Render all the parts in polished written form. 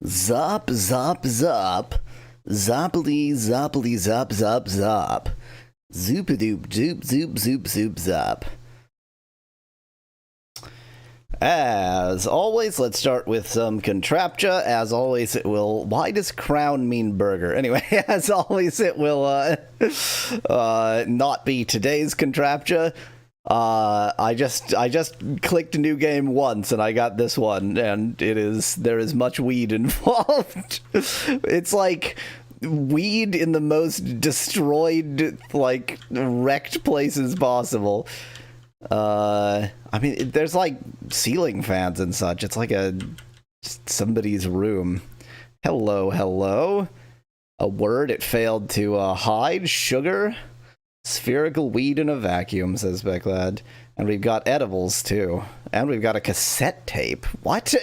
Zop, zop, zop. Zoppily, zoppily, zop, zop, zop. Zoop-a-doop, zoop, zoop, zoop, zoop, zop. As always, let's start with some Contraptia. As always, it will... Why does crown mean burger? Anyway, as always, it will not be today's Contraptia. I just clicked new game once and I got this one, and there is much weed involved. It's like weed in the most destroyed, like, wrecked places possible. I mean, there's like ceiling fans and such. It's like somebody's room. Hello, hello. A word it failed to hide. Sugar. Spherical weed in a vacuum, says Becklad. And we've got edibles, too. And we've got a cassette tape. What?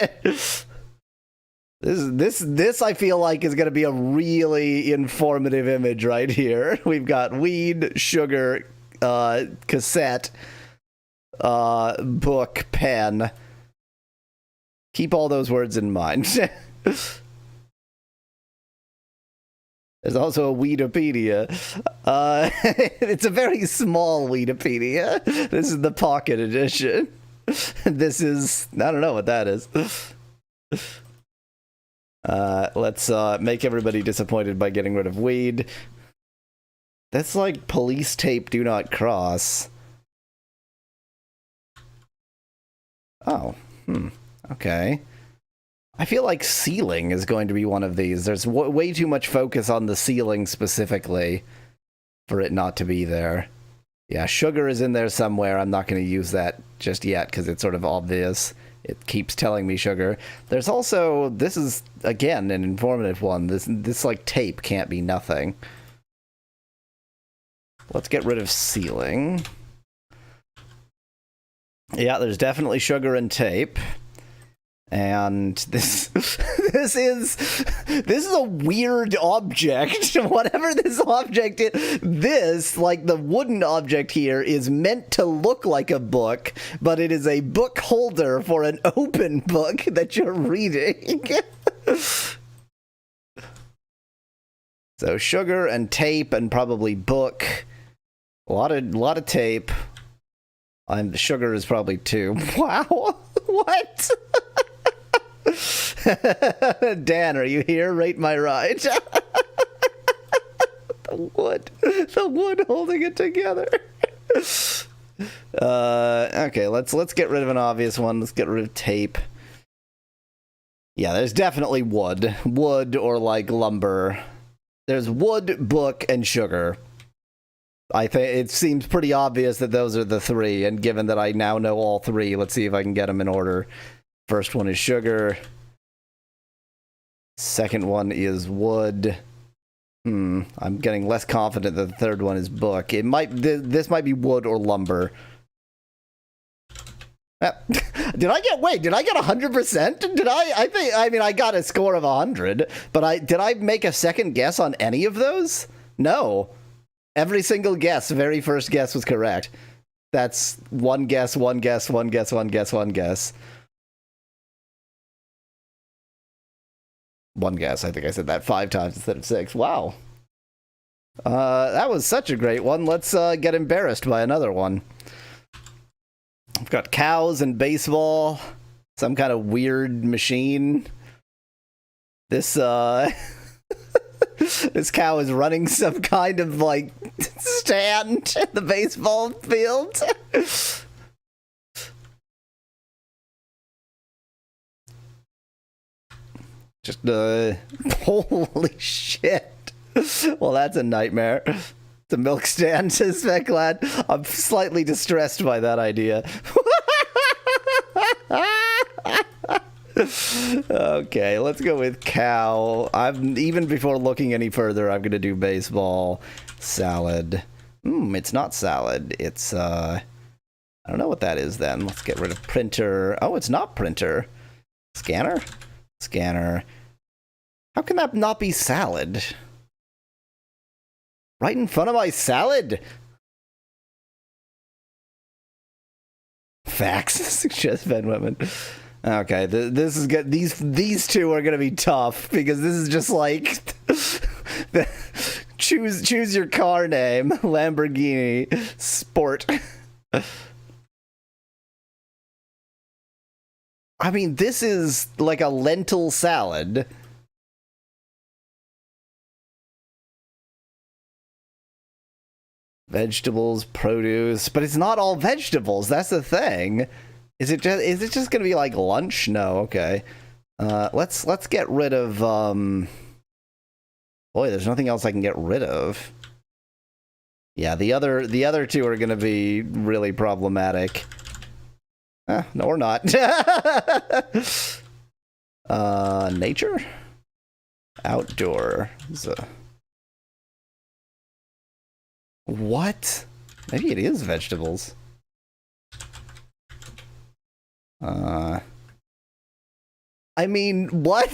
This I feel like is going to be a really informative image right here. We've got weed, sugar, cassette, book, pen. Keep all those words in mind. There's also a Weedopedia. It's a very small Weedopedia. This is the pocket edition. This is... I don't know what that is. Let's make everybody disappointed by getting rid of weed. That's like police tape do not cross. Oh, okay. I feel like ceiling is going to be one of these. There's way too much focus on the ceiling specifically for it not to be there. Yeah, sugar is in there somewhere. I'm not going to use that just yet because it's sort of obvious. It keeps telling me sugar. There's also, this is, again, an informative one. This like, tape can't be nothing. Let's get rid of ceiling. Yeah, there's definitely sugar and tape. And this is a weird object. Whatever this object is, this, like the wooden object here, is meant to look like a book, but it is a book holder for an open book that you're reading. So sugar and tape and probably book. A lot of tape. And the sugar is probably 2. Wow. What? Dan, are you here? Rate my ride. The wood holding it together. Okay, let's get rid of an obvious one. Let's get rid of tape. Yeah, there's definitely wood or like lumber. There's wood, book, and sugar. I think it seems pretty obvious that those are the 3, and given that I now know all 3, let's see if I can get them in order. First one is sugar. Second one is wood. I'm getting less confident that the third one is book. This might be wood or lumber. Did I get 100%? I mean, I got a score of 100, but did I make a second guess on any of those? No. Every single guess, very first guess was correct. That's one guess, one guess, one guess, one guess, one guess. One guess. I think I said that 5 times instead of 6. Wow. That was such a great one. Let's get embarrassed by another one. I've got cows and baseball. Some kind of weird machine. This this cow is running some kind of, like, stand at the baseball field. Just, holy shit. Well, that's a nightmare. It's a milk stand, says Becklad. I'm slightly distressed by that idea. Okay, let's go with cow. Even before looking any further, I'm gonna do baseball. Salad. It's not salad. It's, I don't know what that is then. Let's get rid of printer. Oh, it's not printer. Scanner? Scanner. How can that not be salad? Right in front of my salad? Facts, suggests Ben Whitman. Okay, this is good. These two are gonna be tough because this is just like choose your car name: Lamborghini Sport. I mean, this is like a lentil salad. Vegetables, produce, but it's not all vegetables. That's the thing. Is it just gonna be like lunch? No, okay. Let's get rid of boy, there's nothing else I can get rid of. Yeah, the other two are gonna be really problematic. No, or not. Nature? Outdoor. What? Maybe it is vegetables. I mean, what?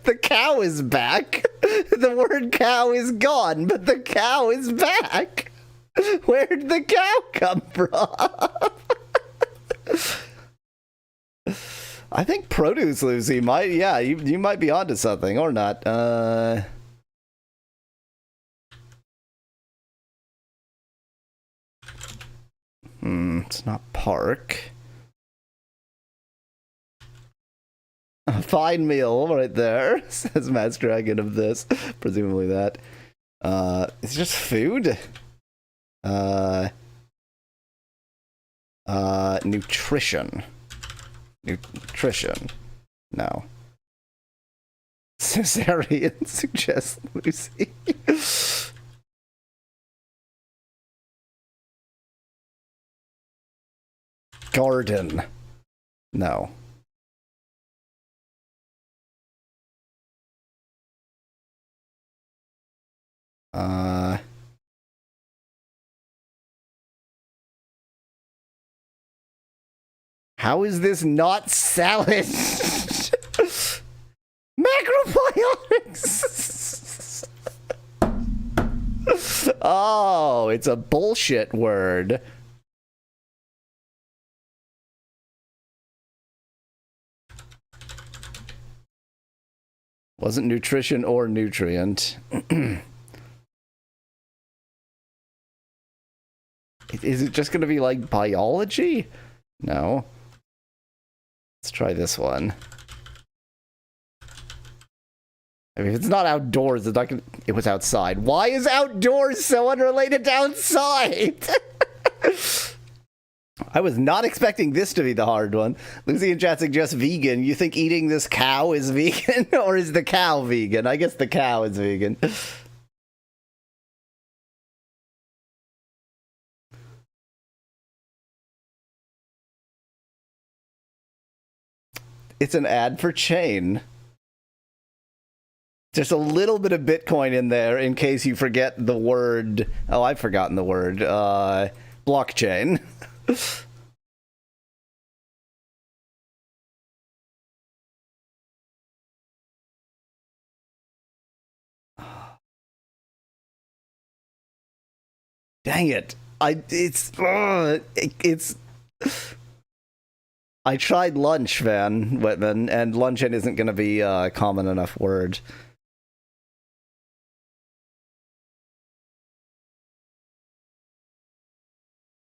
The cow is back. The word cow is gone, but the cow is back. Where'd the cow come from? I think produce, Lucy, might, yeah, you might be onto something, or not. It's not park. A fine meal right there, says Matt's Dragon of this. Presumably that. It's just food. Nutrition. Nutrition. No. Cesarean suggests Lucy. Garden. No. How is this not salad? Macrobiotics! Oh, it's a bullshit word. Wasn't nutrition or nutrient. Is it just going to be like biology? No. Let's try this one. I mean, if it's not outdoors, it's not gonna... It was outside. Why is outdoors so unrelated to outside? I was not expecting this to be the hard one. Lucy in chat suggests vegan. You think eating this cow is vegan? Or is the cow vegan? I guess the cow is vegan. It's an ad for chain. There's a little bit of Bitcoin in there in case you forget the word. Oh, I've forgotten the word. Blockchain. Dang it. It's I tried lunch, Van Whitman, and luncheon isn't going to be a common enough word.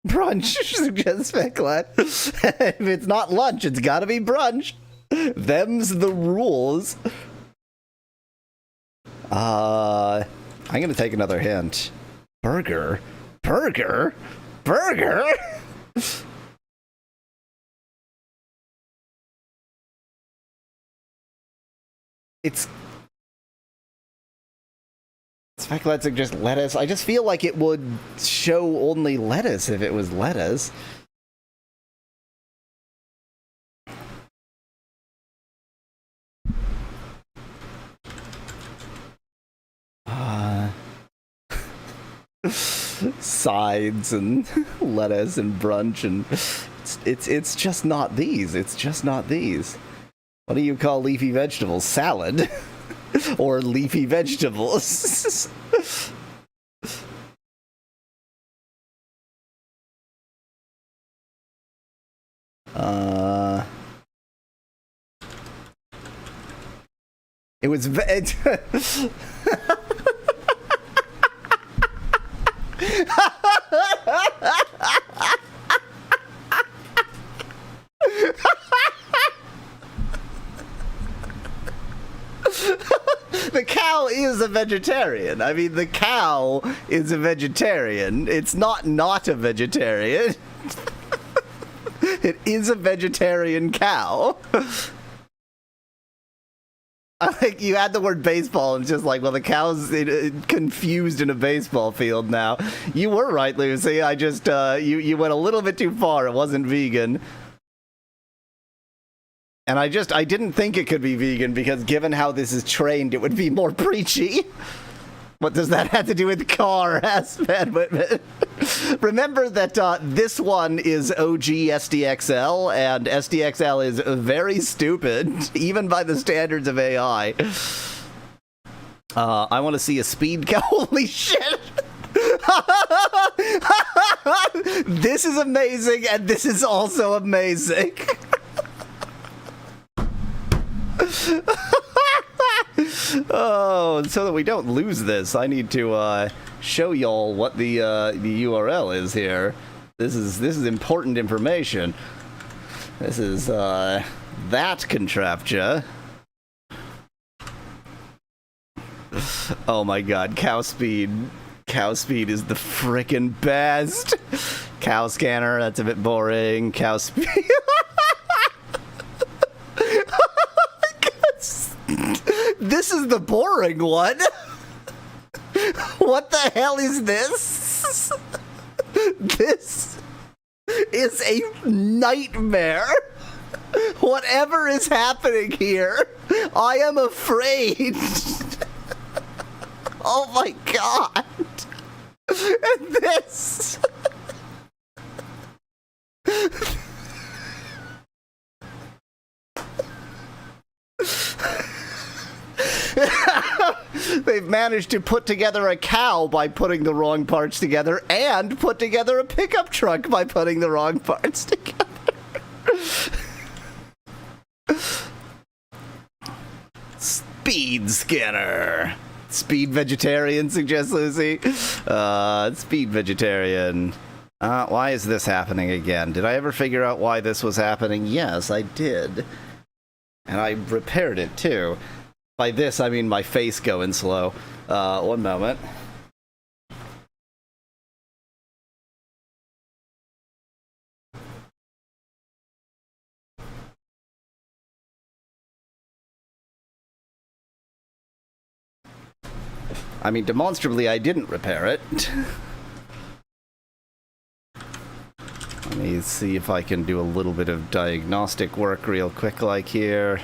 Brunch, suggests Feklat. If it's not lunch, it's gotta be brunch. Them's the rules. I'm gonna take another hint. Burger? Burger? Burger? It's Speculating just lettuce. I just feel like it would show only lettuce if it was lettuce. Sides and lettuce and brunch, and it's just not these. It's just not these. What do you call leafy vegetables? Salad. Or leafy vegetables. It was the cow is a vegetarian. I mean, the cow is a vegetarian. It's not a vegetarian. It is a vegetarian cow. I think you add the word baseball, and it's just like, well, the cow's confused in a baseball field now. You were right, Lucy. I just, you went a little bit too far. It wasn't vegan. And I didn't think it could be vegan, because given how this is trained, it would be more preachy. What does that have to do with car aspect? Remember that this one is OG SDXL, and SDXL is very stupid, even by the standards of AI. I want to see a speed cow. Holy shit! This is amazing, and this is also amazing. Oh, so that we don't lose this, I need to show y'all what the URL is here. This is important information. This is that Contraptia. Oh my god, cow speed. Cow speed is the frickin' best. Cow scanner, that's a bit boring. Cow speed. This is the boring one. What the hell is this? This is a nightmare. Whatever is happening here, I am afraid. Oh my god. And this. They've managed to put together a cow by putting the wrong parts together, and put together a pickup truck by putting the wrong parts together. Speed scanner. Speed vegetarian, suggests Lucy. Speed vegetarian. Why is this happening again? Did I ever figure out why this was happening? Yes, I did. And I repaired it, too. By this, I mean my face going slow. One moment. I mean, demonstrably, I didn't repair it. Let me see if I can do a little bit of diagnostic work real quick like here.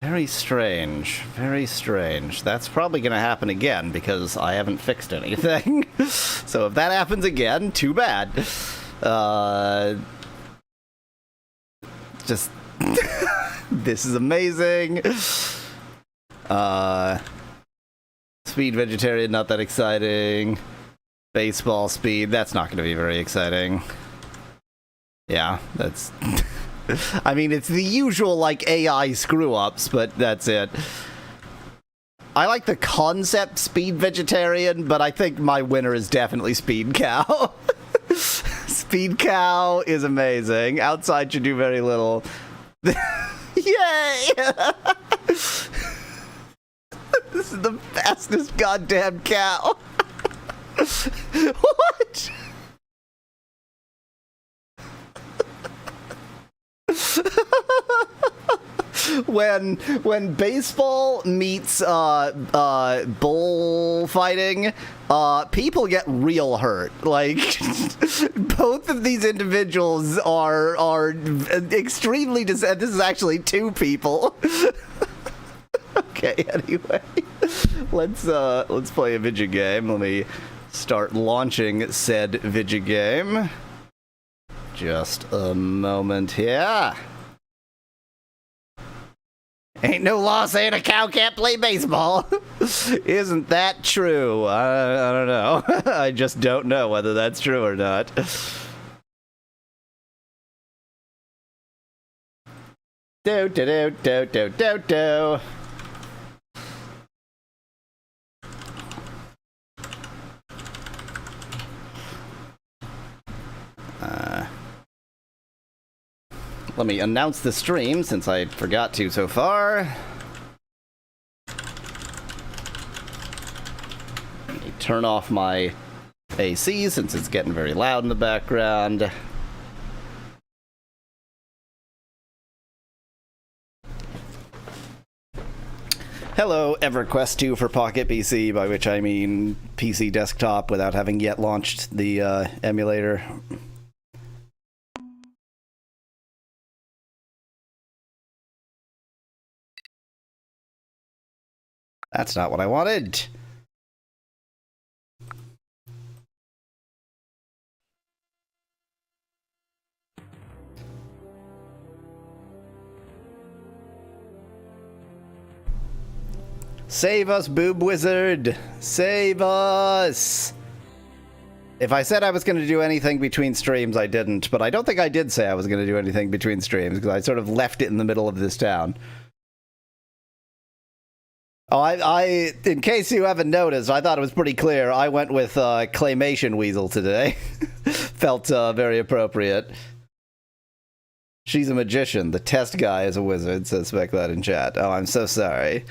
Very strange. Very strange. That's probably going to happen again because I haven't fixed anything. So if that happens again, too bad. Just... This is amazing. Speed vegetarian, not that exciting. Baseball speed, that's not going to be very exciting. Yeah, that's... I mean, it's the usual, like, AI screw-ups, but that's it. I like the concept Speed Vegetarian, but I think my winner is definitely Speed Cow. Speed Cow is amazing. Outside should do very little. Yay! This is the fastest goddamn cow. What? when baseball meets bullfighting, people get real hurt. Like, both of these individuals are extremely this is actually two people. Okay, anyway. Let's play a video game. Let me start launching said video game. Just a moment here. Ain't no law saying a cow can't play baseball. Isn't that true? I don't know. I just don't know whether that's true or not. Do do do do do do do. Let me announce the stream since I forgot to so far. Let me turn off my AC since it's getting very loud in the background. Hello, EverQuest 2 for Pocket PC, by which I mean PC desktop without having yet launched the emulator. That's not what I wanted. Save us, Boob Wizard! Save us! If I said I was going to do anything between streams, I didn't. But I don't think I did say I was going to do anything between streams, because I sort of left it in the middle of this town. Oh, in case you haven't noticed, I thought it was pretty clear. I went with Claymation Weasel today. Felt very appropriate. She's a magician. The test guy is a wizard, says Speclat in chat. Oh, I'm so sorry.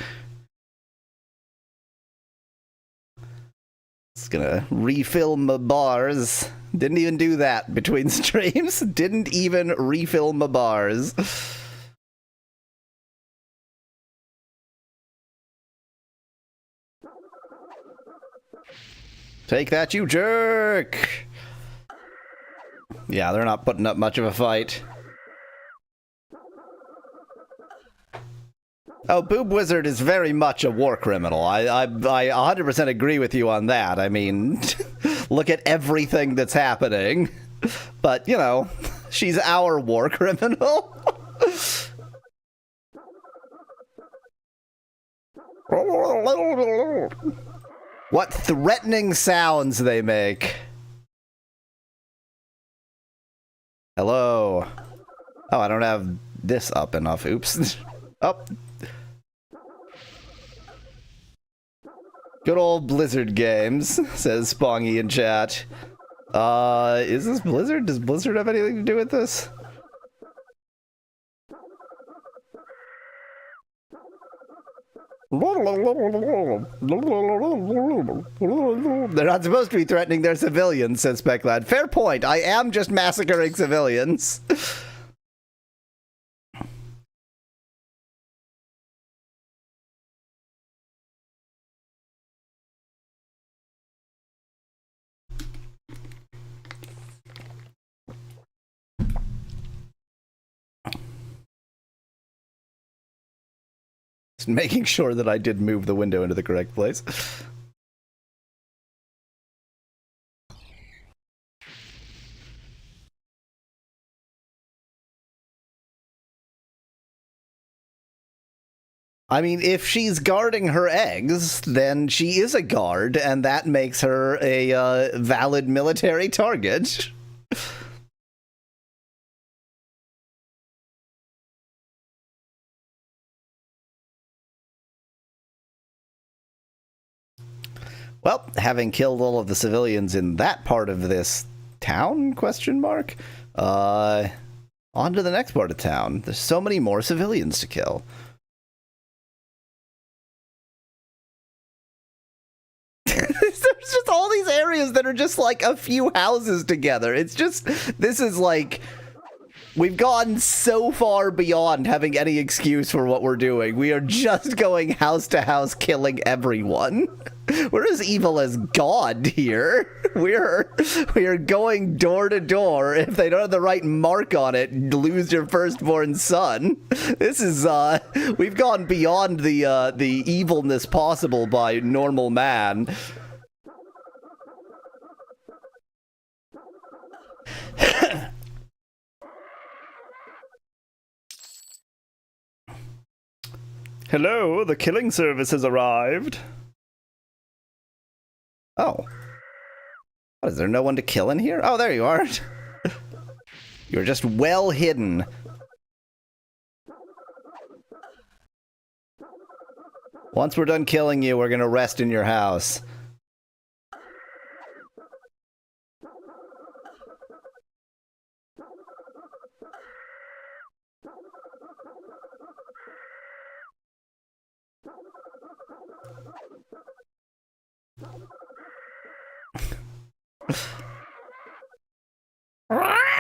It's gonna refill my bars. Didn't even do that between streams. Didn't even refill my bars. Take that, you jerk! Yeah, they're not putting up much of a fight. Oh, Boob Wizard is very much a war criminal. I 100% agree with you on that. I mean, look at everything that's happening. But, you know, she's our war criminal. What threatening sounds they make. Hello. Oh, I don't have this up enough. Oops. Up. Good old Blizzard games, says Spongy in chat. Is this Blizzard? Does Blizzard have anything to do with this? They're not supposed to be threatening their civilians, says Speclad. Fair point. I am just massacring civilians. Just making sure that I did move the window into the correct place. I mean, if she's guarding her eggs, then she is a guard, and that makes her a valid military target. Well, having killed all of the civilians in that part of this town, question mark, on to the next part of town. There's so many more civilians to kill. There's just all these areas that are just like a few houses together. It's just, this is like, we've gone so far beyond having any excuse for what we're doing. We are just going house to house killing everyone. We're as evil as God here. We are going door to door. If they don't have the right mark on it, lose your firstborn son. This is we've gone beyond the evilness possible by normal man. Hello, the killing service has arrived. Oh. What, is there no one to kill in here? Oh, there you are. You're just well hidden. Once we're done killing you, we're gonna rest in your house. God,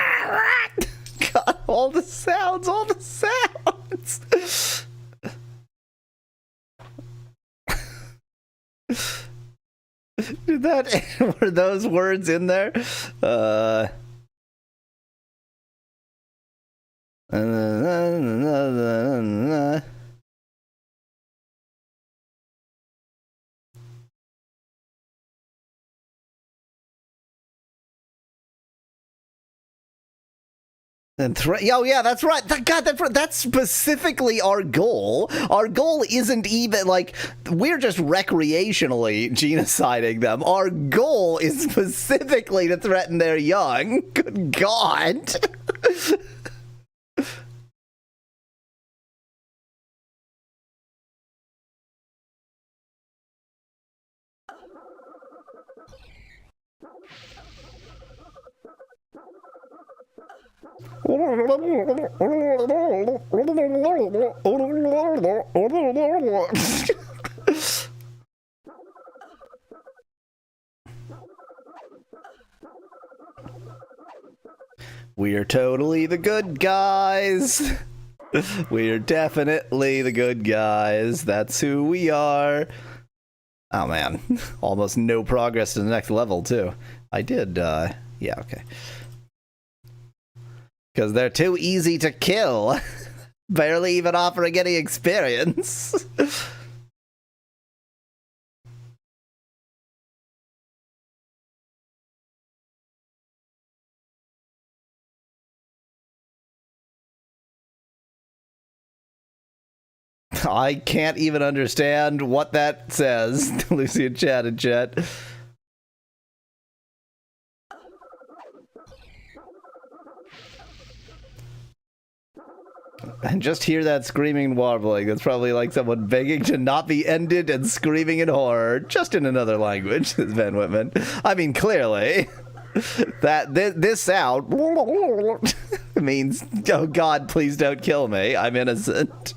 all the sounds, all the sounds. Did that, were those words in there? And oh yeah, that's right. God, that's specifically our goal. Our goal isn't even like we're just recreationally genociding them. Our goal is specifically to threaten their young. Good God. We're totally the good guys. We're definitely the good guys. That's who we are. Oh man, almost no progress to the next level too. I did, yeah, okay. Because they're too easy to kill. Barely even offering any experience. I can't even understand what that says. Lucy in chat. And just hear that screaming and warbling. That's probably like someone begging to not be ended and screaming in horror, just in another language, says Van Whitman. I mean, clearly, that this sound means, oh God, please don't kill me. I'm innocent.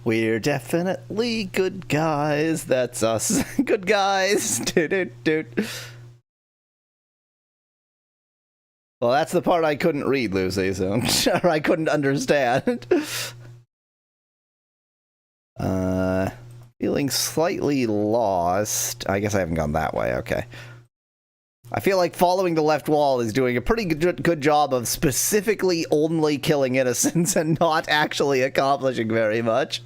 We're definitely good guys. That's us. Good guys. Well, that's the part I couldn't read, Lucy, so I'm sure I couldn't understand. Feeling slightly lost. I guess I haven't gone that way, okay. I feel like following the left wall is doing a pretty good job of specifically only killing innocents and not actually accomplishing very much.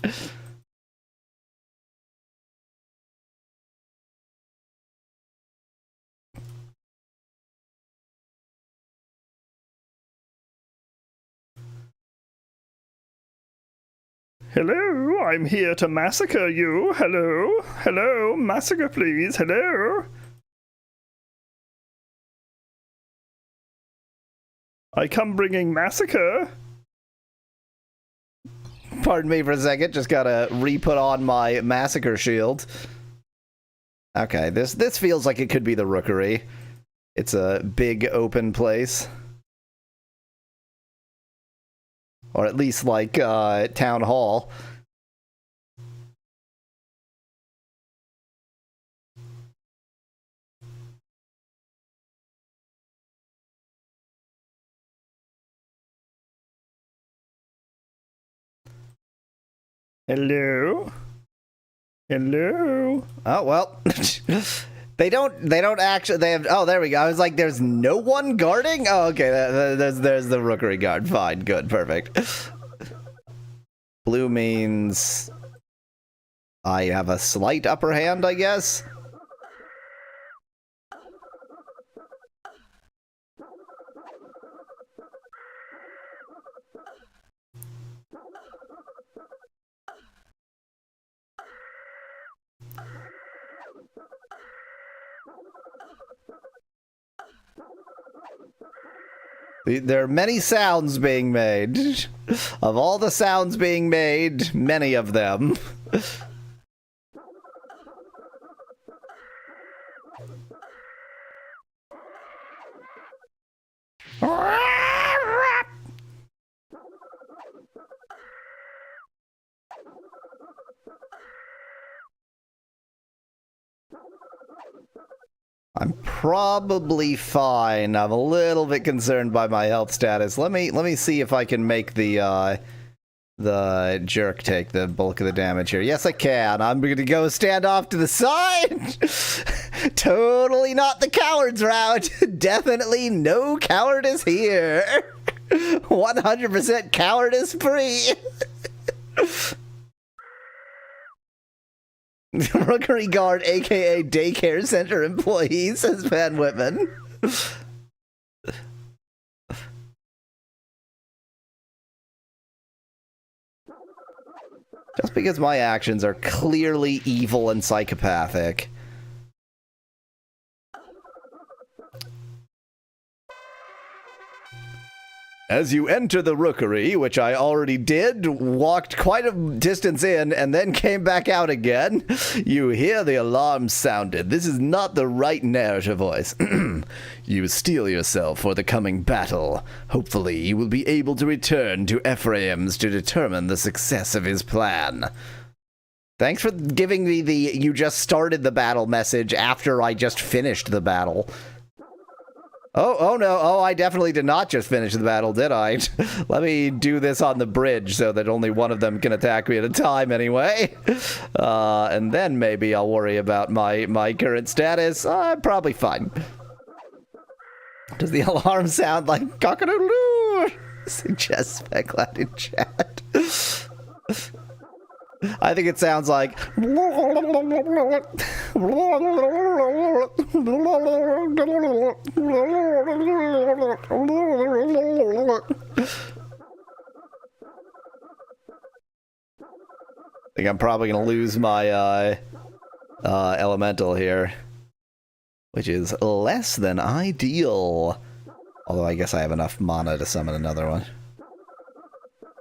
Hello, I'm here to massacre you. Hello, hello, massacre please, hello. I come bringing massacre. Pardon me for a second, just gotta re-put on my massacre shield. Okay, this feels like it could be the Rookery. It's a big open place. Or at least like Town Hall. Hello? Hello? Oh, well. They don't actually, they have, oh, there we go. I was like, there's no one guarding? Oh, okay, there's the Rookery guard. Fine, good, perfect. Blue means I have a slight upper hand, I guess. There are many sounds being made. Of all the sounds being made, many of them. I'm probably fine. I'm a little bit concerned by my health status. Let me see if I can make the jerk take the bulk of the damage here. Yes, I can. I'm gonna go stand off to the side. Totally not the coward's route. Definitely no cowardice here. 100% cowardice free. Rookery Guard, aka Daycare Center employee, says Van Whitman. Just because my actions are clearly evil and psychopathic. As you enter the rookery, which I already did, walked quite a distance in, and then came back out again, you hear the alarm sounded. This is not the right narrative voice. You steel yourself for the coming battle. Hopefully, you will be able to return to Ephraim's to determine the success of his plan. Thanks for giving me the "you just started the battle" message after I just finished the battle. Oh no, I definitely did not just finish the battle, did I? Let me do this on the bridge so that only one of them can attack me at a time anyway. And then maybe I'll worry about my current status. I'm probably fine. Does the alarm sound like cock-a-doodle-doo? Suggests Specklad in chat. I think it sounds like... I think I'm probably going to lose my elemental here, which is less than ideal. Although I guess I have enough mana to summon another one.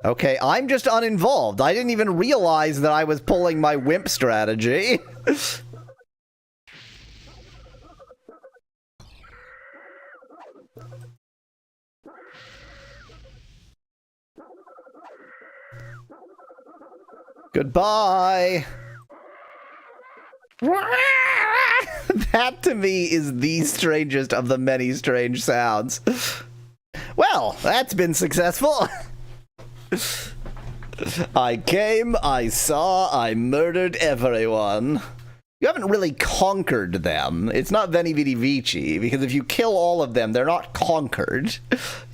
Okay, I'm just uninvolved. I didn't even realize that I was pulling my wimp strategy. Goodbye. That to me is the strangest of the many strange sounds. Well, that's been successful. I came, I saw, I murdered everyone. You haven't really conquered them. It's not Veni Vidi Vici, because if you kill all of them, they're not conquered.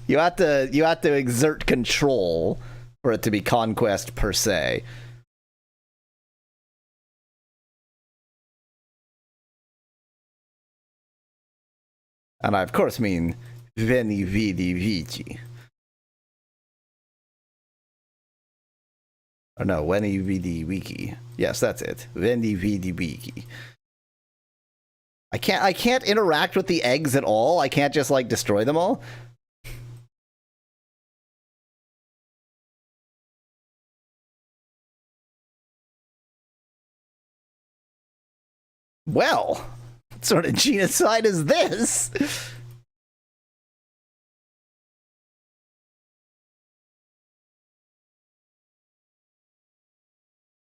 You have to exert control for it to be conquest per se. And I of course mean Veni Vidi Vici. Or no, Veni Vidi Wiki. Yes, that's it. Veni Vidi Wiki. I can't interact with the eggs at all. I can't just like destroy them all. Well, what sort of genocide is this?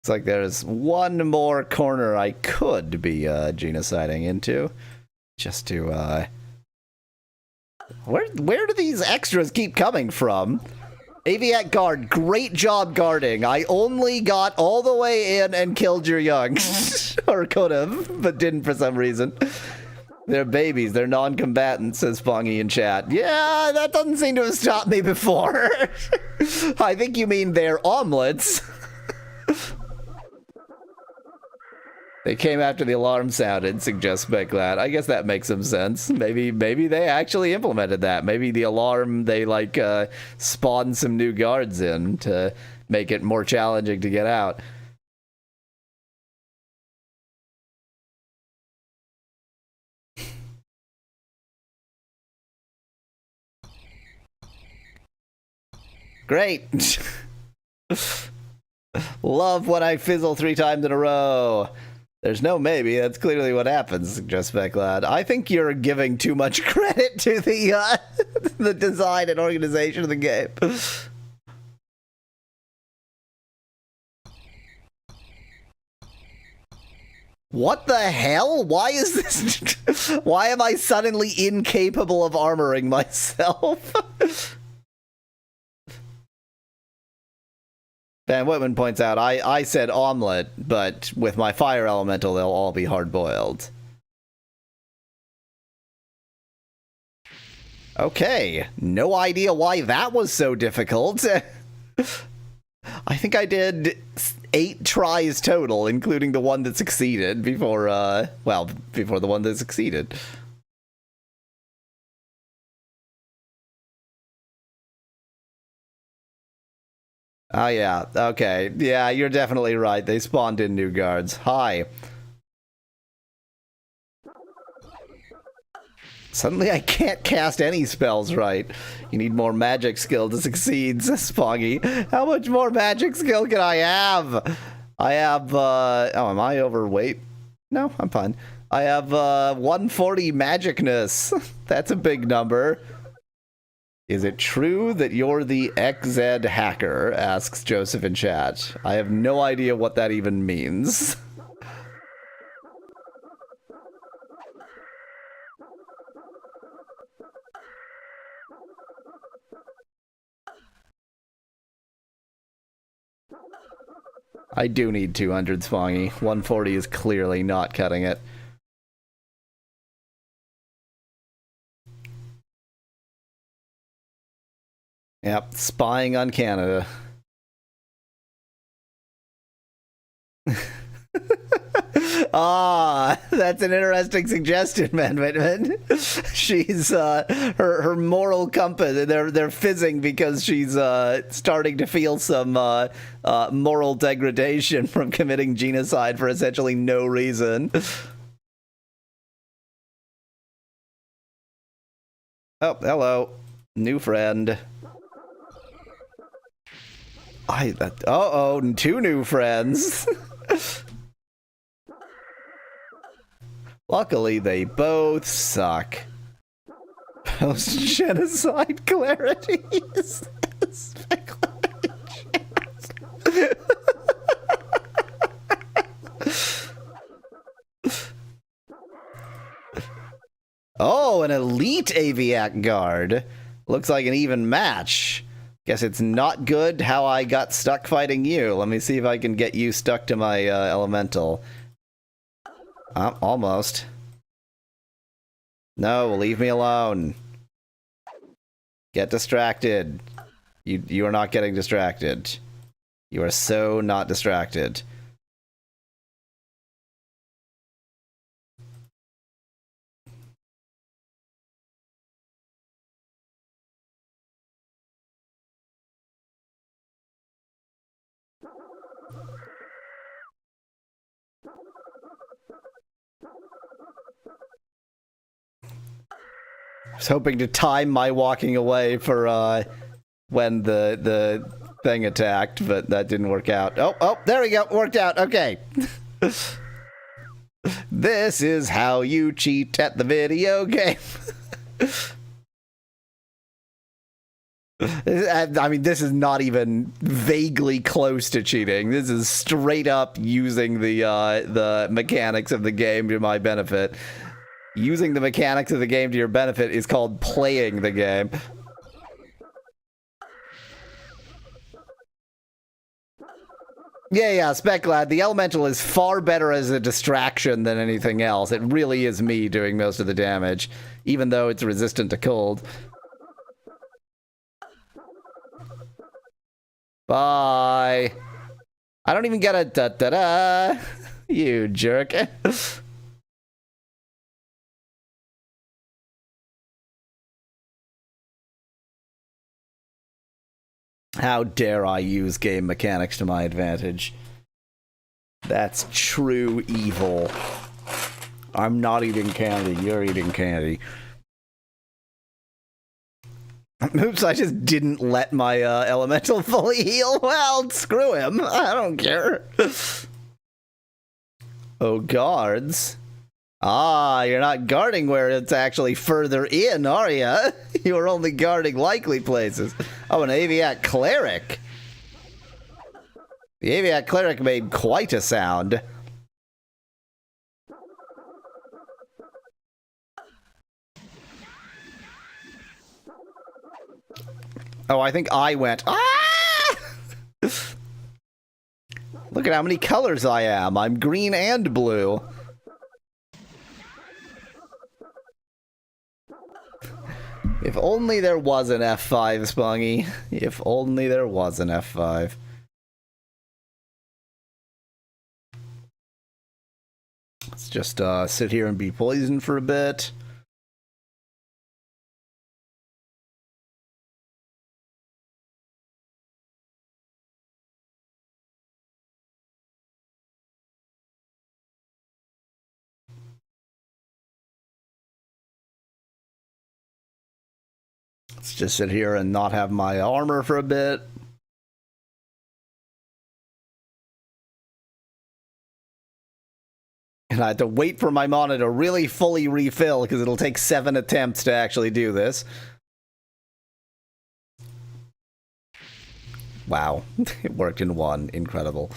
It's like there's one more corner I could be genociding into. Just to, Where do these extras keep coming from? Aviat Guard, great job guarding. I only got all the way in and killed your young. Or could have, but didn't for some reason. They're babies, they're non-combatants, says Fongy in chat. Yeah, that doesn't seem to have stopped me before. I think you mean they're omelets. They came after the alarm sounded, suggests Becklad. I guess that makes some sense. Maybe they actually implemented that. Maybe the alarm, they, like, spawned some new guards in to make it more challenging to get out. Great! Love when I fizzle 3 times in a row. There's no maybe. That's clearly what happens, suggests Becklad. I think you're giving too much credit to the the design and organization of the game. What the hell? Why is this? Why am I suddenly incapable of armoring myself? Van Whitman points out, I said omelet, but with my fire elemental, they'll all be hard-boiled. Okay, no idea why that was so difficult. I think I did 8 tries total, including the one that succeeded before, well, before the one that succeeded. Oh, yeah. Okay. Yeah, you're definitely right. They spawned in new guards. Hi. Suddenly I can't cast any spells right. You need more magic skill to succeed, says Spoggy. How much more magic skill can I have? I have, oh, am I overweight? No, I'm fine. I have, 140 magicness. That's a big number. Is it true that you're the XZ hacker? Asks Joseph in chat. I have no idea what that even means. I do need 200, Spongy. 140 is clearly not cutting it. Yep, spying on Canada. Ah, that's an interesting suggestion, man. She's her moral compass. They're fizzing because she's starting to feel some moral degradation from committing genocide for essentially no reason. Oh, hello, new friend. Uh-oh, 2 new friends. Luckily, they both suck. Post-genocide clarities. Oh, an elite Aviac guard. Looks like an even match. Guess it's not good how I got stuck fighting you. Let me see if I can get you stuck to my elemental. Almost. No, leave me alone. Get distracted. You are not getting distracted. You are so not distracted. I was hoping to time my walking away for when the thing attacked, but that didn't work out. Oh, there we go. Worked out. Okay. This is how you cheat at the video game. I mean, this is not even vaguely close to cheating. This is straight up using the mechanics of the game to my benefit. Using the mechanics of the game to your benefit is called playing the game. Yeah, Speclad, the elemental is far better as a distraction than anything else. It really is me doing most of the damage, even though it's resistant to cold. Bye. I don't even get a da-da-da. You jerk. How dare I use game mechanics to my advantage? That's true evil. I'm not eating candy, you're eating candy. Oops, I just didn't let my elemental fully heal. Well, screw him. I don't care. Oh, guards. Ah, you're not guarding where it's actually further in, are you? You're only guarding likely places. Oh, an Aviat Cleric. The Aviat Cleric made quite a sound. Oh, I think I went. Ah! Look at how many colors I am. I'm green and blue. If only there was an F5, Spungy. If only there was an F5. Let's just sit here and be poisoned for a bit. Let's just sit here and not have my armor for a bit. And I have to wait for my mana to really fully refill because it'll take 7 attempts to actually do this. Wow. It worked in 1. Incredible.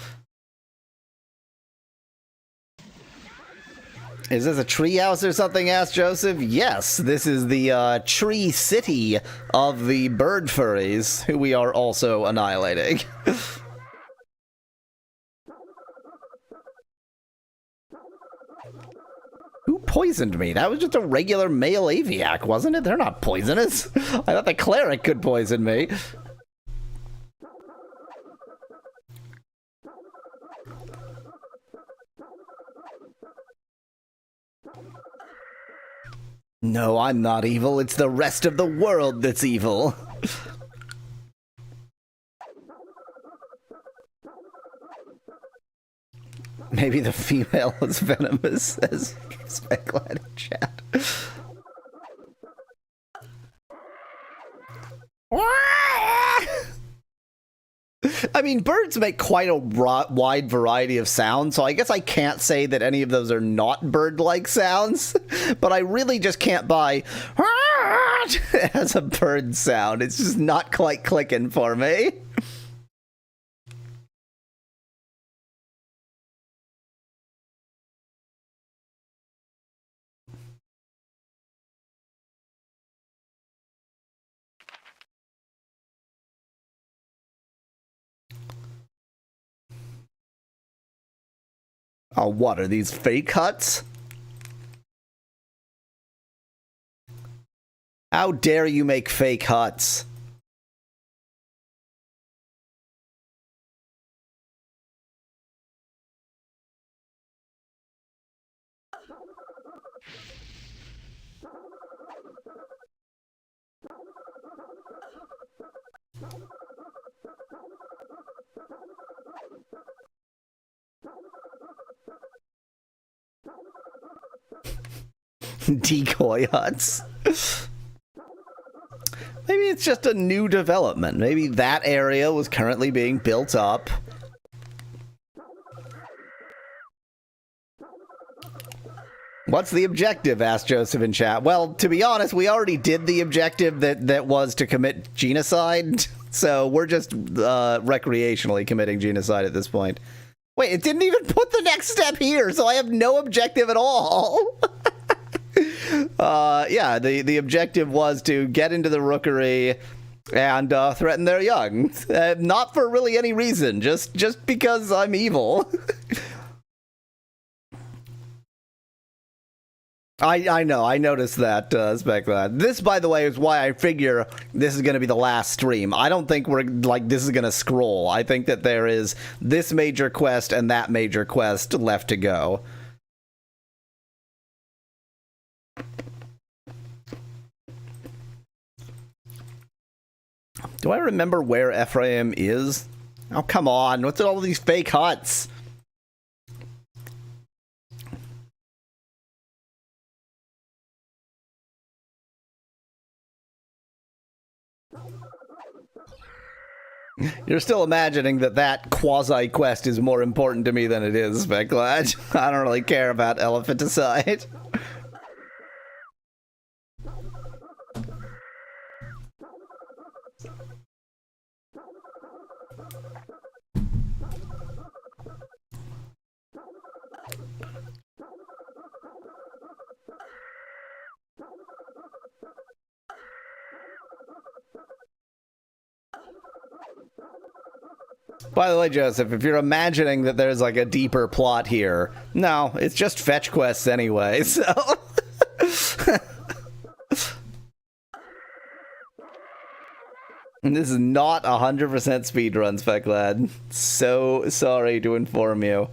Is this a treehouse or something, asked Joseph? Yes, this is the tree city of the bird furries, who we are also annihilating. Who poisoned me? That was just a regular male aviac, wasn't it? They're not poisonous. I thought the cleric could poison me. No, I'm not evil. It's the rest of the world that's evil. Maybe the female was venomous, says Specklight in chat. I mean, birds make quite a wide variety of sounds, so I guess I can't say that any of those are not bird-like sounds, but I really just can't buy as a bird sound. It's just not quite clicking for me. Oh, what are these fake huts? How dare you make fake huts? Decoy huts. Maybe it's just a new development. Maybe that area was currently being built up. What's the objective? Asked Joseph in chat. Well, to be honest, we already did the objective that was to commit genocide. So we're just recreationally committing genocide at this point. Wait, it didn't even put the next step here, so I have no objective at all. Yeah, the objective was to get into the rookery and threaten their young. Not for really any reason, just because I'm evil. I know, I noticed that, Speculad. This, by the way, is why I figure this is going to be the last stream. I don't think this is going to scroll. I think that there is this major quest and that major quest left to go. Do I remember where Ephraim is? Oh, come on. What's all these fake huts? You're still imagining that quasi-quest is more important to me than it is, Speculad. I don't really care about Elephanticide. By the way, Joseph, if you're imagining that there's like a deeper plot here, no, it's just fetch quests anyway, so... This is not 100% speedrun, Speculad. So sorry to inform you.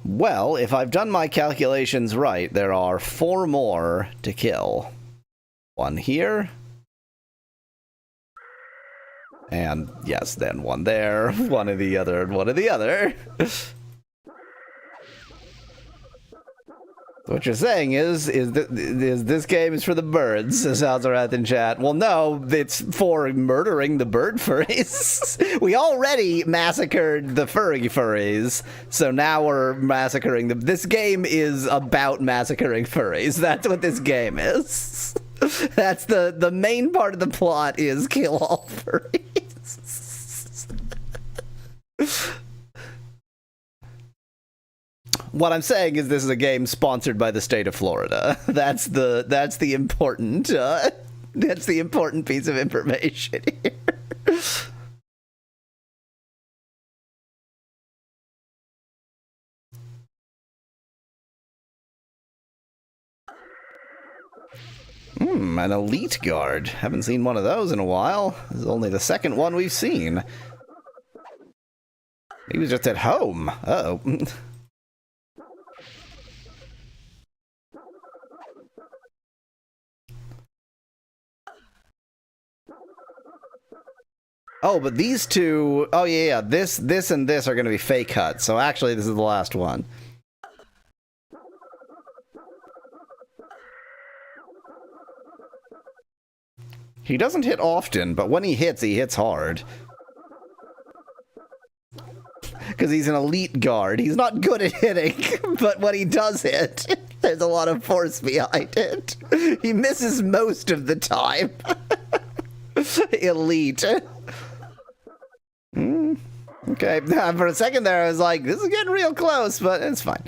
Well, if I've done my calculations right, there are 4 more to kill. 1 here. And, yes, then 1 there, 1 of the other, and 1 of the other. What you're saying is this game is for the birds, says Alzarath in chat. Well, no, it's for murdering the bird furries. We already massacred the furries, so now we're massacring them. This game is about massacring furries. That's what this game is. That's the main part of the plot is kill all furries. What I'm saying is this is a game sponsored by the state of Florida. That's the important that's the important piece of information here. An elite guard. Haven't seen one of those in a while. This is only the second one we've seen. He was just at home. Uh-oh. Oh, but these two... Oh, yeah, this and this are going to be fake huts. So actually, this is the last one. He doesn't hit often, but when he hits hard. Because he's an elite guard. He's not good at hitting, but when he does hit, there's a lot of force behind it. He misses most of the time. Elite. Okay, for a second there I was like, this is getting real close, but it's fine.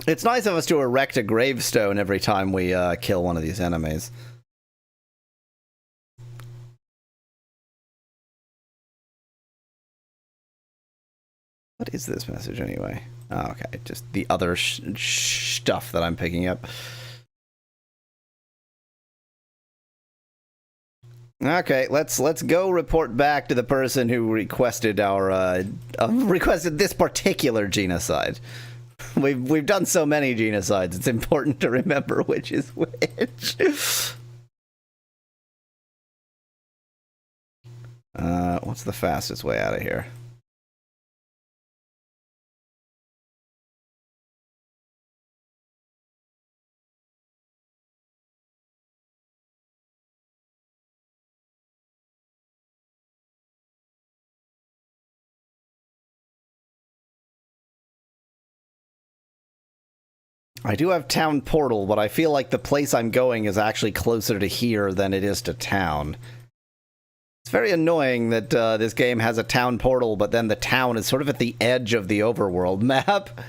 It's nice of us to erect a gravestone every time we kill one of these enemies. What is this message anyway? Oh, okay, just the other stuff that I'm picking up. Okay, let's go report back to the person who requested our requested this particular genocide. We've done so many genocides. It's important to remember which is which. What's the fastest way out of here? I do have town portal, but I feel like the place I'm going is actually closer to here than it is to town. It's very annoying that this game has a town portal, but then the town is sort of at the edge of the overworld map.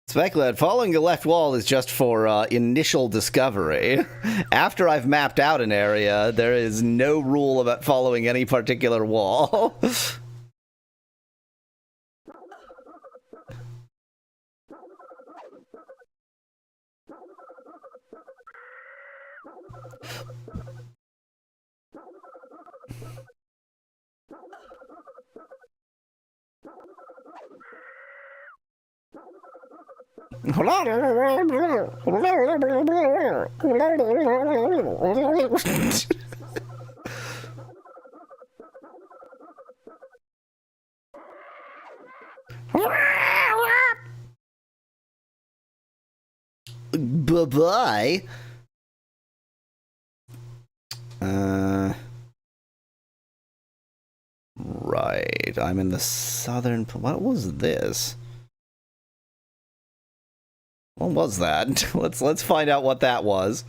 Speculate, following the left wall is just for initial discovery. After I've mapped out an area, there is no rule about following any particular wall. Bye-bye. Right. I'm in the southern... What was this? What was that? Let's find out what that was.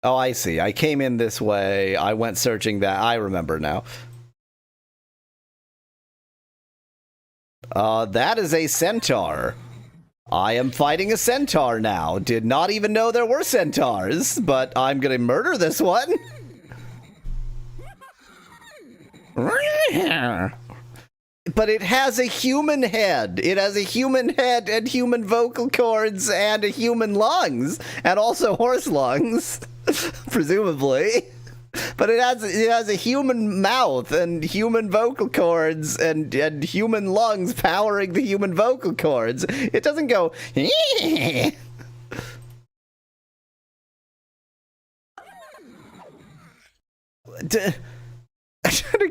Oh, I see. I came in this way. I went searching that. I remember now. That is a centaur. I am fighting a centaur now. Did not even know there were centaurs, but I'm gonna murder this one. But it has a human head. It has a human head and human vocal cords and a human lungs. And also horse lungs, presumably. But it has a human mouth and human vocal cords and human lungs powering the human vocal cords. It doesn't go... to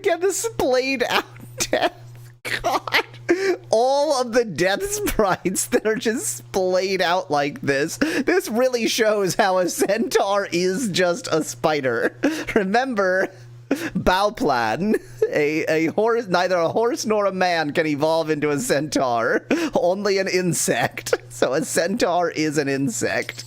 get the splayed out death. God. All of the death sprites that are just splayed out like this. This really shows how a centaur is just a spider. Remember, Bauplan, a horse, neither a horse nor a man can evolve into a centaur. Only an insect. So a centaur is an insect.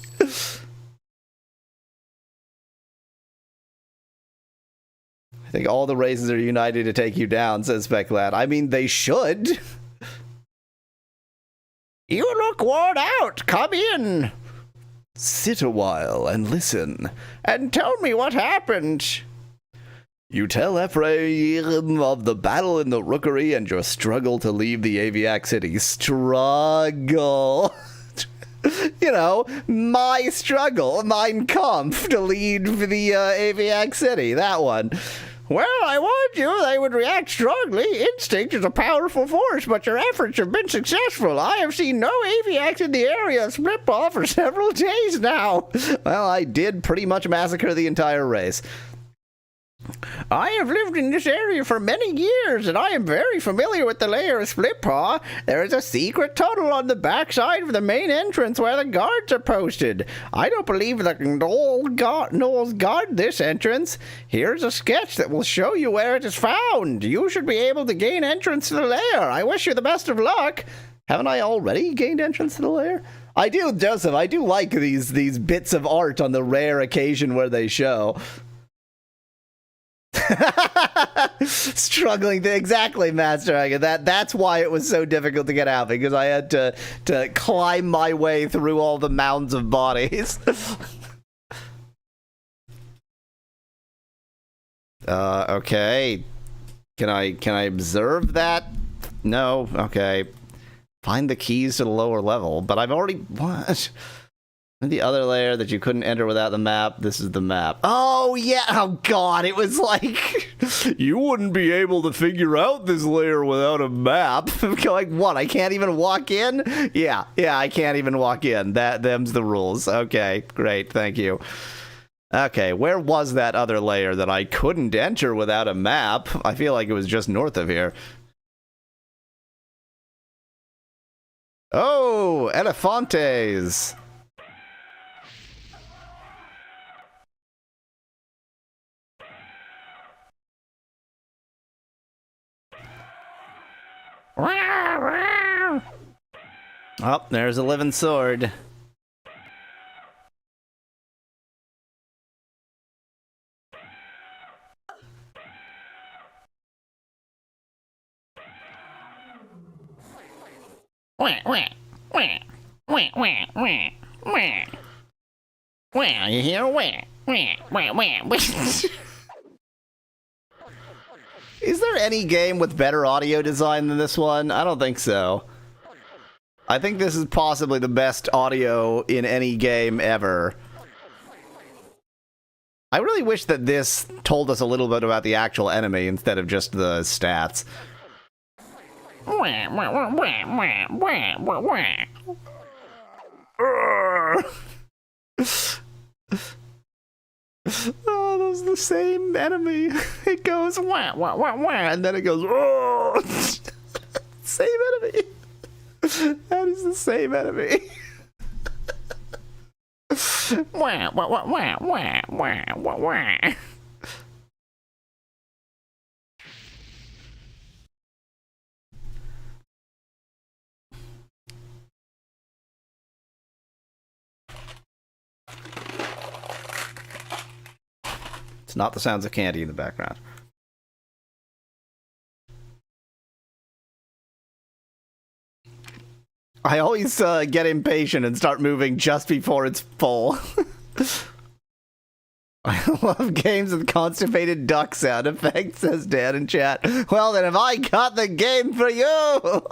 I think all the races are united to take you down, says Speclad. I mean, they should. You look worn out. Come in. Sit a while and listen, and tell me what happened. You tell Ephraim of the battle in the rookery and your struggle to leave the Aviac city. Struggle. You know, my struggle, mein Kampf, to lead the Aviac city. That one. Well, I warned you they would react strongly. Instinct is a powerful force, but your efforts have been successful. I have seen no aviacs in the area of Splitpaw for several days now. Well, I did pretty much massacre the entire race. I have lived in this area for many years, and I am very familiar with the layer of Splitpaw. There is a secret tunnel on the backside of the main entrance where the guards are posted. I don't believe that gnolls guard this entrance. Here's a sketch that will show you where it is found. You should be able to gain entrance to the lair. I wish you the best of luck. Haven't I already gained entrance to the lair? I do, Joseph. I do like these bits of art on the rare occasion where they show. Struggling to exactly, Master Hagen. That's why it was so difficult to get out, because I had to climb my way through all the mounds of bodies. Okay. Can I observe that? No. Okay. Find the keys to the lower level, but I've already what? The other layer that you couldn't enter without the map. This is the map. Oh, yeah. Oh, God. It was like, you wouldn't be able to figure out this layer without a map. Like, what? I can't even walk in? Yeah, I can't even walk in. Them's the rules. Okay, great. Thank you. Okay, where was that other layer that I couldn't enter without a map? I feel like it was just north of here. Oh, Elefantes. Oh, there's a living sword. Are you here? Is there any game with better audio design than this one? I don't think so. I think this is possibly the best audio in any game ever. I really wish that this told us a little bit about the actual enemy instead of just the stats. Oh, that's the same enemy. It goes wah wah wah wah, and then it goes oh. Same enemy. That is the same enemy. Wah wah wah wah wah wah wah wah. It's not the sounds of candy in the background. I always get impatient and start moving just before it's full. I love games with constipated duck sound effects, says Dan in chat. Well, then have I got the game for you?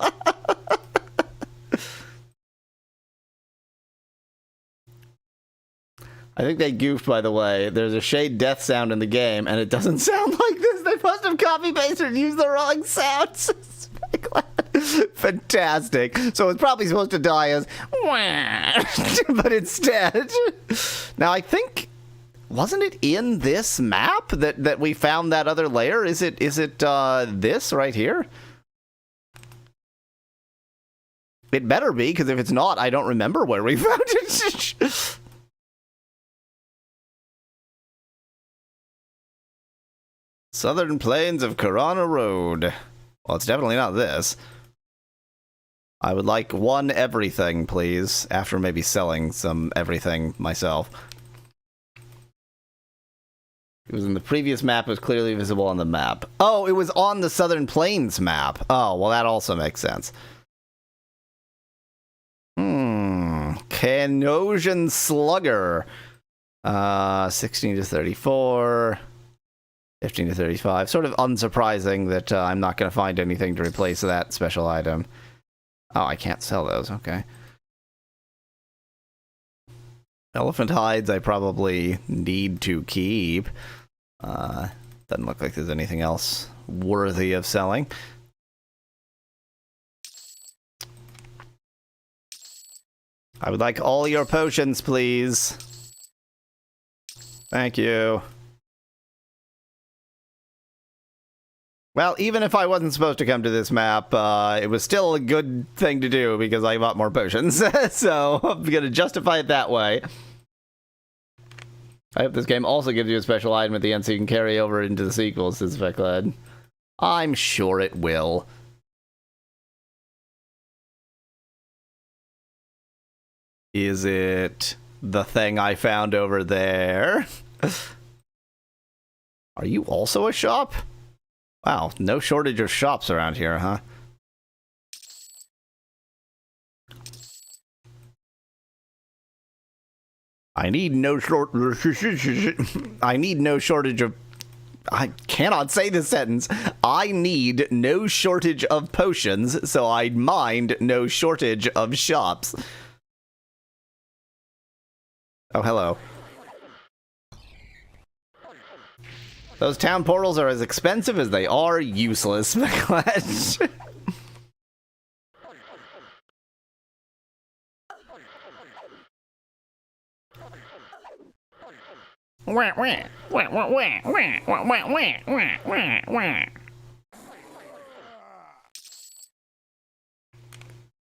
I think they goofed, by the way. There's a shade death sound in the game, and it doesn't sound like this. They must have copy-pasted and used the wrong sounds. Fantastic. So it's probably supposed to die as but instead. Now, I think... Wasn't it in this map that we found that other layer? Is it this right here? It better be, because if it's not, I don't remember where we found it. Southern Plains of Karana Road. Well, it's definitely not this. I would like one everything, please, after maybe selling some everything myself. It was in the previous map, it was clearly visible on the map. Oh, it was on the Southern Plains map. Oh, well, that also makes sense. Canosian Slugger. 16 to 34. 15 to 35. Sort of unsurprising that I'm not going to find anything to replace that special item. Oh, I can't sell those. Okay. Elephant hides I probably need to keep. Doesn't look like there's anything else worthy of selling. I would like all your potions, please. Thank you. Well, even if I wasn't supposed to come to this map, it was still a good thing to do because I bought more potions. So I'm going to justify it that way. I hope this game also gives you a special item at the end so you can carry over into the sequels, says Veclad. I'm sure it will. Is it the thing I found over there? Are you also a shop? Wow, no shortage of shops around here, huh? I need no shortage of... I cannot say this sentence. I need no shortage of potions, so I'd mind no shortage of shops. Oh, hello. Those town portals are as expensive as they are useless.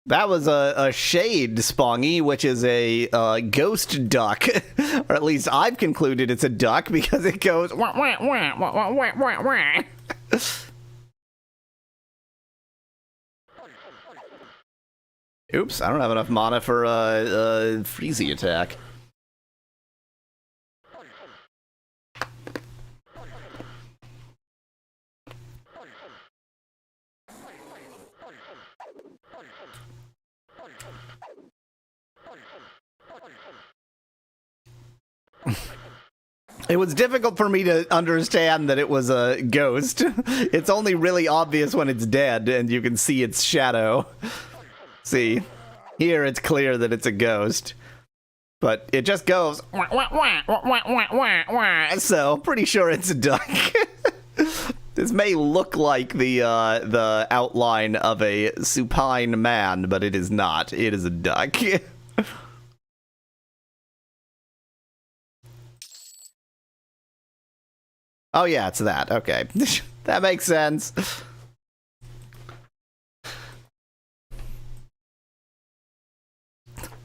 That was a shade, Spongy, which is a ghost duck. Or at least I've concluded it's a duck because it goes... Oops, I don't have enough mana for a freezy attack. It was difficult for me to understand that it was a ghost. It's only really obvious when it's dead and you can see its shadow. See, here it's clear that it's a ghost. But it just goes, wah, wah, wah, wah, wah, wah, wah, wah. So pretty sure it's a duck. This may look like the outline of a supine man, but it is not. It is a duck. Oh yeah, it's that. Okay. That makes sense.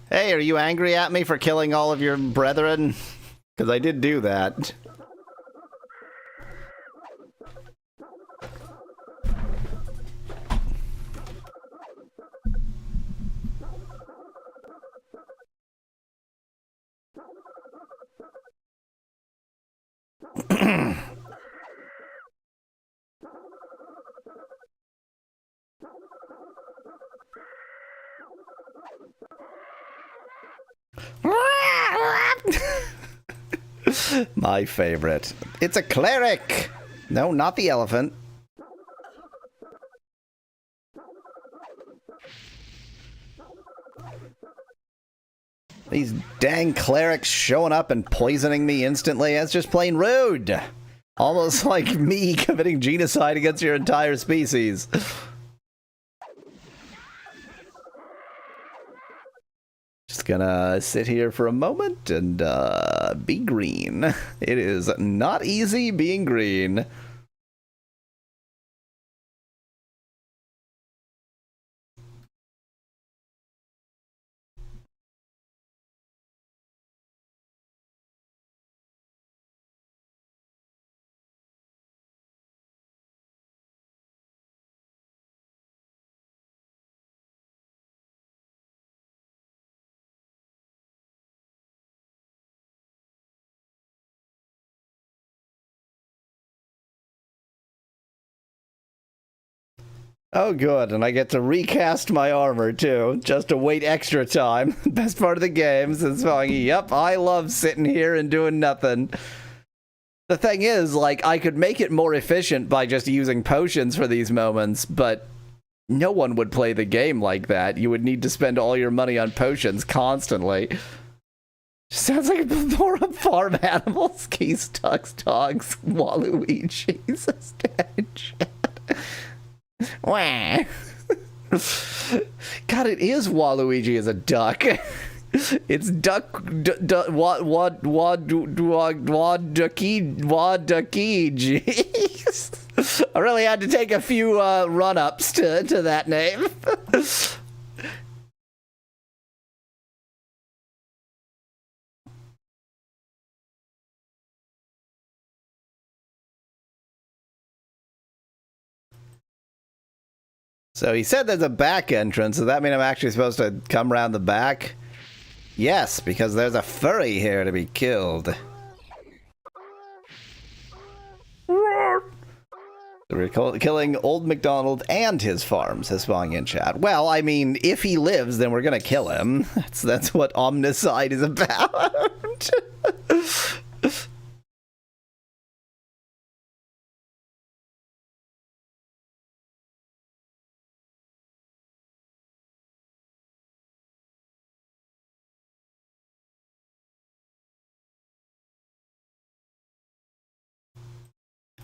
Hey, are you angry at me for killing all of your brethren? Because I did do that. My favorite. It's a cleric! No, not the elephant. These dang clerics showing up and poisoning me instantly, that's just plain rude. Almost like me committing genocide against your entire species. Just gonna sit here for a moment and be green. It is not easy being green. Oh, good, and I get to recast my armor, too, just to wait extra time. Best part of the game, since yep, I love sitting here and doing nothing. The thing is, like, I could make it more efficient by just using potions for these moments, but no one would play the game like that. You would need to spend all your money on potions constantly. Sounds like more of farm animals, geese, ducks, dogs, Waluigi's stench. Wah. God, it is Waluigi as a duck. It's duck waducky. Jeez, I really had to take a few run-ups to that name. So he said there's a back entrance. Does that mean I'm actually supposed to come around the back? Yes, because there's a furry here to be killed. We're killing Old MacDonald and his farms, Hispong in chat. Well, I mean, if he lives, then we're gonna kill him. That's what Omnicide is about.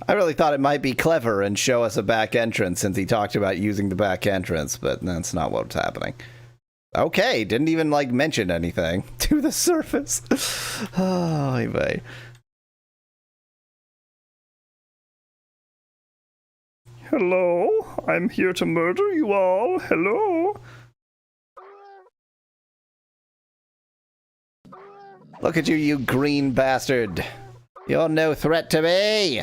I really thought it might be clever and show us a back entrance since he talked about using the back entrance, but that's not what's happening. Okay, didn't even, like, mention anything to the surface. Oh, anyway. Hello? I'm here to murder you all. Hello? Look at you, you green bastard. You're no threat to me.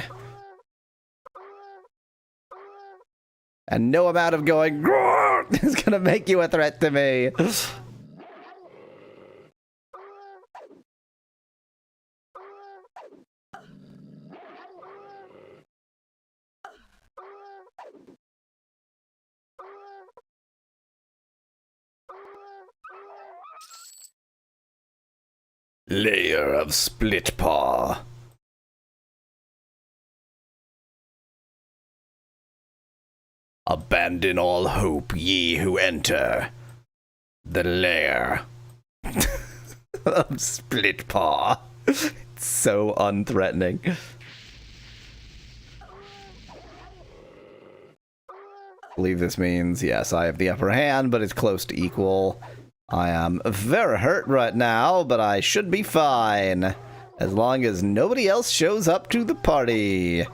And no amount of going is gonna make you a threat to me. Layer of split paw. Abandon all hope, ye who enter the lair of Split Paw. It's so unthreatening. I believe this means, yes, I have the upper hand, but it's close to equal. I am very hurt right now, but I should be fine. As long as nobody else shows up to the party.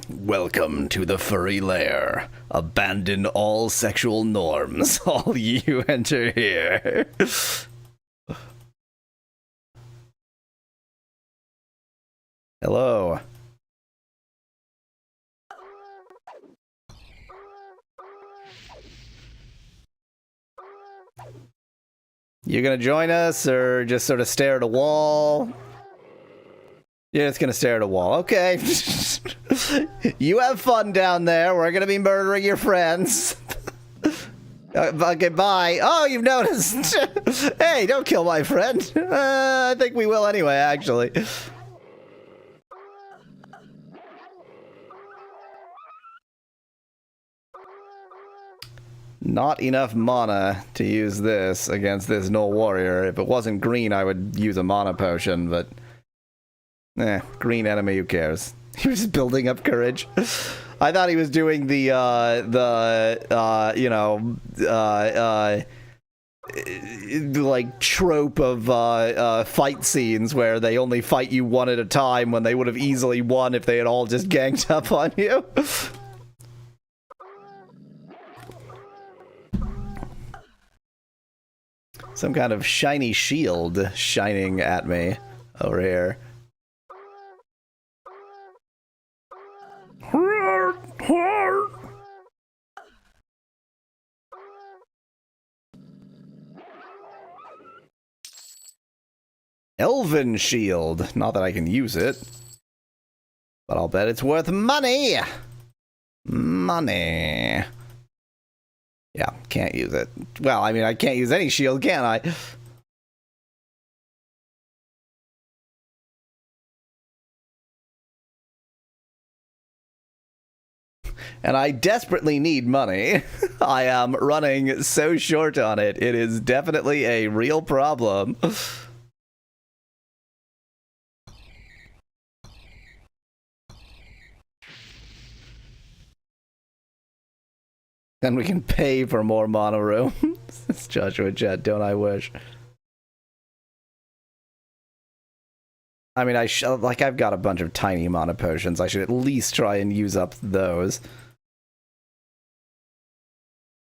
Welcome to the furry lair. Abandon all sexual norms, all ye who enter here. Hello. You gonna join us, or just sort of stare at a wall? You're just gonna stare at a wall. Okay. You have fun down there. We're gonna be murdering your friends. Okay, bye. Oh, you've noticed. Hey, don't kill my friend. I think we will anyway, actually. Not enough mana to use this against this null warrior. If it wasn't green, I would use a mana potion, but... green enemy, who cares? He was building up courage. I thought he was doing the like trope of fight scenes where they only fight you one at a time when they would have easily won if they had all just ganged up on you. Some kind of shiny shield shining at me over here. Elven shield. Not that I can use it, but I'll bet it's worth money. Money. Yeah, can't use it. Well, I mean, I can't use any shield, can I? And I desperately need money. I am running so short on it. It is definitely a real problem. Then we can pay for more mono rooms. It's Joshua Jet, don't I wish? I mean, I've got a bunch of tiny mana potions. I should at least try and use up those.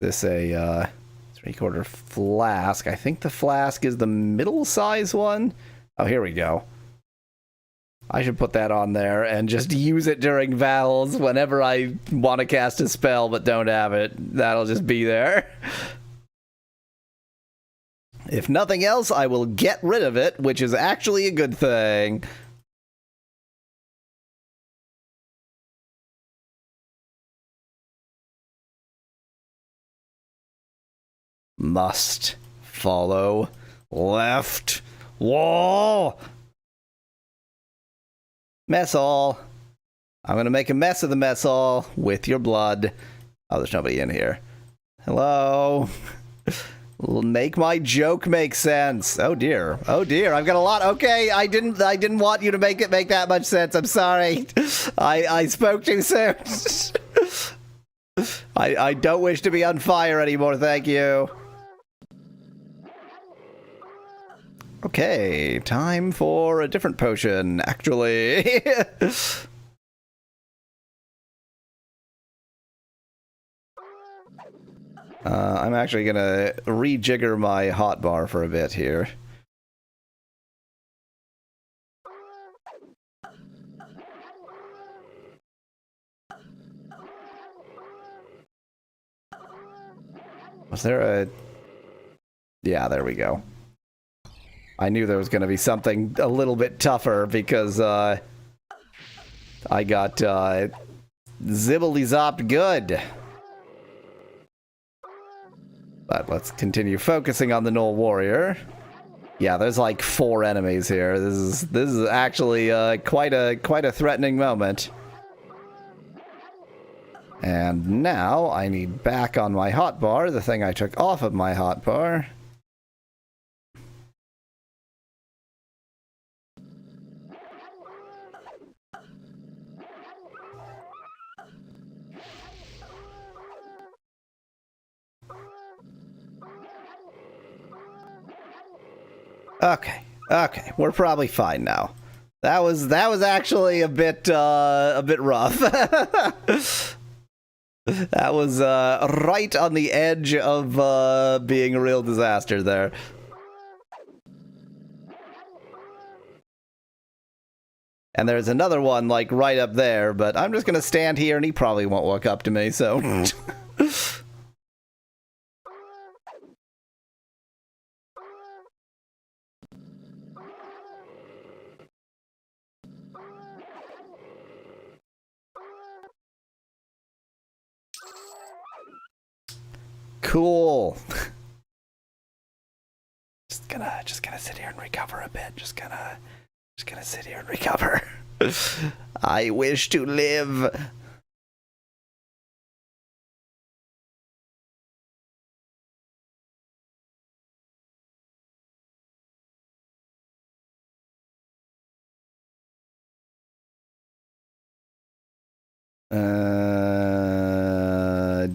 This a 3/4 flask. I think the flask is the middle size one. Oh, here we go. I should put that on there and just use it during battles whenever I want to cast a spell but don't have it. That'll just be there. If nothing else, I will get rid of it, which is actually a good thing. Must follow left wall. Mess hall. I'm gonna make a mess of the mess hall with your blood. Oh, there's nobody in here. Hello. Make my joke make sense. Oh dear. Oh dear. I've got a lot. Okay, I didn't want you to make that much sense. I'm sorry. I spoke too soon. I don't wish to be on fire anymore, thank you. Okay, time for a different potion, actually. I'm actually gonna rejigger my hotbar for a bit here. Was there a Yeah, there we go. I knew there was going to be something a little bit tougher because I got zibbly-zopped good. But let's continue focusing on the Gnoll Warrior. Yeah, there's like 4 enemies here. This is actually quite a threatening moment. And now I need back on my hotbar, the thing I took off of my hotbar. Okay, we're probably fine now. That was actually a bit rough. That was right on the edge of being a real disaster there. And there's another one like right up there, but I'm just gonna stand here and he probably won't walk up to me, so cool. Just gonna sit here and recover a bit. Just gonna sit here and recover. I wish to live.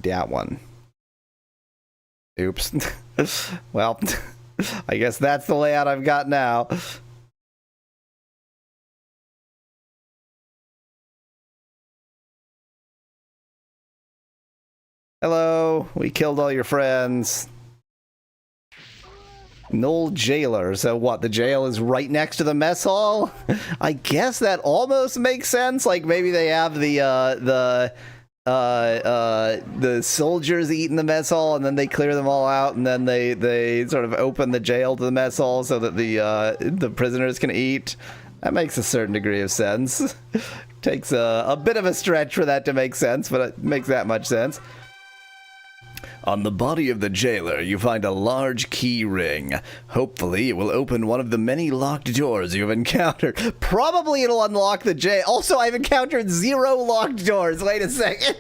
That one. Oops. Well, I guess that's the layout I've got now. Hello, we killed all your friends. Gnoll jailer. So what, the jail is right next to the mess hall? I guess that almost makes sense. Like maybe they have the soldiers eat in the mess hall and then they clear them all out and then they sort of open the jail to the mess hall so that the prisoners can eat. That makes a certain degree of sense. Takes a bit of a stretch for that to make sense, but it makes that much sense. On the body of the jailer, you find a large key ring. Hopefully, it will open one of the many locked doors you've encountered. Probably it'll unlock the jail. Also, I've encountered 0 locked doors. Wait a second.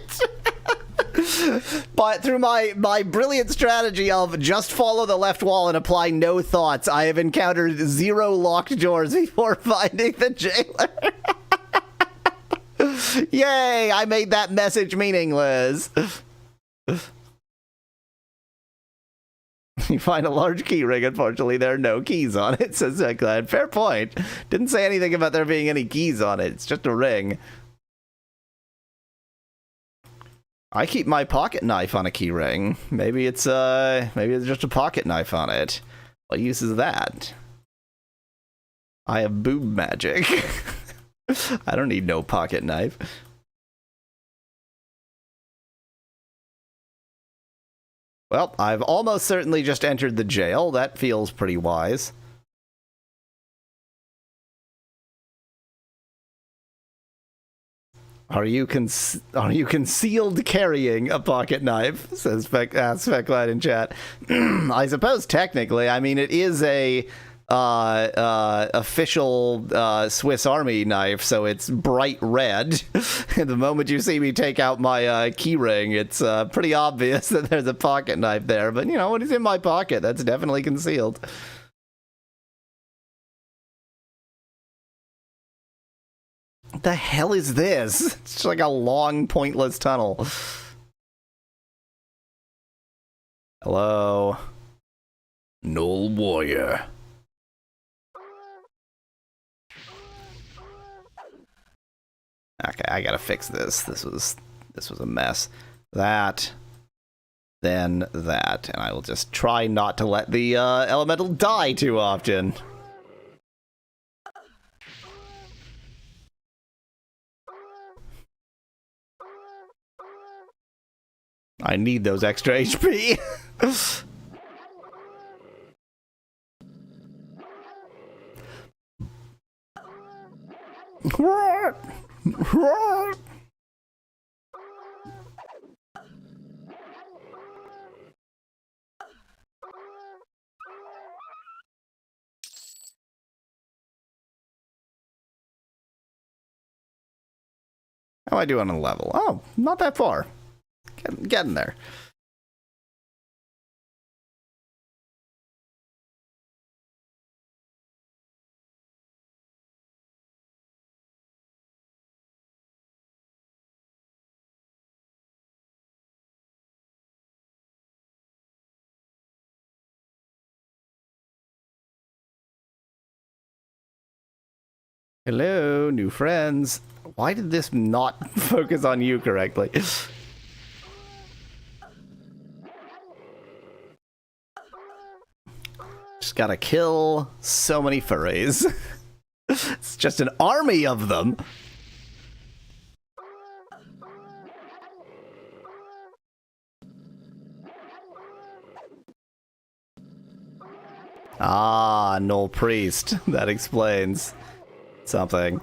But through my brilliant strategy of just follow the left wall and apply no thoughts, I have encountered 0 locked doors before finding the jailer. Yay! I made that message meaningless. You find a large key ring. Unfortunately, there are no keys on it, says Glad. Fair point. Didn't say anything about there being any keys on it. It's just a ring. I keep my pocket knife on a key ring. Maybe it's just a pocket knife on it. What use is that? I have boob magic. I don't need no pocket knife. Well, I've almost certainly just entered the jail. That feels pretty wise. Are you concealed carrying a pocket knife? Says Speclad in chat. I suppose technically, I mean, it is a official Swiss Army knife, so it's bright red. The moment you see me take out my key ring, it's pretty obvious that there's a pocket knife there. But you know, when it's in my pocket, that's definitely concealed. What the hell is this? It's just like a long, pointless tunnel. Hello? Gnoll Warrior. Okay, I gotta fix this. This was a mess. That, then that, and I will just try not to let the elemental die too often. I need those extra HP. How am I doing on the level? Oh, not that far. Getting there. Hello, new friends. Why did this not focus on you correctly? Just gotta kill so many furries. It's just an army of them. Ah, null priest. That explains something.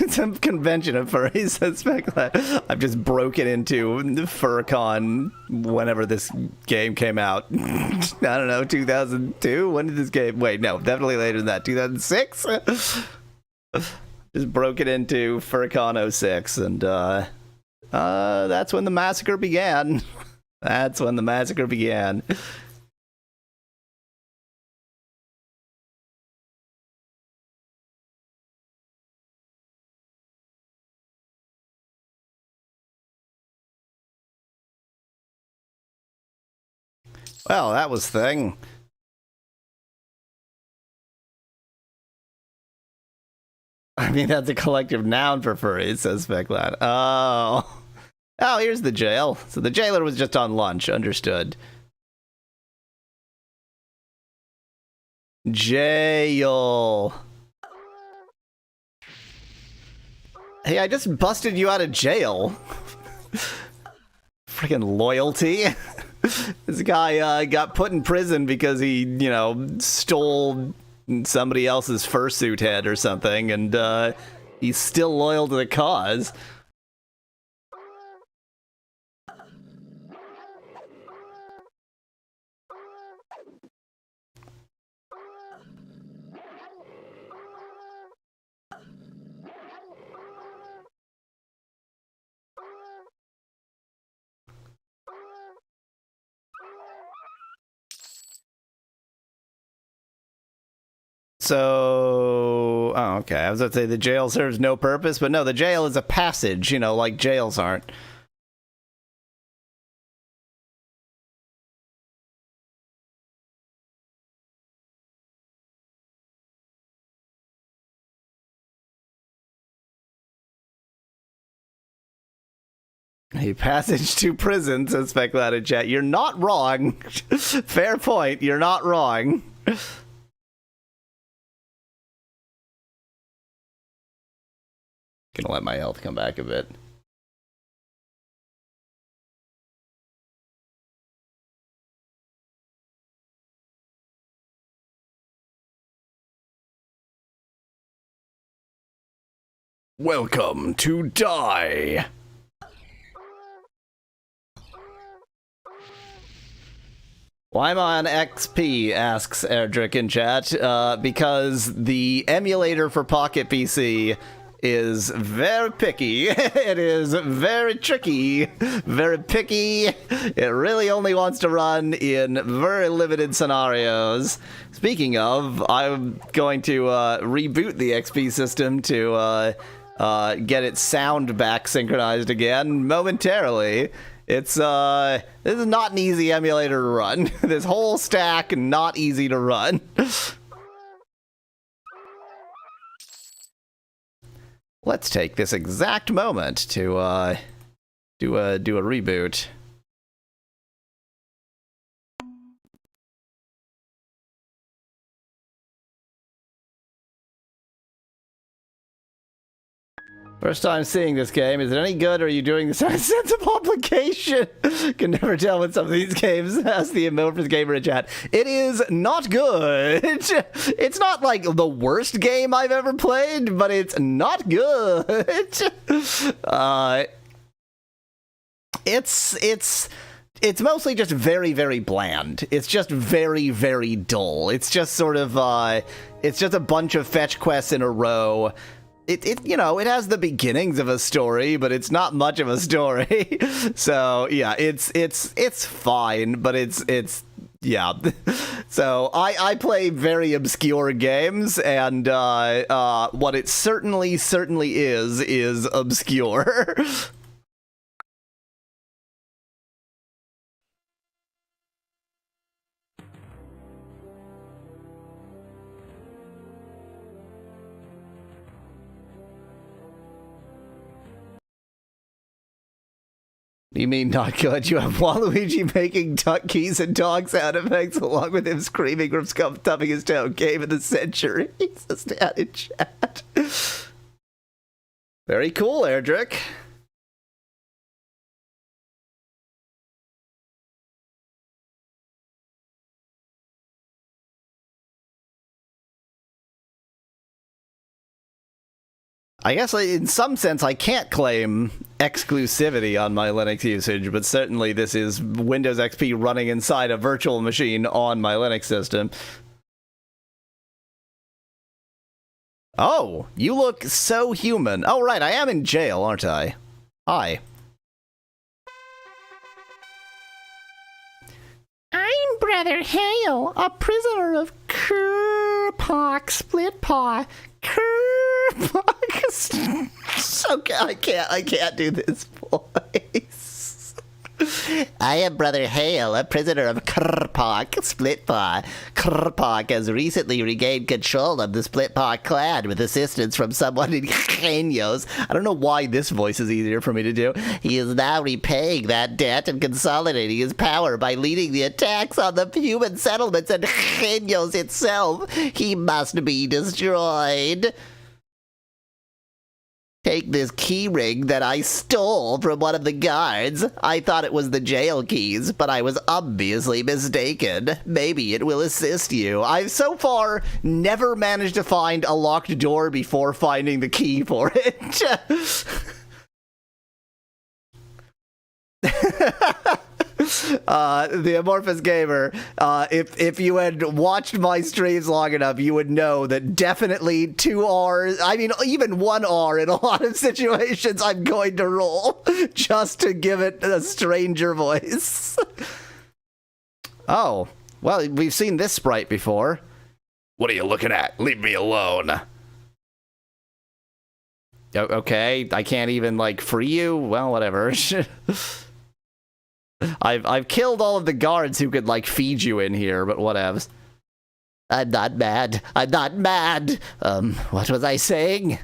Some convention of furries. I've just broken into FurCon whenever this game came out. I don't know, 2002? When did this game... Wait, no, definitely later than that. 2006? Just broke it into FurCon 06, and that's when the massacre began. That's when the massacre began. Well, that was thing. I mean, that's a collective noun for furries, says Specklad. Oh. Oh, here's the jail. So the jailer was just on lunch. Understood. Jail. Hey, I just busted you out of jail. Freaking loyalty. This guy got put in prison because he, you know, stole somebody else's fursuit head or something, and he's still loyal to the cause. So, oh, okay. I was going to say the jail serves no purpose, but no, the jail is a passage, you know, like jails aren't. A passage to prison, says Specklad in chat. You're not wrong. Fair point. You're not wrong. Gonna let my health come back a bit. Welcome to Die. Why am I on XP, asks Erdrick in chat. Because the emulator for Pocket PC is very picky. It is very tricky, very picky. It really only wants to run in very limited scenarios. Speaking of, I'm going to reboot the XP system to get its sound back synchronized again momentarily. It's this is not an easy emulator to run. This whole stack not easy to run. Let's take this exact moment to do a reboot. First time seeing this game. Is it any good, or are you doing this out of sense of obligation? Can never tell with some of these games. Ask the Amorphous Gamer in chat. It is not good. It's not like the worst game I've ever played, but it's not good. It's mostly just very, very bland. It's just very, very dull. It's just sort of, it's just a bunch of fetch quests in a row. You know, it has the beginnings of a story, but it's not much of a story. So, yeah, it's fine, but it's yeah. So, I play very obscure games, and, what it certainly is obscure. You mean not good? You have Waluigi making duck keys and dog sound effects along with him screaming from stubbing his toe. Game of the century. Says down in chat. Very cool, Erdrick. I guess in some sense I can't claim exclusivity on my Linux usage, but certainly this is Windows XP running inside a virtual machine on my Linux system. Oh, you look so human. Oh, right, I am in jail, aren't I? Hi. I'm Brother Hale, a prisoner of Kerpock Splitpaw. Kerpock. So I can't do this voice. I am Brother Hale, a prisoner of Kerpock Splitpaw. Kerpock has recently regained control of the Splitpaw clan with assistance from someone in Genios. I don't know why this voice is easier for me to do. He is now repaying that debt and consolidating his power by leading the attacks on the human settlements and Genios itself. He must be destroyed. Take this key ring that I stole from one of the guards. I thought it was the jail keys, but I was obviously mistaken. Maybe it will assist you. I've so far never managed to find a locked door before finding the key for it. The Amorphous Gamer, if you had watched my streams long enough, you would know that definitely 2 R's, I mean, even 1 R in a lot of situations I'm going to roll just to give it a stranger voice. Oh, well, we've seen this sprite before. What are you looking at? Leave me alone. Okay, I can't even, like, free you? Well, whatever. I've killed all of the guards who could, like, feed you in here, but whatevs. I'm not mad. I'm not mad. What was I saying?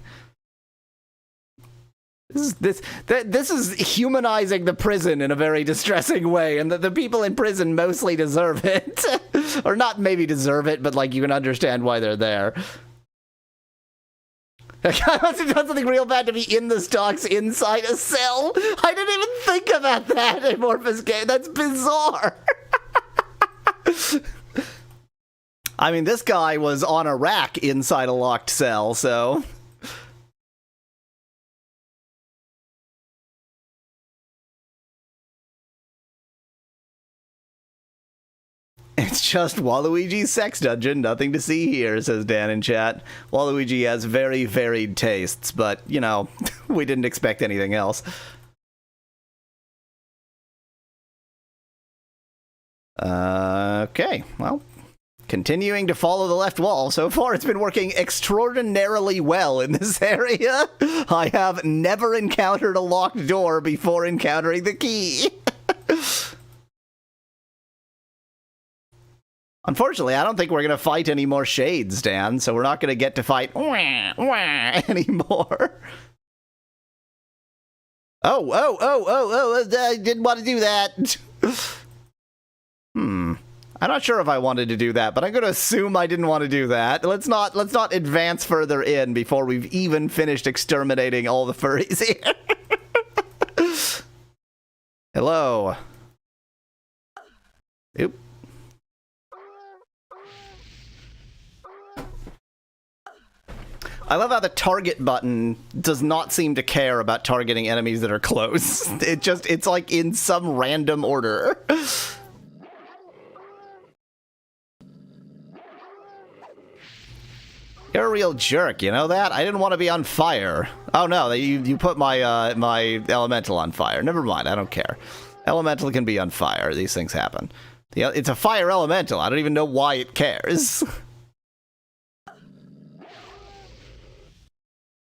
This is humanizing the prison in a very distressing way, and the people in prison mostly deserve it. Or not maybe deserve it, but, like, you can understand why they're there. I must have done something real bad to be in the stocks inside a cell. I didn't even think about that, Amorphous Game. That's bizarre. I mean, this guy was on a rack inside a locked cell, so... It's just Waluigi's sex dungeon, nothing to see here, says Dan in chat. Waluigi has very varied tastes, but, you know, we didn't expect anything else. Okay, well, continuing to follow the left wall. So far, it's been working extraordinarily well in this area. I have never encountered a locked door before encountering the key. Unfortunately, I don't think we're going to fight any more shades, Dan, so we're not going to get to fight anymore. Oh, I didn't want to do that. I'm not sure if I wanted to do that, but I'm going to assume I didn't want to do that. Let's not advance further in before we've even finished exterminating all the furries here. Hello. Oop. I love how the target button does not seem to care about targeting enemies that are close. It's like in some random order. You're a real jerk, you know that? I didn't want to be on fire. Oh no, you put my my elemental on fire. Never mind, I don't care. Elemental can be on fire. These things happen. It's a fire elemental. I don't even know why it cares.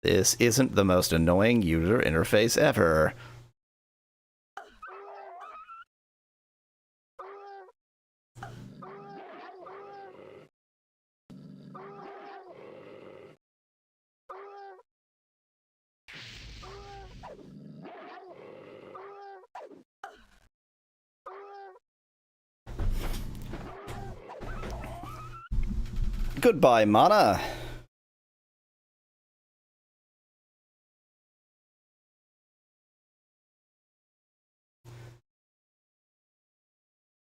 This isn't the most annoying user interface ever. Goodbye, Mana.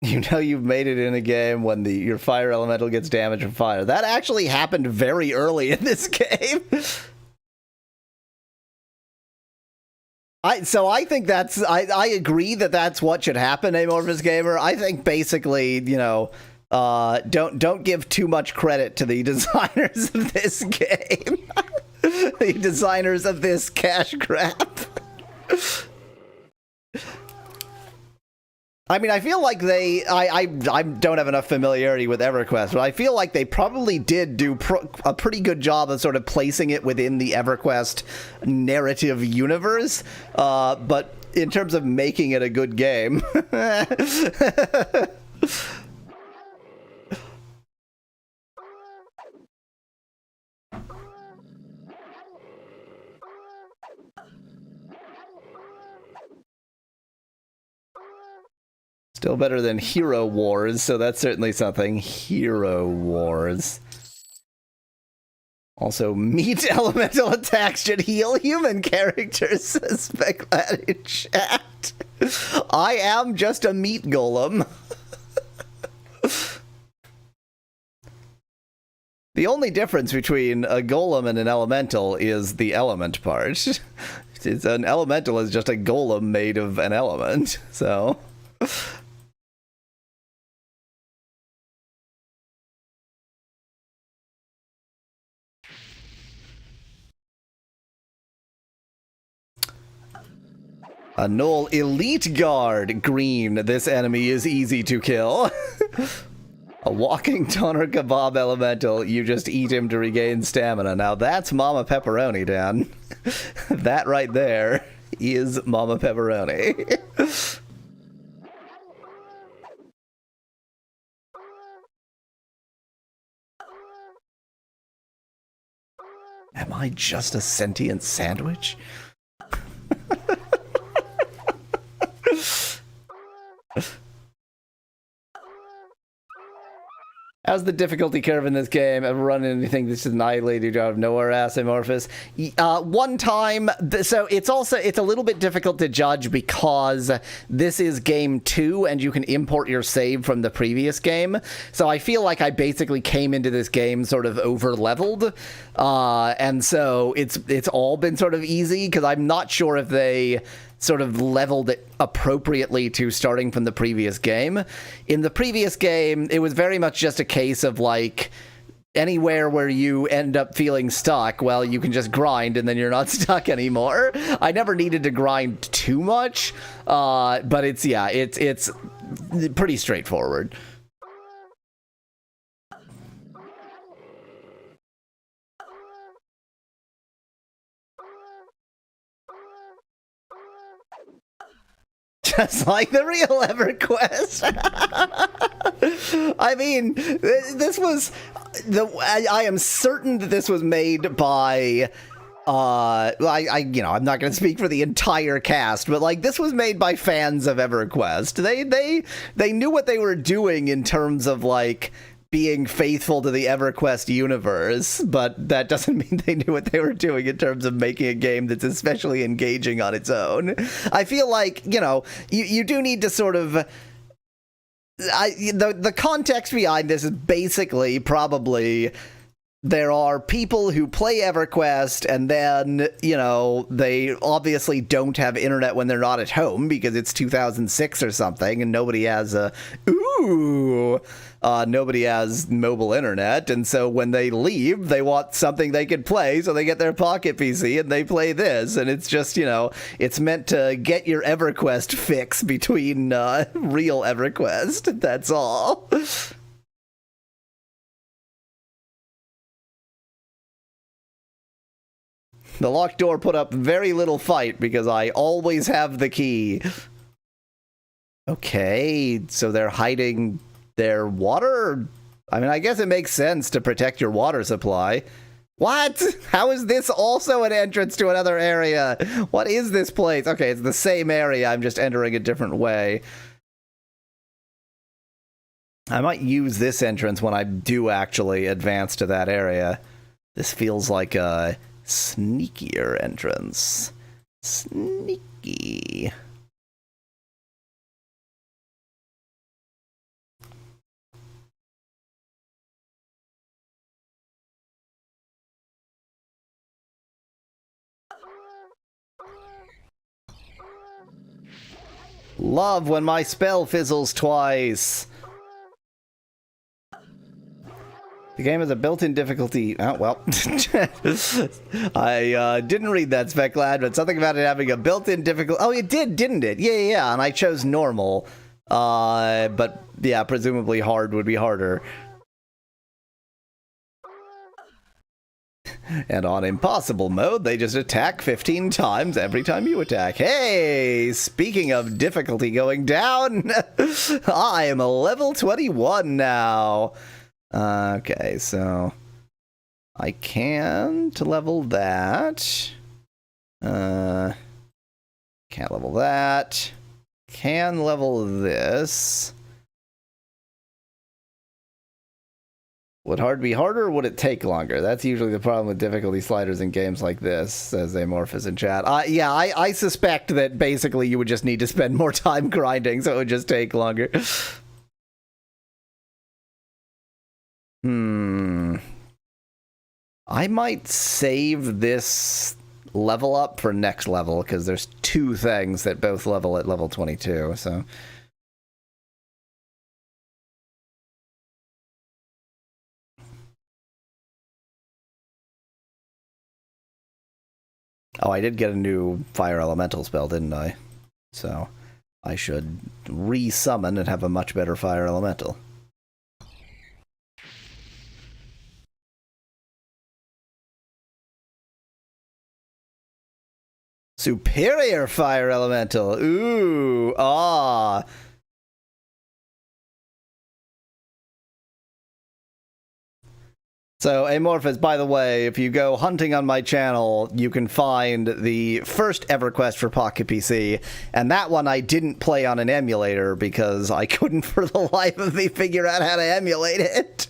You know you've made it in a game when your fire elemental gets damaged from fire. That actually happened very early in this game. I think I agree that that's what should happen, Amorphous Gamer. I think basically, you know, don't give too much credit to the designers of this game. The designers of this cash grab. I mean, I feel like I don't have enough familiarity with EverQuest, but I feel like they probably did do a pretty good job of sort of placing it within the EverQuest narrative universe, but in terms of making it a good game. Still better than Hero Wars, so that's certainly something. Hero Wars. Also, meat elemental attacks should heal human characters, says Speclad in chat. I am just a meat golem. The only difference between a golem and an elemental is the element part. An elemental is just a golem made of an element, so... A Null Elite Guard. Green. This enemy is easy to kill. A walking doner kebab elemental. You just eat him to regain stamina. Now that's Mama Pepperoni, Dan. That right there is Mama Pepperoni. Am I just a sentient sandwich? How's the difficulty curve in this game? Ever run into anything that's just annihilated out of nowhere, ass Amorphous? One time, so it's a little bit difficult to judge because this is game 2 and you can import your save from the previous game. So I feel like I basically came into this game sort of over-leveled. And so it's all been sort of easy because I'm not sure if they sort of leveled it appropriately to starting from the previous game. In the previous game, it was very much just a case of, like, anywhere where you end up feeling stuck, well, you can just grind and then you're not stuck anymore. I never needed to grind too much, but it's pretty straightforward. Just like the real EverQuest. I mean, this was I am certain that this was made by well, I'm not going to speak for the entire cast, but like this was made by fans of EverQuest. They knew what they were doing in terms of like being faithful to the EverQuest universe, but that doesn't mean they knew what they were doing in terms of making a game that's especially engaging on its own. I feel like, you do need to sort of the context behind this is basically probably there are people who play EverQuest and then, they obviously don't have internet when they're not at home because it's 2006 or something and nobody has nobody has mobile internet. And so when they leave, they want something they could play. So they get their Pocket PC and they play this. And it's just, it's meant to get your EverQuest fix between real EverQuest. That's all. The locked door put up very little fight because I always have the key. Okay, so they're hiding their water? I mean, I guess it makes sense to protect your water supply. What? How is this also an entrance to another area? What is this place? Okay, it's the same area, I'm just entering a different way. I might use this entrance when I do actually advance to that area. This feels like a sneakier entrance. Sneaky. Love when my spell fizzles twice. The game has a built-in difficulty. Oh, well. I didn't read that, Speclad, but something about it having a built-in difficulty. Oh, it did, didn't it? Yeah, and I chose normal. But, yeah, presumably hard would be harder. And on impossible mode, they just attack 15 times every time you attack. Hey, speaking of difficulty going down, I am a level 21 now. Okay, so I can to level that. Can't level that. Can level this. Would hard be harder or would it take longer? That's usually the problem with difficulty sliders in games like this, says Amorphous in chat. Yeah, I suspect that basically you would just need to spend more time grinding, so it would just take longer. I might save this level up for next level, because there's two things that both level at level 22, so... Oh, I did get a new fire elemental spell, didn't I? So, I should re-summon and have a much better fire elemental. Superior fire elemental! Ooh! Ah! So, Amorphous, by the way, if you go hunting on my channel, you can find the first EverQuest for Pocket PC, and that one I didn't play on an emulator because I couldn't for the life of me figure out how to emulate it.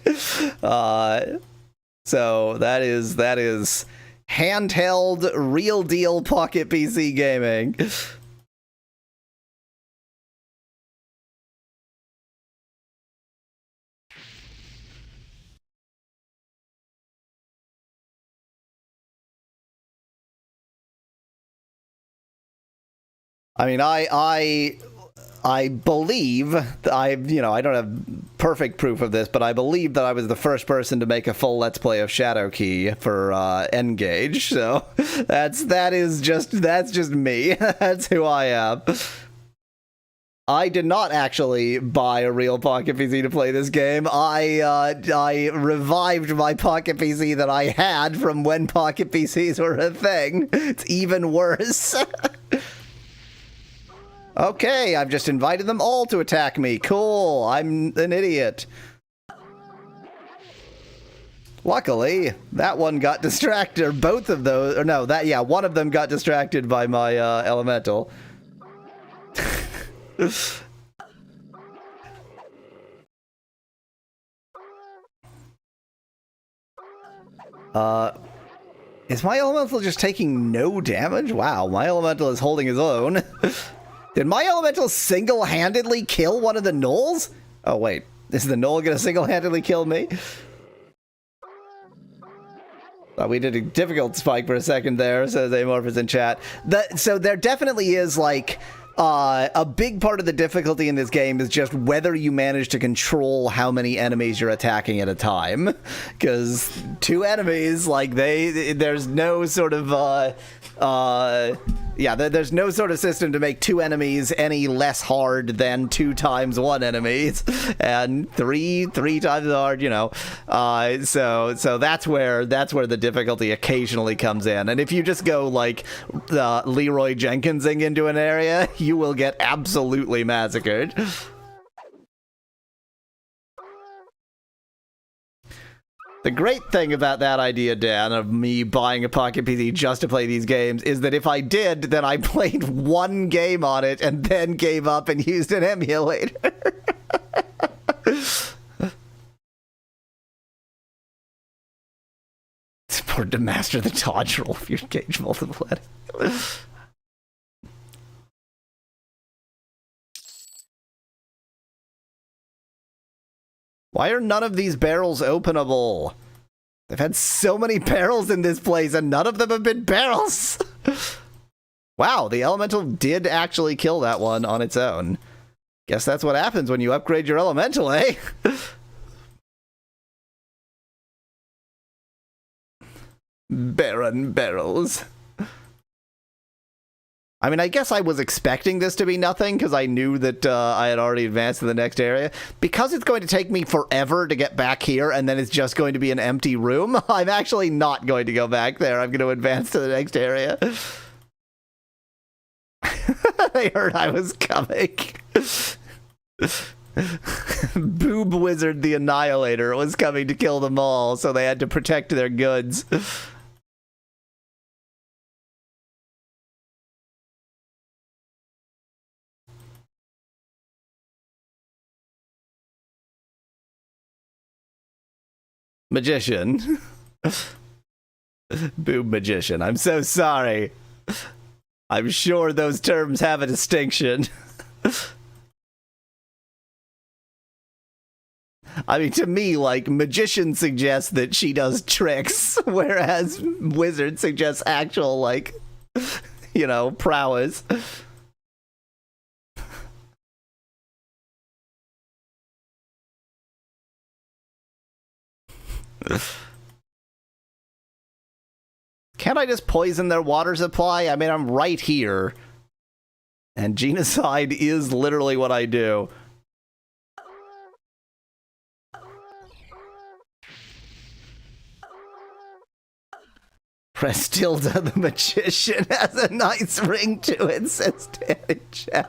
So, that is handheld, real-deal Pocket PC gaming. I mean, I believe, I don't have perfect proof of this, but I believe that I was the first person to make a full Let's Play of Shadow Key for N-Gage, so that's just me. That's who I am. I did not actually buy a real Pocket PC to play this game. I revived my Pocket PC that I had from when Pocket PCs were a thing. It's even worse. Okay, I've just invited them all to attack me. Cool, I'm an idiot. Luckily, that one got distracted, or both of those, or no, that, yeah, one of them got distracted by my elemental. Is my elemental just taking no damage? Wow, my elemental is holding his own. Did my elemental single-handedly kill one of the gnolls? Oh, wait. Is the gnoll gonna single-handedly kill me? Thought we did a difficult spike for a second there, says Amorphous in chat. So there definitely is, like, a big part of the difficulty in this game is just whether you manage to control how many enemies you're attacking at a time. Because 2 enemies, like, there's no sort of, there's no sort of system to make 2 enemies any less hard than 2 times 1 enemies, and 3 times hard, you know. So that's where the difficulty occasionally comes in. And if you just go like Leroy Jenkinsing into an area, you will get absolutely massacred. The great thing about that idea, Dan, of me buying a Pocket PC just to play these games, is that if I did, then I played 1 game on it and then gave up and used an emulator. It's important to master the dodge roll for your gauge multiplier. Why are none of these barrels openable? They've had so many barrels in this place, and none of them have been barrels! Wow, the elemental did actually kill that one on its own. Guess that's what happens when you upgrade your elemental, eh? Barren barrels. I mean, I guess I was expecting this to be nothing, because I knew that I had already advanced to the next area. Because it's going to take me forever to get back here, and then it's just going to be an empty room, I'm actually not going to go back there. I'm going to advance to the next area. They heard I was coming. Boob Wizard the Annihilator was coming to kill them all, so they had to protect their goods. Magician. Boob magician. I'm so sorry. I'm sure those terms have a distinction. I mean, to me, like, magician suggests that she does tricks, whereas wizard suggests actual, like, you know, prowess. Can't I just poison their water supply? I mean, I'm right here. And genocide is literally what I do. Prestilda the Magician has a nice ring to it, says Dan in chat.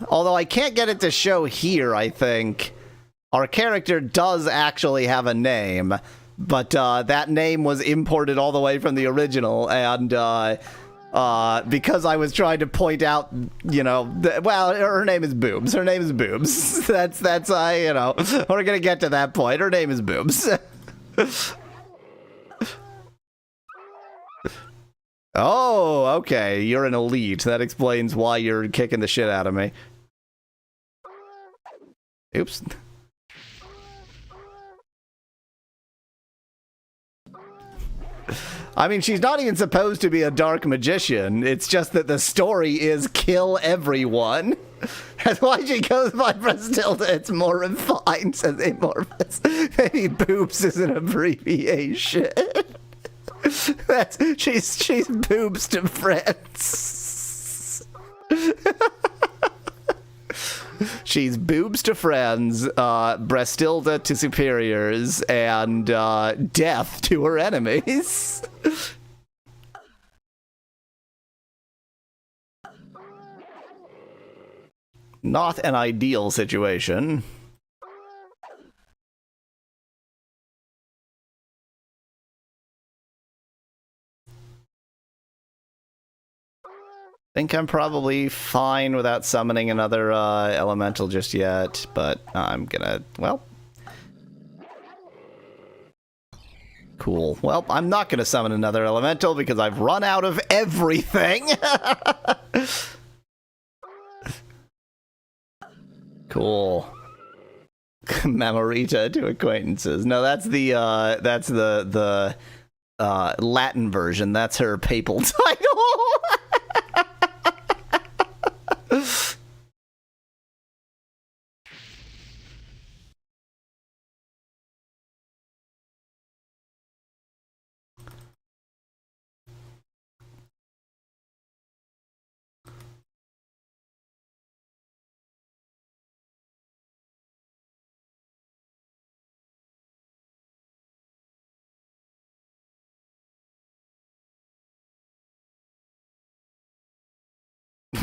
Although I can't get it to show here, I think. Our character does actually have a name, but that name was imported all the way from the original, and because I was trying to point out, you know, well, her name is Boobs. Her name is Boobs. that's you know, we're gonna get to that point. Her name is Boobs. Oh, okay. You're an elite. That explains why you're kicking the shit out of me. Oops. I mean, she's not even supposed to be a dark magician. It's just that the story is kill everyone. That's why she goes by Prestilda. It's more refined, says Amorphous. Maybe Boobs is an abbreviation. She's boobs to friends. She's boobs to friends, Brestilda to superiors, and death to her enemies. Not an ideal situation. Think I'm probably fine without summoning another elemental just yet, but I'm gonna, well... Cool. Well, I'm not gonna summon another elemental because I've run out of everything! Cool. Mamorita to acquaintances. No, that's the Latin version. That's her papal title.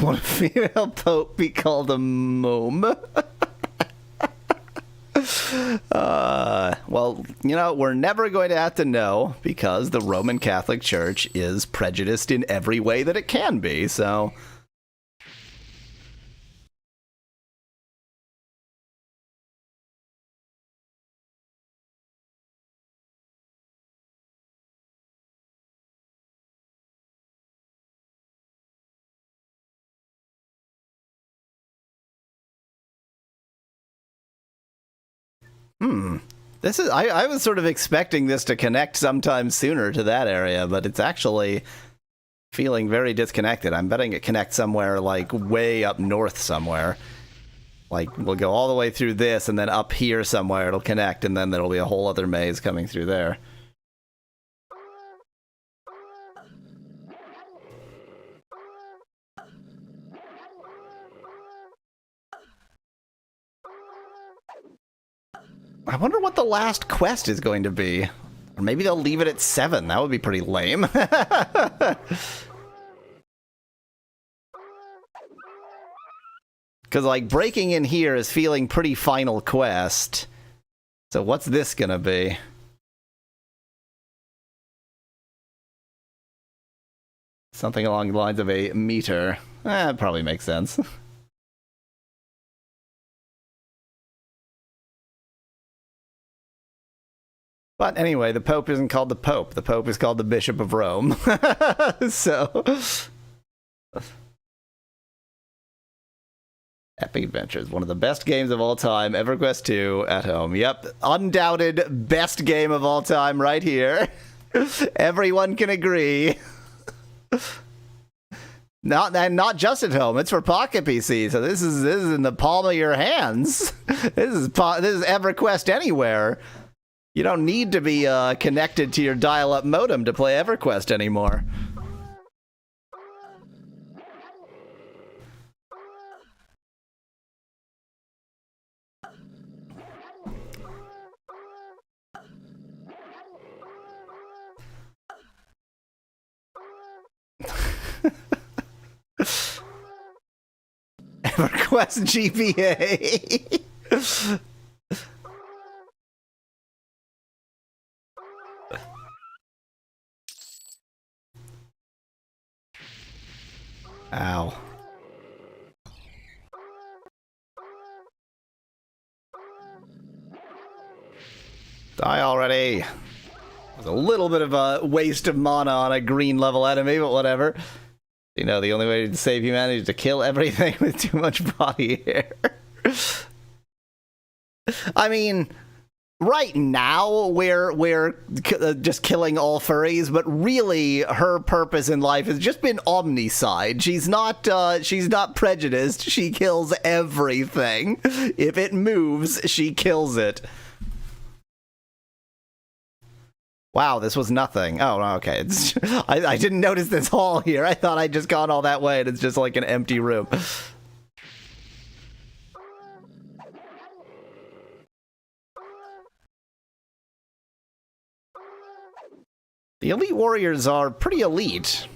Want a female pope be called a mome? Well, you know, we're never going to have to know because the Roman Catholic Church is prejudiced in every way that it can be, so... This is I was sort of expecting this to connect sometime sooner to that area, but it's actually feeling very disconnected. I'm betting it connects somewhere like way up north somewhere. Like we'll go all the way through this and then up here somewhere it'll connect and then there'll be a whole other maze coming through there. I wonder what the last quest is going to be. Or maybe they'll leave it at 7. That would be pretty lame. Because, like, breaking in here is feeling pretty final quest. So what's this gonna be? Something along the lines of a meter. That probably makes sense. But anyway, the Pope isn't called the Pope. The Pope is called the Bishop of Rome. So... Epic Adventures, one of the best games of all time. EverQuest 2 at home. Yep, undoubted best game of all time right here. Everyone can agree. Not just at home. It's for Pocket PC. So this is in the palm of your hands. This is EverQuest anywhere. You don't need to be connected to your dial-up modem to play EverQuest anymore. EverQuest GBA. Ow. Die already. It was a little bit of a waste of mana on a green level enemy, but whatever. You know, the only way to save humanity is to kill everything with too much body hair. I mean... Right now, we're just killing all furries, but really, her purpose in life has just been omnicide. She's not prejudiced. She kills everything. If it moves, she kills it. Wow, this was nothing. Oh, okay. I didn't notice this hall here. I thought I'd just gone all that way, and it's just like an empty room. The elite warriors are pretty elite.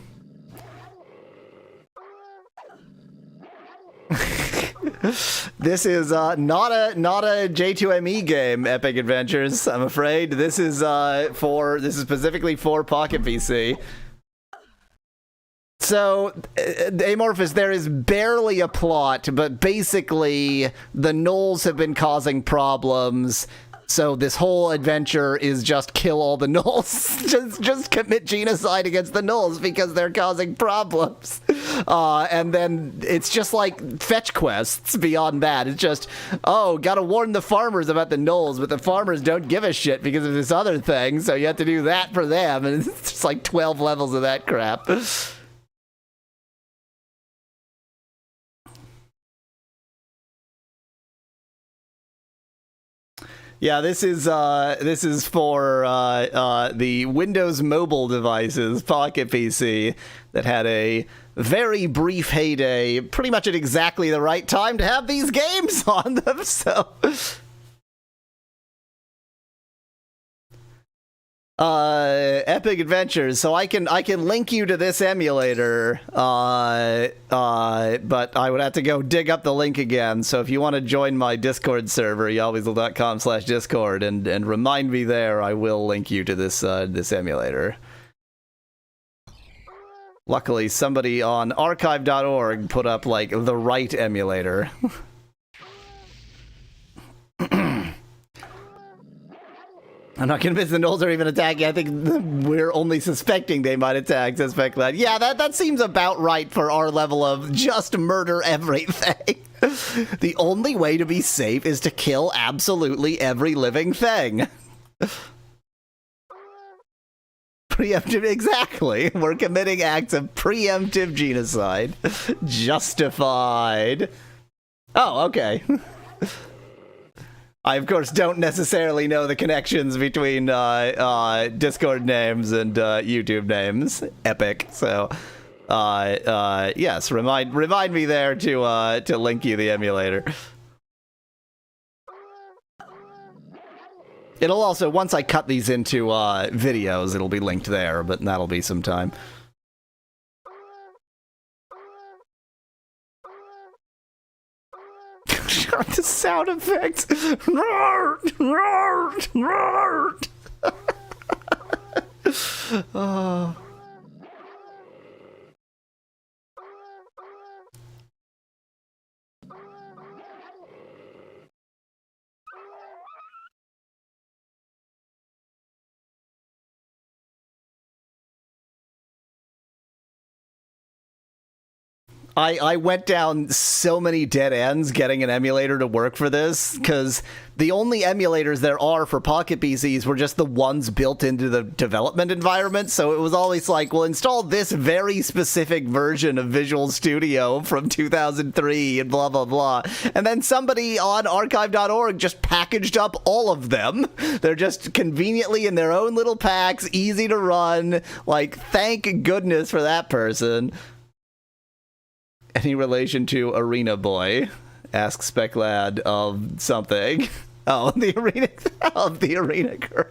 This is not a J2ME game, Epic Adventures. I'm afraid this is specifically for Pocket PC. So, Amorphous, there is barely a plot, but basically the gnolls have been causing problems. So this whole adventure is just kill all the gnolls. just commit genocide against the gnolls because they're causing problems. And then it's just like fetch quests beyond that. It's just, oh, gotta warn the farmers about the gnolls, but the farmers don't give a shit because of this other thing, so you have to do that for them. And it's just like 12 levels of that crap. Yeah, this is for the Windows mobile devices, Pocket PC, that had a very brief heyday, pretty much at exactly the right time to have these games on them. So, Epic Adventures. So I can link you to this emulator, but I would have to go dig up the link again. So if you want to join my Discord server, yalweasel.com/discord, and remind me there, I will link you to this this emulator. Luckily, somebody on archive.org put up like the right emulator. I'm not convinced the gnolls are even attacking. I think we're only suspecting they might attack, says Specklad. Yeah, that seems about right for our level of just murder everything. The only way to be safe is to kill absolutely every living thing. Preemptive, exactly. We're committing acts of preemptive genocide. Justified. Oh, okay. I, of course, don't necessarily know the connections between Discord names and YouTube names. Epic. So, yes, remind me there to link you the emulator. It'll also, once I cut these into videos, it'll be linked there, but that'll be some time. The sound effects. Oh. I went down so many dead ends getting an emulator to work for this, because the only emulators there are for Pocket PCs were just the ones built into the development environment, so it was always like, well, install this very specific version of Visual Studio from 2003 and blah, blah, blah. And then somebody on archive.org just packaged up all of them. They're just conveniently in their own little packs, easy to run. Like, thank goodness for that person. Any relation to Arena Boy? Asks Specklad of something. Oh, the Arena of the Arena Girl.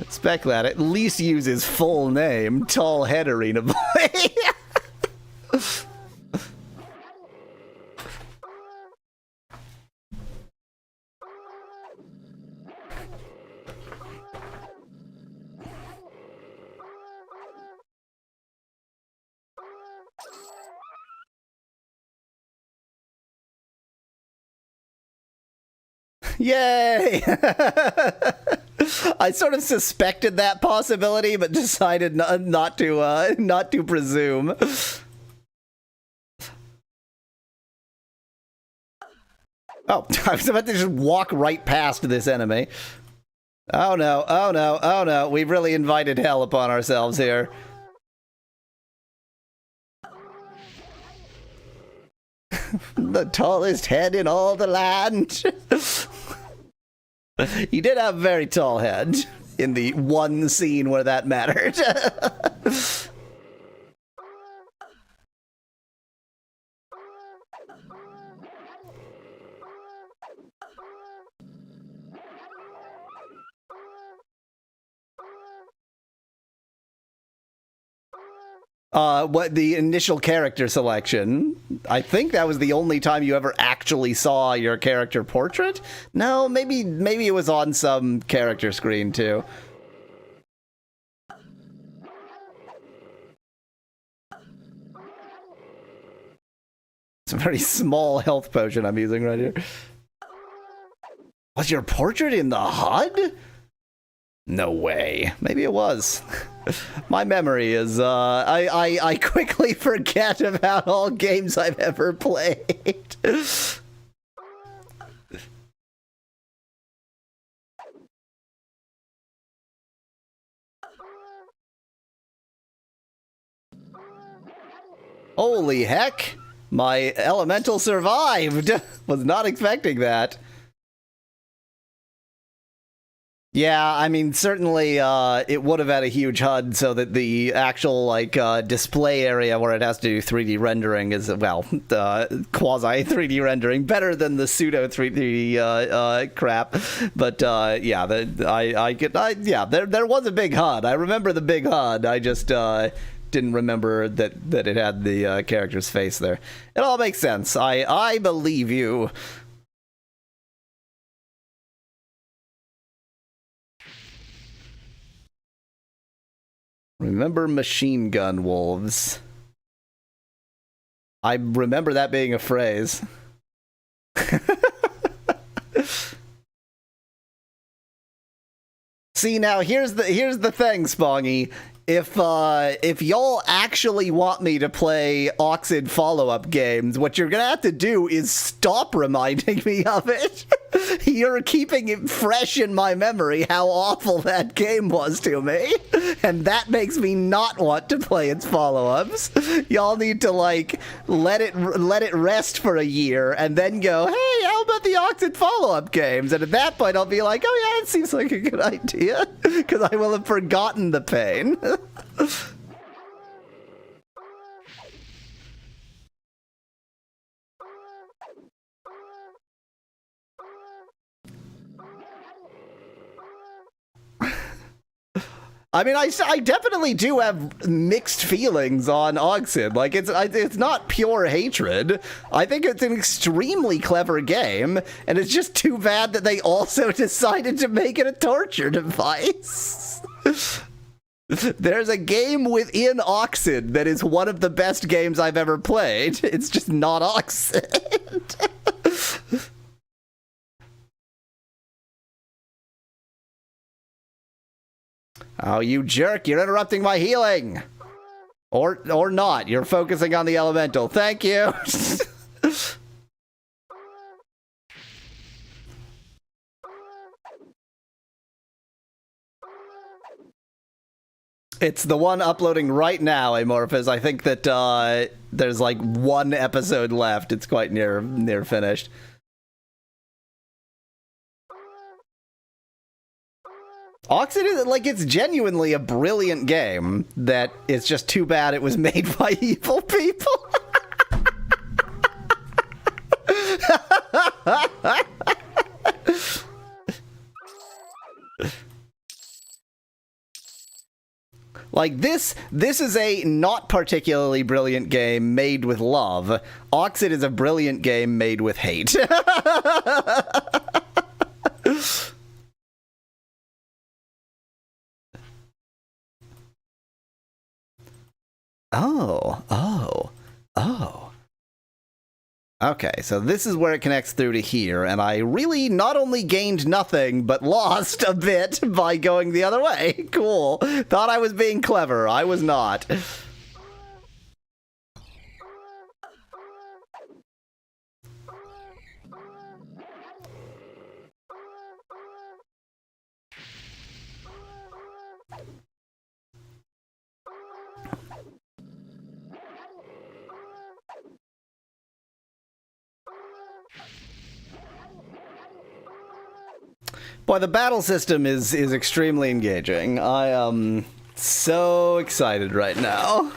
Specklad at least use his full name, Tall Head Arena Boy. Yay! I sort of suspected that possibility, but decided not to presume. Oh, I was about to just walk right past this enemy. Oh no, oh no, oh no, we've really invited hell upon ourselves here. The tallest head in all the land. He did have a very tall head in the one scene where that mattered. What the initial character selection? I think that was the only time you ever actually saw your character portrait. No, maybe it was on some character screen too. It's a very small health potion I'm using right here. Was your portrait in the HUD? No way. Maybe it was. My memory is, I quickly forget about all games I've ever played. Holy heck! My elemental survived! Was not expecting that. Yeah, I mean, certainly it would have had a huge HUD so that the actual, like, display area where it has to do 3D rendering is, well, quasi-3D rendering, better than the pseudo-3D crap. But, yeah, there was a big HUD. I remember the big HUD. I just didn't remember that it had the character's face there. It all makes sense. I believe you. Remember machine gun wolves. I remember that being a phrase. See, now here's the thing, Spongy. If y'all actually want me to play Oxid follow-up games, what you're gonna have to do is stop reminding me of it. You're keeping it fresh in my memory how awful that game was to me, and that makes me not want to play its follow-ups. Y'all need to, like, let it rest for a year and then go, hey, how about the Oxid follow-up games? And at that point I'll be like, oh yeah, it seems like a good idea, because I will have forgotten the pain. I mean, I definitely do have mixed feelings on Oxid. Like, it's not pure hatred. I think it's an extremely clever game, and it's just too bad that they also decided to make it a torture device. There's a game within Oxid that is one of the best games I've ever played. It's just not Oxid. Oh, you jerk, you're interrupting my healing! Or not, you're focusing on the elemental. Thank you! It's the one uploading right now, Amorphous. I think that there's like one episode left. It's quite near finished. Oxid is, like, it's genuinely a brilliant game that it's just too bad it was made by evil people. Like, this is a not particularly brilliant game made with love. Oxid is a brilliant game made with hate. Oh. Okay, so this is where it connects through to here, and I really not only gained nothing, but lost a bit by going the other way. Cool. Thought I was being clever. I was not. Boy, the battle system is extremely engaging. I am so excited right now.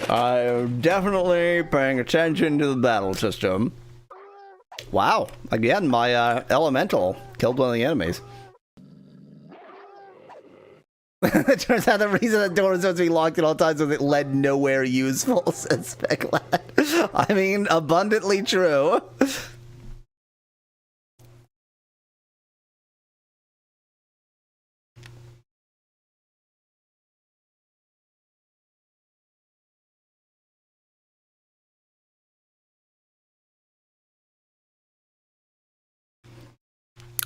I'm definitely paying attention to the battle system. Wow, again, my elemental killed one of the enemies. It turns out the reason the door was supposed to be locked at all times was it led nowhere useful, says Specklad. I mean, abundantly true.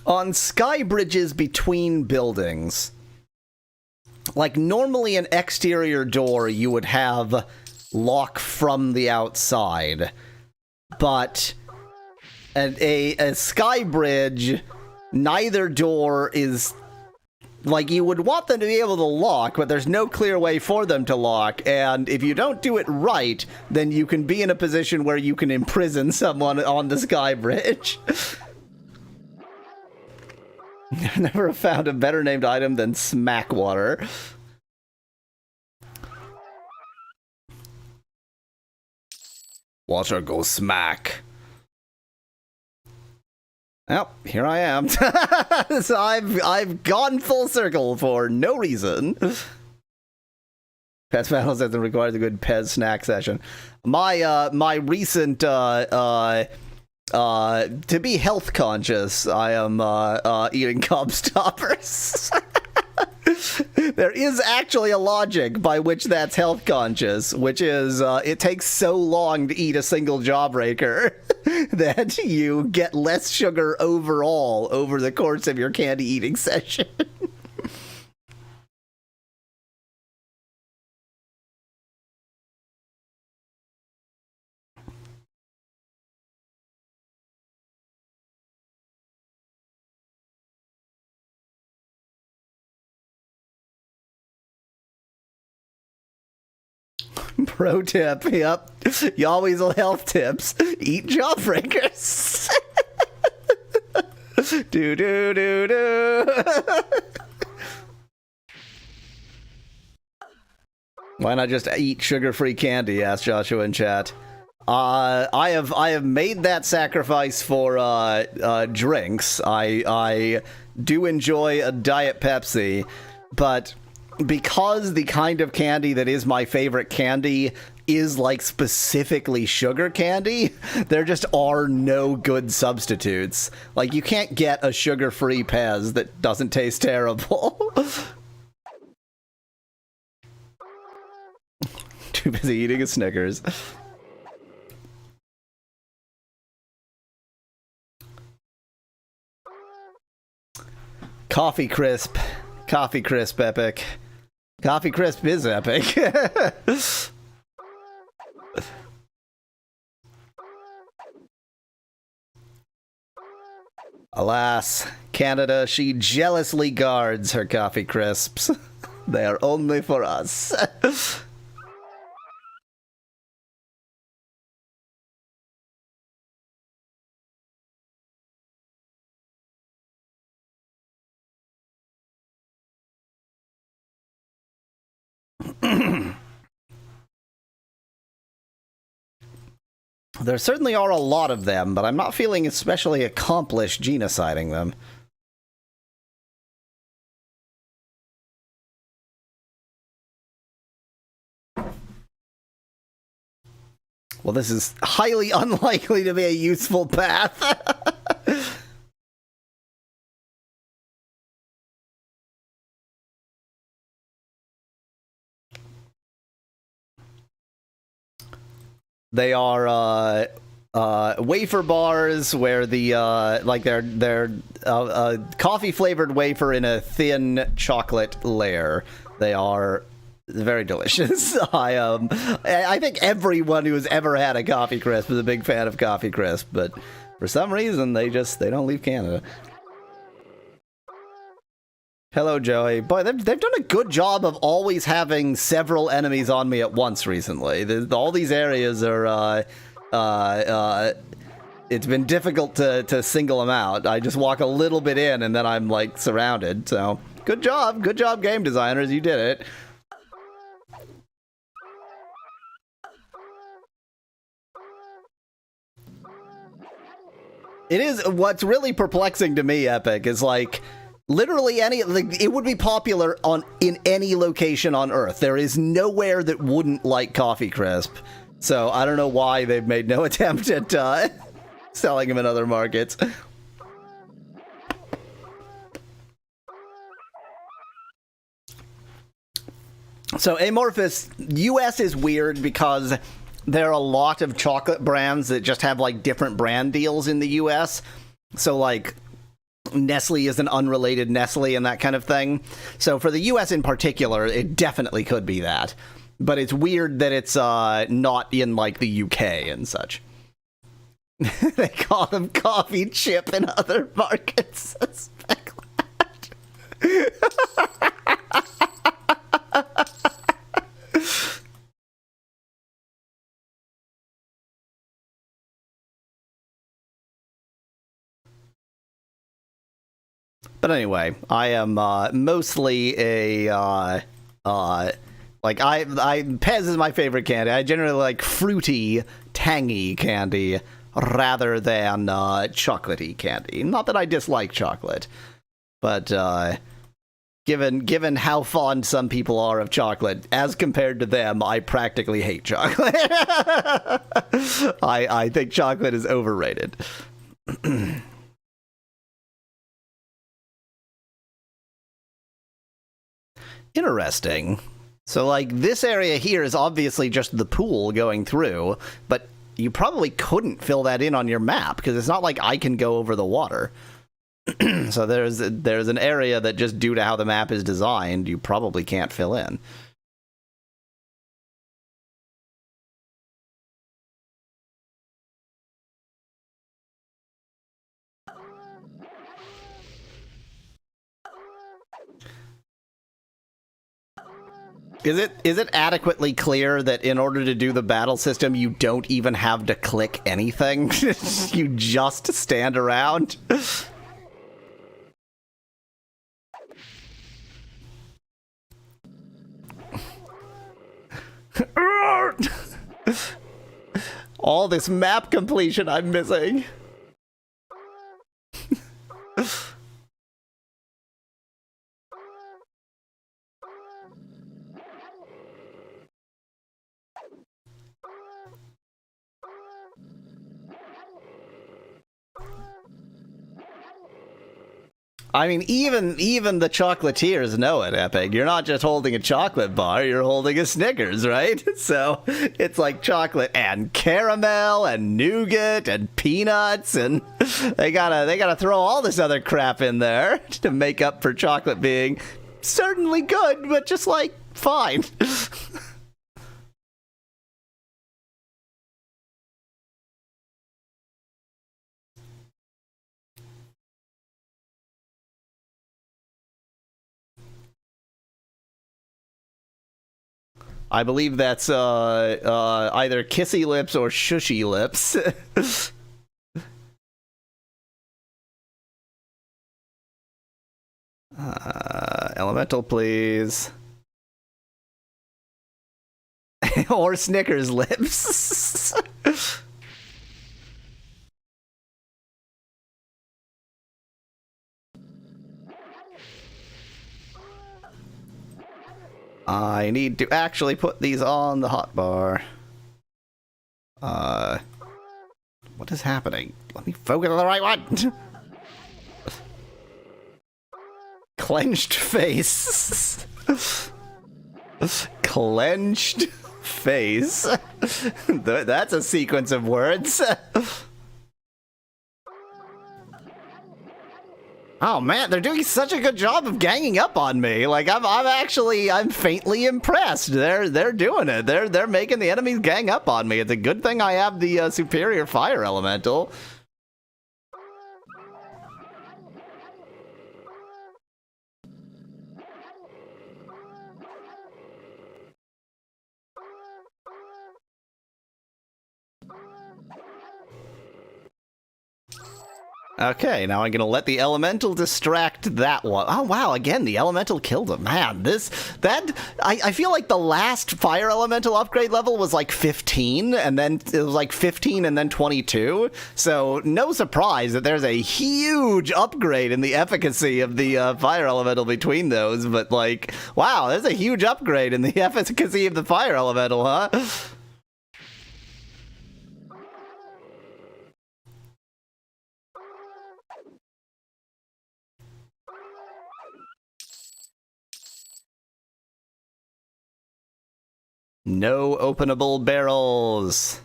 On sky bridges between buildings, like normally an exterior door you would have lock from the outside, but a sky bridge, neither door is, like, you would want them to be able to lock, but there's no clear way for them to lock, and if you don't do it right, then you can be in a position where you can imprison someone on the sky bridge. I've never found a better named item than smack water. Water goes smack. Well, here I am. So I've gone full circle for no reason. Pez Battles doesn't require the good Pez snack session. My recent to be health conscious, I am eating Gobstoppers. There is actually a logic by which that's health conscious, which is it takes so long to eat a single Jawbreaker that you get less sugar overall over the course of your candy eating session. Pro tip, yep. You always will health tips. Eat Jawbreakers. Do do do do. Why not just eat sugar-free candy? Asked Joshua in chat. I have made that sacrifice for drinks. I do enjoy a Diet Pepsi, but because the kind of candy that is my favorite candy is like specifically sugar candy, there just are no good substitutes. Like, you can't get a sugar-free Pez that doesn't taste terrible. Too busy eating a Snickers. Coffee Crisp. Coffee Crisp epic. Coffee Crisp is epic. Alas, Canada, she jealously guards her Coffee Crisps. They are only for us. There certainly are a lot of them, but I'm not feeling especially accomplished genociding them. Well, this is highly unlikely to be a useful path. They are wafer bars where the like they're coffee flavored wafer in a thin chocolate layer. They are very delicious. I think everyone who has ever had a Coffee Crisp is a big fan of Coffee Crisp, but for some reason they don't leave Canada. Hello, Joey. Boy, they've done a good job of always having several enemies on me at once recently. All these areas are, it's been difficult to single them out. I just walk a little bit in and then I'm, like, surrounded. So, good job, game designers. You did it. It is, what's really perplexing to me, Epic, is, like, Literally any, like, it would be popular in any location on Earth. There is nowhere that wouldn't like Coffee Crisp. So I don't know why they've made no attempt at selling them in other markets. So Amorphous, US is weird because there are a lot of chocolate brands that just have like different brand deals in the US. So like Nestle is an unrelated Nestle and that kind of thing. So for the US in particular, it definitely could be that. But it's weird that it's not in like the UK and such. They call them coffee chip in other markets. But anyway, I am mostly a like Pez is my favorite candy. I generally like fruity, tangy candy rather than chocolatey candy. Not that I dislike chocolate, but given how fond some people are of chocolate, as compared to them, I practically hate chocolate. I think chocolate is overrated. Interesting. So, like, this area here is obviously just the pool going through, but you probably couldn't fill that in on your map, because it's not like I can go over the water. So there's an area that just due to how the map is designed, you probably can't fill in. Is it adequately clear that in order to do the battle system, you don't even have to click anything? You just stand around? All this map completion I'm missing. I mean, even the chocolatiers know it, Epic. You're not just holding a chocolate bar, you're holding a Snickers, right? So it's like chocolate and caramel and nougat and peanuts, and they gotta throw all this other crap in there to make up for chocolate being certainly good, but just like fine. I believe that's either kissy lips or shushy lips. Elemental, please. Or Snickers lips. I need to actually put these on the hotbar. What is happening? Let me focus on the right one. Clenched face. Clenched face. That's a sequence of words. Oh man, they're doing such a good job of ganging up on me. Like I'm faintly impressed. They're doing it. They're making the enemies gang up on me. It's a good thing I have the superior fire elemental. Okay, now I'm gonna let the elemental distract that one. Oh wow, again, the elemental killed him. Man, I feel like the last fire elemental upgrade level was like 15, and then it was like 15 and then 22. So no surprise that there's a huge upgrade in the efficacy of the fire elemental between those, but like, wow, there's a huge upgrade in the efficacy of the fire elemental, huh? No openable barrels.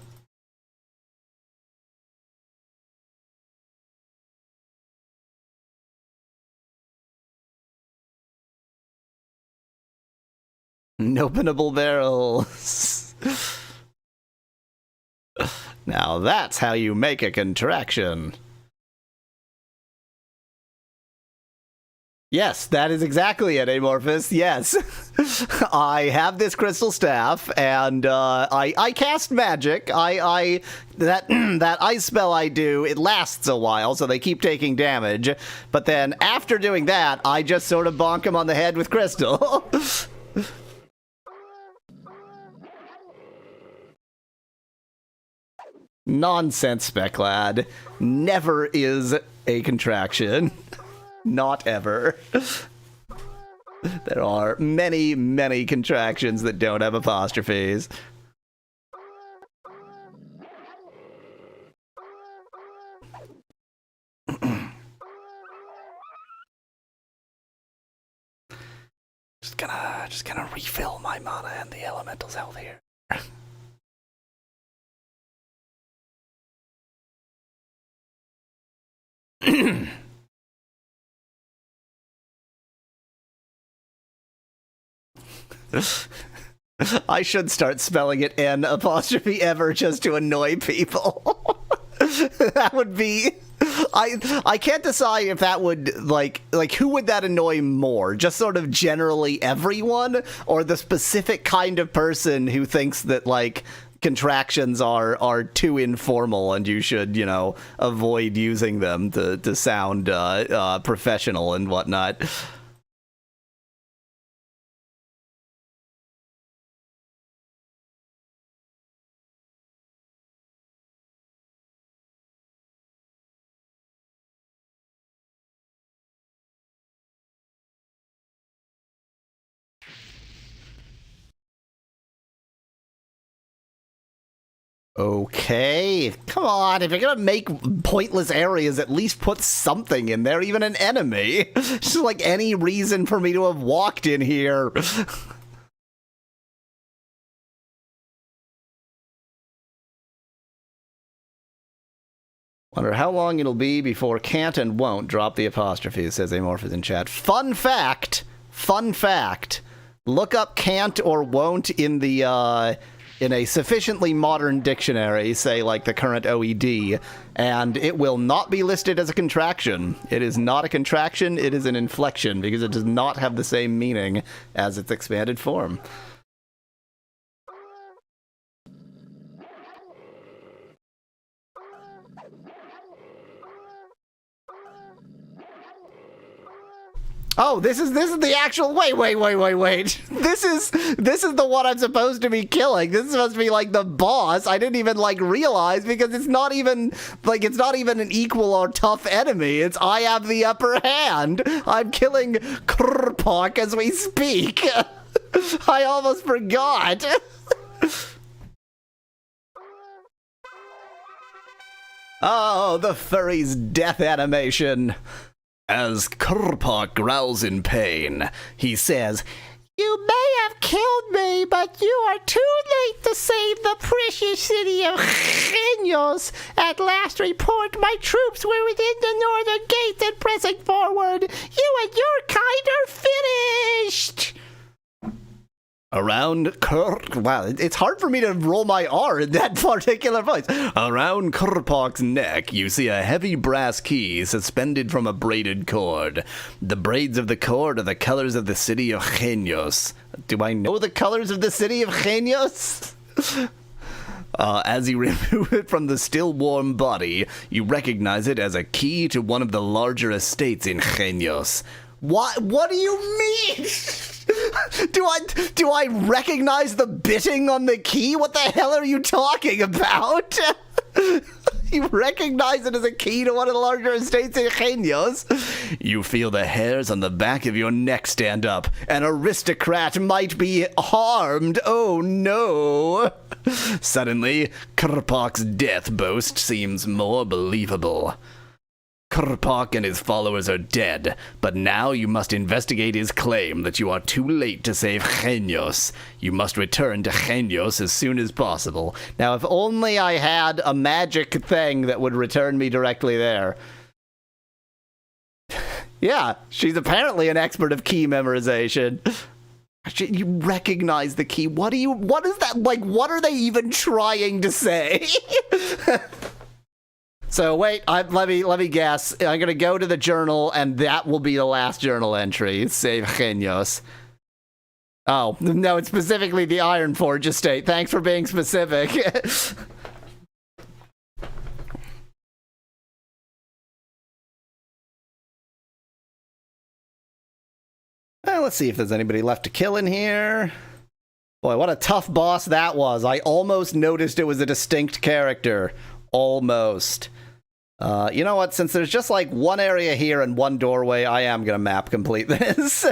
No openable barrels. Now that's how you make a contraction. Yes, that is exactly it, Amorphous. Yes. I have this crystal staff, and I cast magic. That ice spell I do, it lasts a while, so they keep taking damage. But then after doing that, I just sort of bonk them on the head with crystal. Nonsense, Speclad. Never is a contraction. Not ever. There are many, many contractions that don't have apostrophes. Just gonna refill my mana and the elemental's health here. I should start spelling it N''ever just to annoy people. That would be... I can't decide if that would, like who would that annoy more? Just sort of generally everyone? Or the specific kind of person who thinks that, like, contractions are too informal and you should, you know, avoid using them to sound professional and whatnot? Okay, come on, if you're gonna make pointless areas, at least put something in there, even an enemy. Just like any reason for me to have walked in here. Wonder how long it'll be before can't and won't drop the apostrophe, says Amorphous in chat. Fun fact, look up can't or won't in the, in a sufficiently modern dictionary, say like the current OED, and it will not be listed as a contraction. It is not a contraction, it is an inflection, because it does not have the same meaning as its expanded form. Oh, this is the actual. Wait. This is the one I'm supposed to be killing. This is supposed to be like the boss. I didn't even like realize because it's not even an equal or tough enemy. It's I have the upper hand. I'm killing Krrpok as we speak. I almost forgot. Oh, the furry's death animation. As Krrpok growls in pain, he says, "You may have killed me, but you are too late to save the precious city of Genios. At last report my troops were within the northern gate and pressing forward. You and your kind are finished." Around wow, it's hard for me to roll my R in that particular voice. Around Krrpok's neck, you see a heavy brass key suspended from a braided cord. The braids of the cord are the colors of the city of Genios. Do I know the colors of the city of Genios? As you remove it from the still warm body, you recognize it as a key to one of the larger estates in Genios. What do you mean? Do I recognize the bitting on the key? What the hell are you talking about? You recognize it as a key to one of the larger estates in Genios. You feel the hairs on the back of your neck stand up. An aristocrat might be harmed. Oh no. Suddenly, Krpok's death boast seems more believable. Krpok and his followers are dead, but now you must investigate his claim that you are too late to save Genios. You must return to Genios as soon as possible. Now, if only I had a magic thing that would return me directly there. Yeah, she's apparently an expert of key memorization. You recognize the key. What is that, like, what are they even trying to say? So wait, let me guess. I'm gonna go to the journal, and that will be the last journal entry. Save Genios. Oh no, it's specifically the Iron Forge estate. Thanks for being specific. Well, let's see if there's anybody left to kill in here. Boy, what a tough boss that was. I almost noticed it was a distinct character. Almost. You know what? Since there's just like one area here and one doorway, I am gonna map complete this.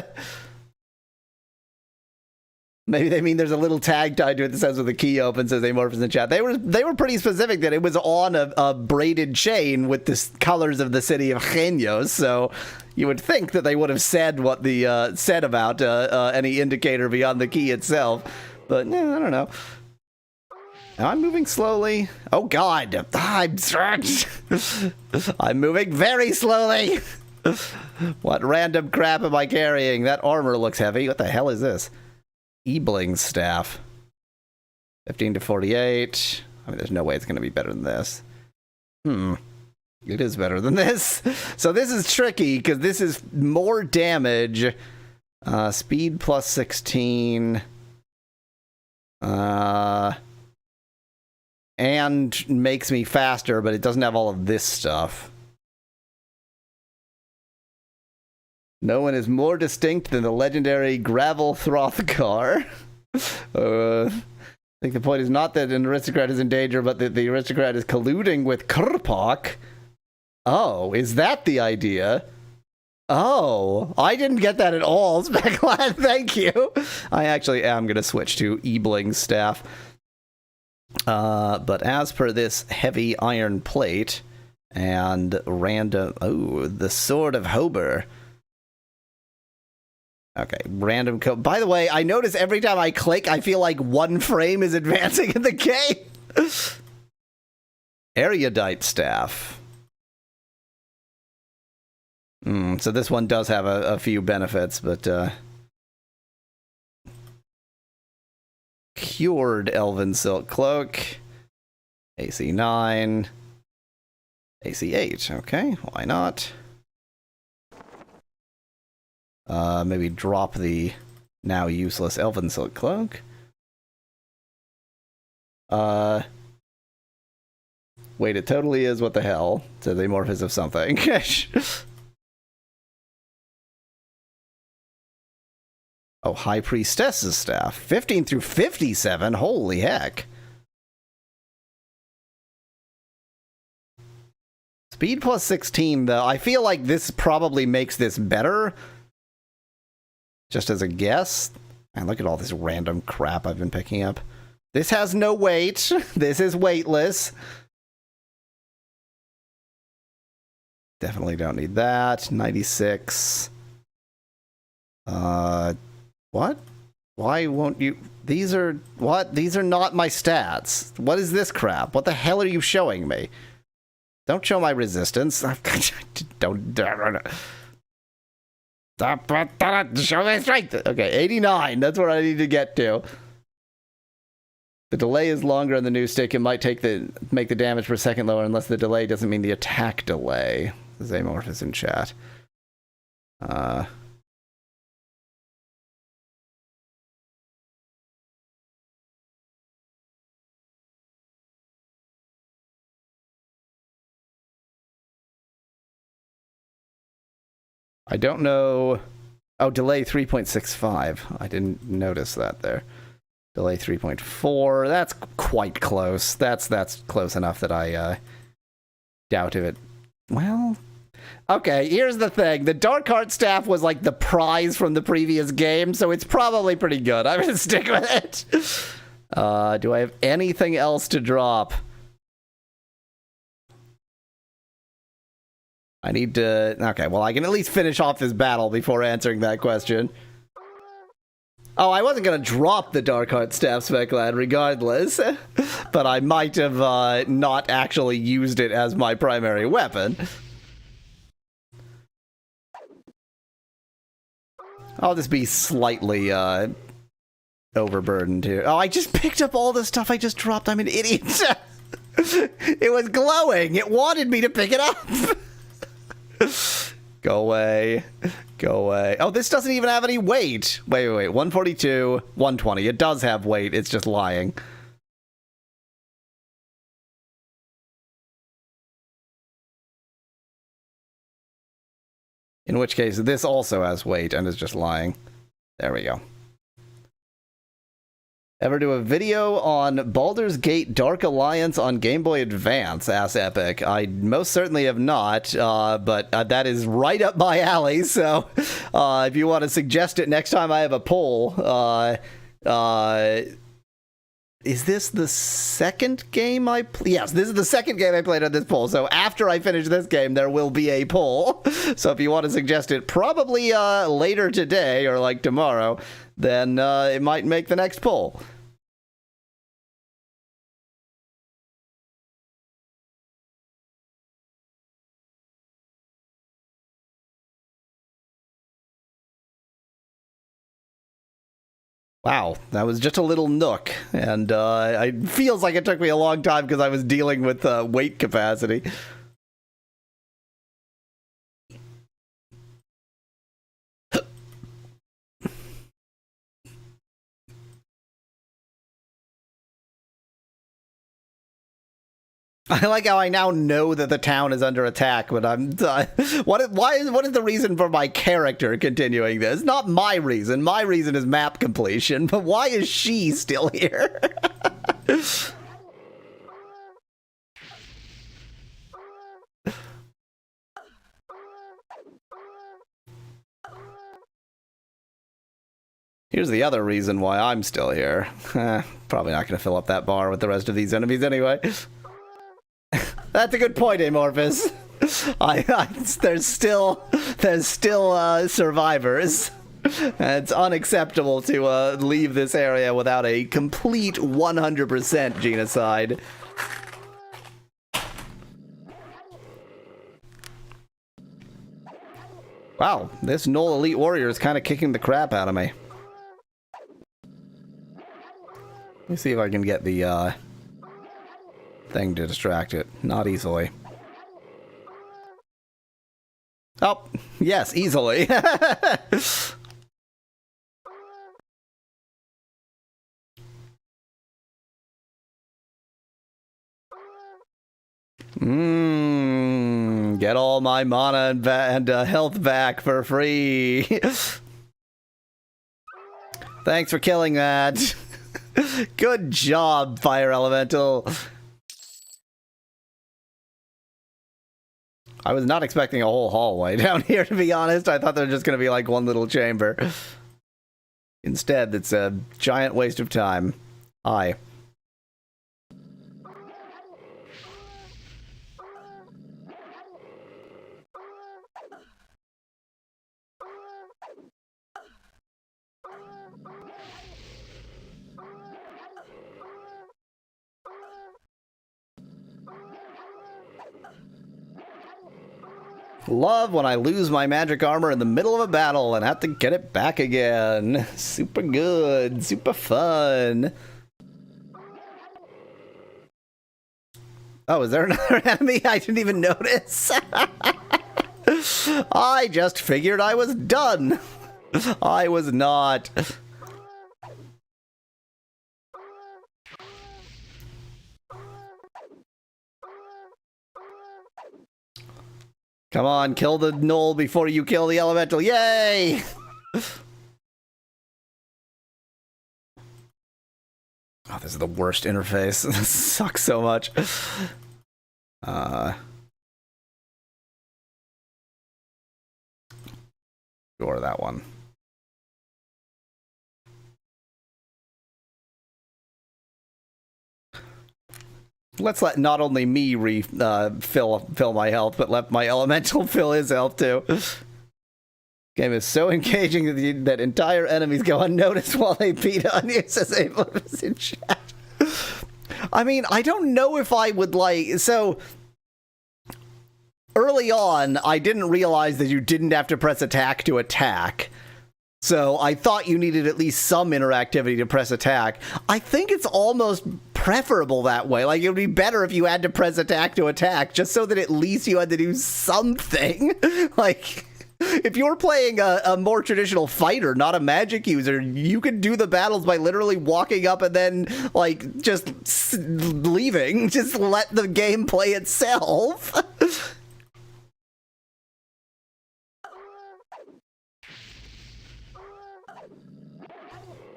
Maybe they mean there's a little tag tied to it that says with the key opens as Amorphous in chat. They were pretty specific that it was on a braided chain with the colors of the city of Genios, so you would think that they would have said what the said about any indicator beyond the key itself. But I don't know. Now I'm moving slowly. Oh god, I'm moving very slowly. What random crap am I carrying? That armor looks heavy. What the hell is this? Ebling's staff. 15 to 48. I mean, there's no way it's going to be better than this. It is better than this. So this is tricky because this is more damage. Speed plus 16. And makes me faster, but it doesn't have all of this stuff. No one is more distinct than the legendary Gravel Throthgar. I think the point is not that an aristocrat is in danger, but that the aristocrat is colluding with Krpok. Oh, is that the idea? Oh, I didn't get that at all, Speculad. Thank you. I actually am going to switch to Ebling's staff. But as per this heavy iron plate and random... Oh, the Sword of Hober. Okay, random code. By the way, I notice every time I click, I feel like one frame is advancing in the game. Erudite staff. So this one does have a few benefits, but... Cured Elven Silk Cloak. AC 9. AC 8. Okay, why not? Maybe drop the now useless Elven Silk Cloak. Wait, it totally is. What the hell? It's an amorphous of something. Oh, High Priestess's staff. 15 through 57? Holy heck. Speed plus 16, though. I feel like this probably makes this better. Just as a guess. Man, look at all this random crap I've been picking up. This has no weight. This is weightless. Definitely don't need that. 96. What? Why won't you... These are... What? These are not my stats. What is this crap? What the hell are you showing me? Don't show my resistance. Don't... Show my strength. Okay, 89. That's where I need to get to. The delay is longer on the new stick. It might make the damage per second lower unless the delay doesn't mean the attack delay. This is Amorphous in chat. I don't know. Oh, delay 3.65. I didn't notice that there. Delay 3.4. That's quite close. That's close enough that I doubt if it. Well, okay. Here's the thing: the Dark Heart Staff was like the prize from the previous game, so it's probably pretty good. I'm gonna stick with it. Do I have anything else to drop? I need to... Okay, well, I can at least finish off this battle before answering that question. Oh, I wasn't going to drop the Dark Heart Staff spec lad regardless, but I might have not actually used it as my primary weapon. I'll just be slightly overburdened here. Oh, I just picked up all the stuff I just dropped. I'm an idiot. It was glowing. It wanted me to pick it up. Go away. Go away. Oh, this doesn't even have any weight. Wait. 142, 120. It does have weight. It's just lying. In which case, this also has weight and is just lying. There we go. Ever do a video on Baldur's Gate Dark Alliance on Game Boy Advance? Asked Epic. I most certainly have not, but that is right up my alley, so if you want to suggest it next time I have a poll, is this the second game I played? Yes, this is the second game I played on this poll, so after I finish this game, there will be a poll. So if you want to suggest it probably later today or like tomorrow, then it might make the next poll. Wow, that was just a little nook, and it feels like it took me a long time because I was dealing with weight capacity. I like how I now know that the town is under attack, but I'm... what is the reason for my character continuing this? Not my reason. My reason is map completion, but why is she still here? Here's the other reason why I'm still here. Probably not going to fill up that bar with the rest of these enemies anyway. That's a good point, Amorphous. There's still survivors. It's unacceptable to leave this area without a complete 100% genocide. Wow, this Null Elite Warrior is kind of kicking the crap out of me. Let me see if I can get the thing to distract it. Not easily. Oh, yes, easily. Get all my mana and health back for free. Thanks for killing that. Good job, Fire Elemental. I was not expecting a whole hallway down here, to be honest. I thought there was just going to be like one little chamber. Instead, it's a giant waste of time. Hi. Love when I lose my magic armor in the middle of a battle and have to get it back again. Super good, super fun. Oh, is there another enemy? I didn't even notice. I just figured I was done. I was not. Come on, kill the Knoll before you kill the Elemental. Yay! Oh, this is the worst interface. This sucks so much. Sure, that one. Let's let not only me fill my health, but let my elemental fill his health too. Game is so engaging that entire enemies go unnoticed while they beat on you, says Able's in chat. I mean, I don't know if I would like... So, early on, I didn't realize that you didn't have to press attack to attack. So I thought you needed at least some interactivity to press attack. I think it's almost preferable that way. Like, it would be better if you had to press attack to attack, just so that at least you had to do something. Like, if you're playing a more traditional fighter, not a magic user, you could do the battles by literally walking up and then, like, just leaving. Just let the game play itself.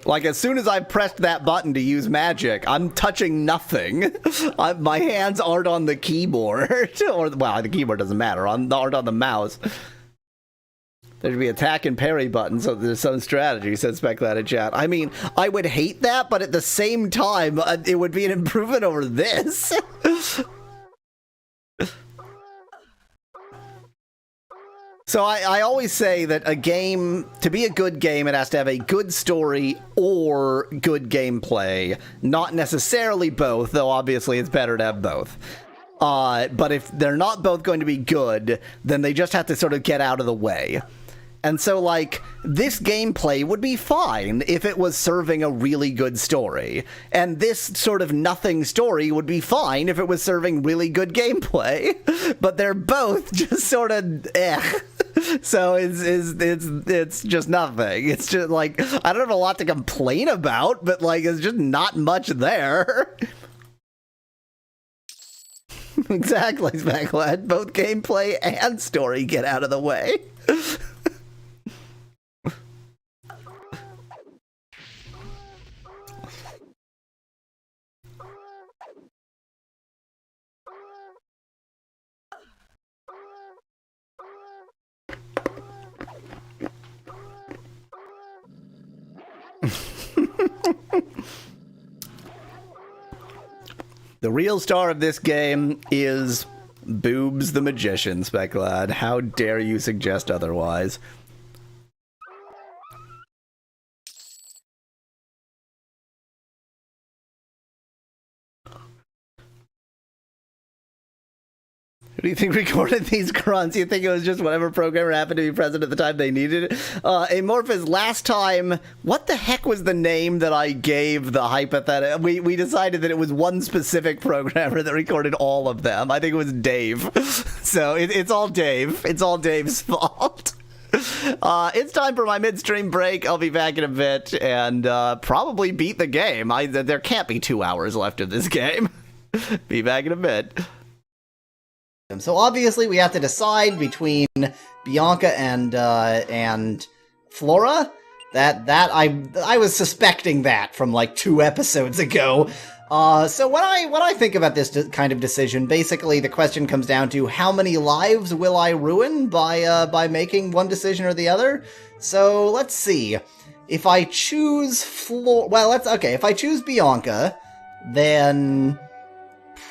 Like, as soon as I pressed that button to use magic, I'm touching nothing. My hands aren't on the keyboard. Or, well, the keyboard doesn't matter. Aren't on the mouse. There should be attack and parry buttons, so there's some strategy, says Speclat in chat. I mean, I would hate that, but at the same time, it would be an improvement over this. So I always say that a game, to be a good game, it has to have a good story or good gameplay. Not necessarily both, though obviously it's better to have both. But if they're not both going to be good, then they just have to sort of get out of the way. And so, like, this gameplay would be fine if it was serving a really good story. And this sort of nothing story would be fine if it was serving really good gameplay. But they're both just sort of eh. So it's just nothing. It's just, like, I don't have a lot to complain about, but, like, it's just not much there. Exactly, Speclat. Both gameplay and story get out of the way. The real star of this game is Boobs the Magician, Speclad. How dare you suggest otherwise? Who do you think recorded these grunts? You think it was just whatever programmer happened to be present at the time they needed it? Amorphous, last time, what the heck was the name that I gave the hypothetical? We decided that it was one specific programmer that recorded all of them. I think it was Dave. So it's all Dave. It's all Dave's fault. It's time for my midstream break. I'll be back in a bit and probably beat the game. There can't be 2 hours left of this game. Be back in a bit. So obviously we have to decide between Bianca and Flora. That I was suspecting that from like 2 episodes ago. So when I think about this kind of decision, basically the question comes down to how many lives will I ruin by making one decision or the other. So let's see. If I choose if I choose Bianca, then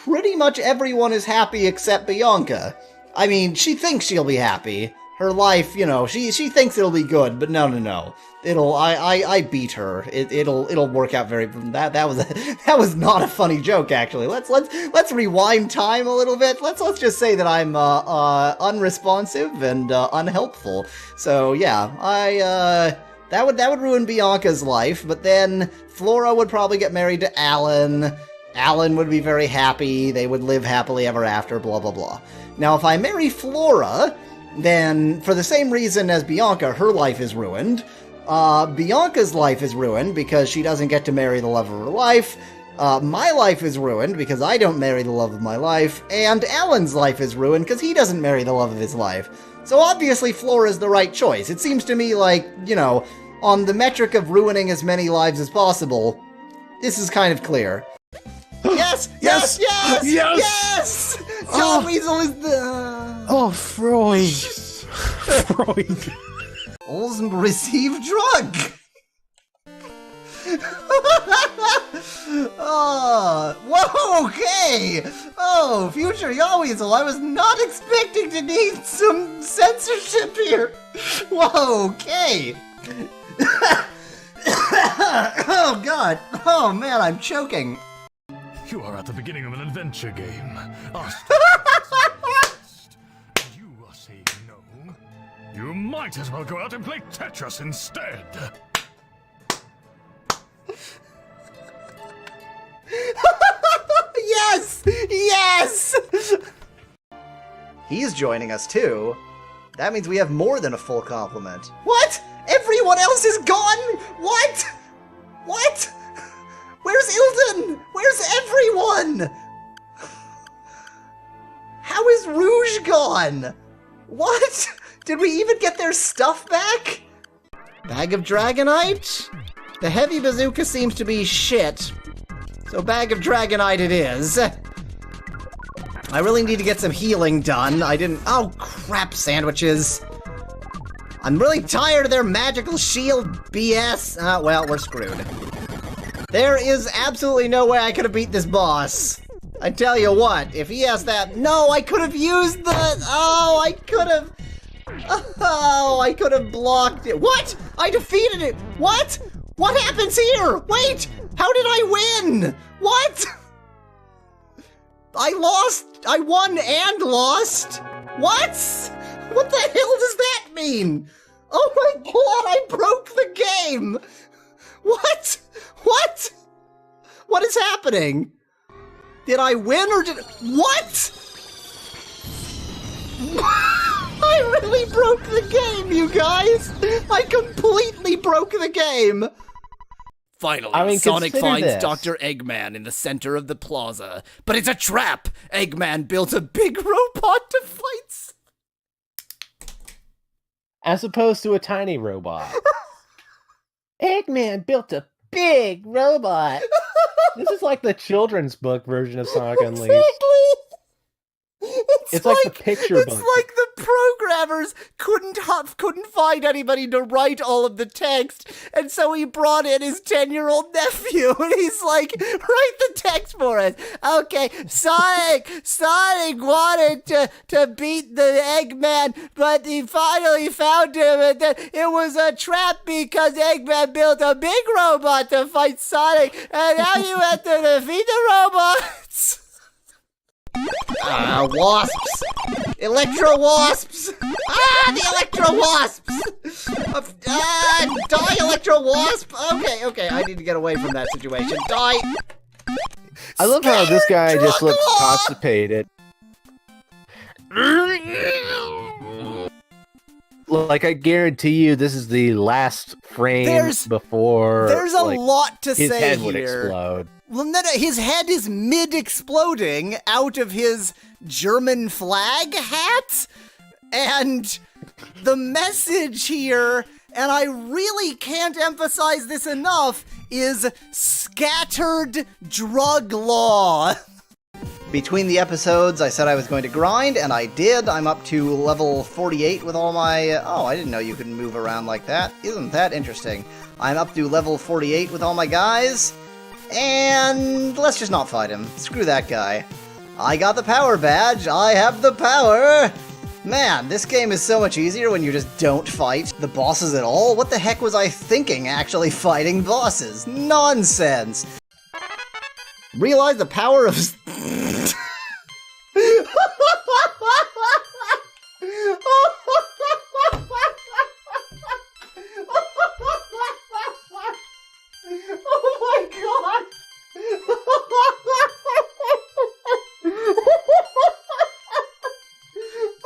pretty much everyone is happy except Bianca. I mean, she thinks she'll be happy. Her life, you know, she thinks it'll be good, but no. I beat her. It'll work out very. That was not a funny joke, actually. Let's rewind time a little bit. Let's just say that I'm unresponsive and unhelpful. So yeah, that would ruin Bianca's life. But then Flora would probably get married to Alan. Alan would be very happy, they would live happily ever after, blah blah blah. Now if I marry Flora, then for the same reason as Bianca, her life is ruined. Bianca's life is ruined because she doesn't get to marry the love of her life. My life is ruined because I don't marry the love of my life, and Alan's life is ruined because he doesn't marry the love of his life. So obviously Flora's the right choice. It seems to me like, you know, on the metric of ruining as many lives as possible, this is kind of clear. Yes! Yes! Yes! Yes! Yes! John Weasel is the... Oh, Freud. Freud. Olsen received drug! Oh, whoa, okay! Oh, future Yaweasel, I was not expecting to need some censorship here! Whoa, okay! Oh, God! Oh, man, I'm choking! You are at the beginning of an adventure game. Asked and you are saying no. You might as well go out and play Tetris instead. Yes! Yes! He's joining us too. That means we have more than a full complement. What? Everyone else is gone? What? What? Where's Ilden? Where's everyone? How is Rouge gone? What? Did we even get their stuff back? Bag of Dragonite? The heavy bazooka seems to be shit. So Bag of Dragonite it is. I really need to get some healing done. Oh crap, sandwiches. I'm really tired of their magical shield BS. Well, we're screwed. There is absolutely no way I could have beat this boss. I tell you what, if he has that... No, I could have used the... Oh, I could have... Oh, I could have blocked it. What? I defeated it. What? What happens here? Wait, how did I win? What? I lost. I won and lost. What? What the hell does that mean? Oh my god, I broke the game. What? What? What is happening? Did I win or did... What? I really broke the game, you guys! I completely broke the game! Finally, Sonic consider finds this. Dr. Eggman in the center of the plaza. But it's a trap! Eggman built a big robot to fight... As opposed to a tiny robot. Eggman built a big robot. This is like the children's book version of Sonic Unleashed. It's like the picture book. It's like the programmers couldn't find anybody to write all of the text, and so he brought in his 10-year-old nephew, and he's like, write the text for us. Okay, Sonic wanted to beat the Eggman, but he finally found him, and then it was a trap because Eggman built a big robot to fight Sonic, and now you have to defeat the robots. Wasps! Electro Wasps! The Electro Wasps! Die, Electro Wasp! Okay, I need to get away from that situation. Die! I love how this guy just looks constipated. Like, I guarantee you this is the last frame before There's a lot to his say head would here. explode. Well, no, his head is mid-exploding out of his German flag hat, and the message here, and I really can't emphasize this enough, is scattered drug law. Between the episodes, I said I was going to grind, and I did. I'm up to level 48 with all my... oh, I didn't know you could move around like that. Isn't that interesting? I'm up to level 48 with all my guys. And let's just not fight him. Screw that guy. I got the power badge. I have the power. Man, this game is so much easier when you just don't fight the bosses at all. What the heck was I thinking actually fighting bosses? Nonsense. Realize the power of... Oh my god!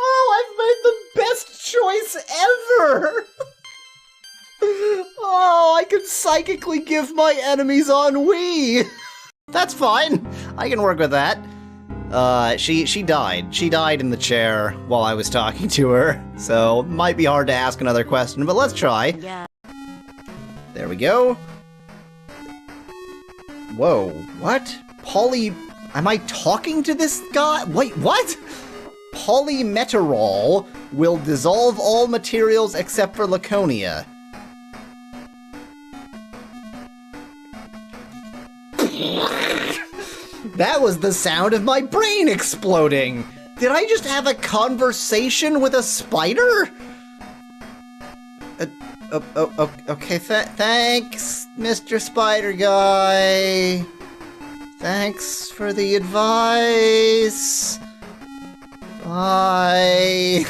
Oh, I've made the best choice ever! Oh, I can psychically give my enemies ennui! That's fine. I can work with that. She died. She died in the chair while I was talking to her. So, might be hard to ask another question, but let's try. Yeah. There we go. Whoa, what? Am I talking to this guy? Wait, what? Polymeterol will dissolve all materials except for Laconia. That was the sound of my brain exploding! Did I just have a conversation with a spider? Okay, thanks, Mr. Spider Guy. Thanks for the advice. Bye.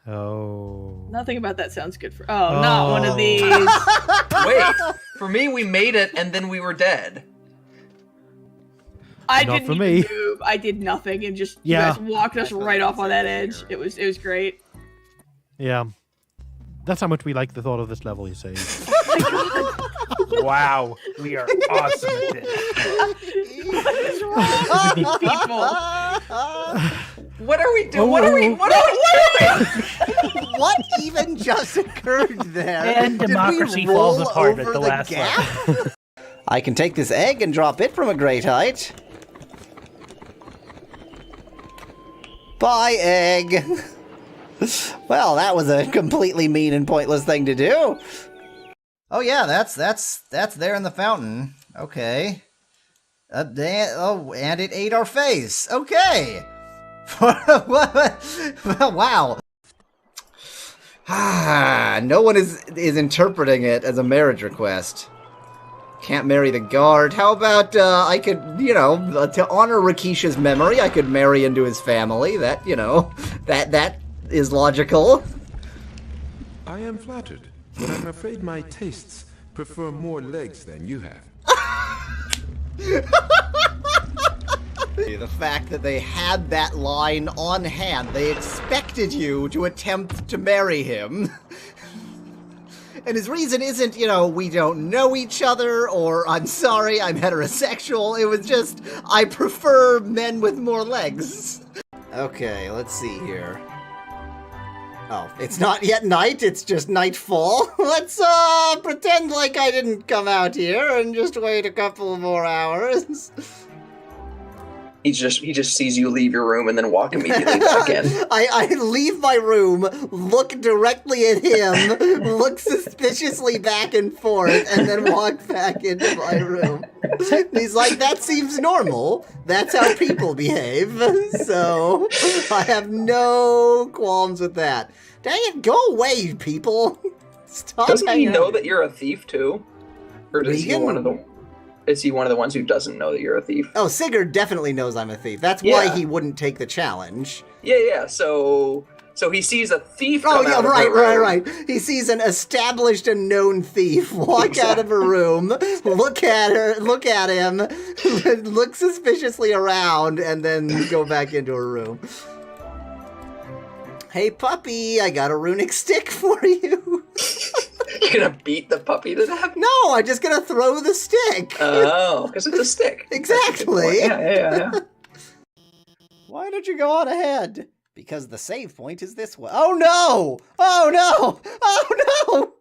Oh. Nothing about that sounds good for. Oh, not one of these. Wait, for me, we made it and then we were dead. I Not didn't for even me. move. I did nothing and just Yeah. you guys walked us right off on that edge. It was great. Yeah. That's how much we like the thought of this level, you see. Wow. We are awesome at this. What is wrong with these people? What are we doing? What are we doing? What even just occurred there? And Did we democracy roll falls apart at over the last gap? I can take this egg and drop it from a great height. Bye, egg. Well, that was a completely mean and pointless thing to do. Oh yeah, that's there in the fountain. Okay. And it ate our face. Okay. Wow. No one is interpreting it as a marriage request. Can't marry the guard. How about, I could, to honor Rakisha's memory, I could marry into his family. That, that is logical. I am flattered, but I'm afraid my tastes prefer more legs than you have. The fact that they had that line on hand, they expected you to attempt to marry him. And his reason isn't, we don't know each other, or I'm sorry, I'm heterosexual. It was just, I prefer men with more legs. Okay, let's see here. Oh, it's not yet night, it's just nightfall. Let's, pretend like I didn't come out here and just wait a couple more hours. He just sees you leave your room and then walk immediately back in. I leave my room, look directly at him, look suspiciously back and forth, and then walk back into my room. He's like, that seems normal. That's how people behave. So, I have no qualms with that. Dang it, go away, people. Stop Doesn't he hanging know out. that you're a thief too? Or is he one of the ones who doesn't know that you're a thief? Oh, Sigurd definitely knows I'm a thief. That's why he wouldn't take the challenge. Yeah. So he sees a thief. Oh come yeah, out of the room. right. He sees an established and known thief walk out of a room, look at him, look suspiciously around, and then go back into a room. Hey puppy, I got a runic stick for you. You're gonna beat the puppy to death? No, I'm just gonna throw the stick. Oh, because it's a stick. Exactly. Yeah. Why don't you go on ahead? Because the save point is this way. Oh no! Oh no! Oh no!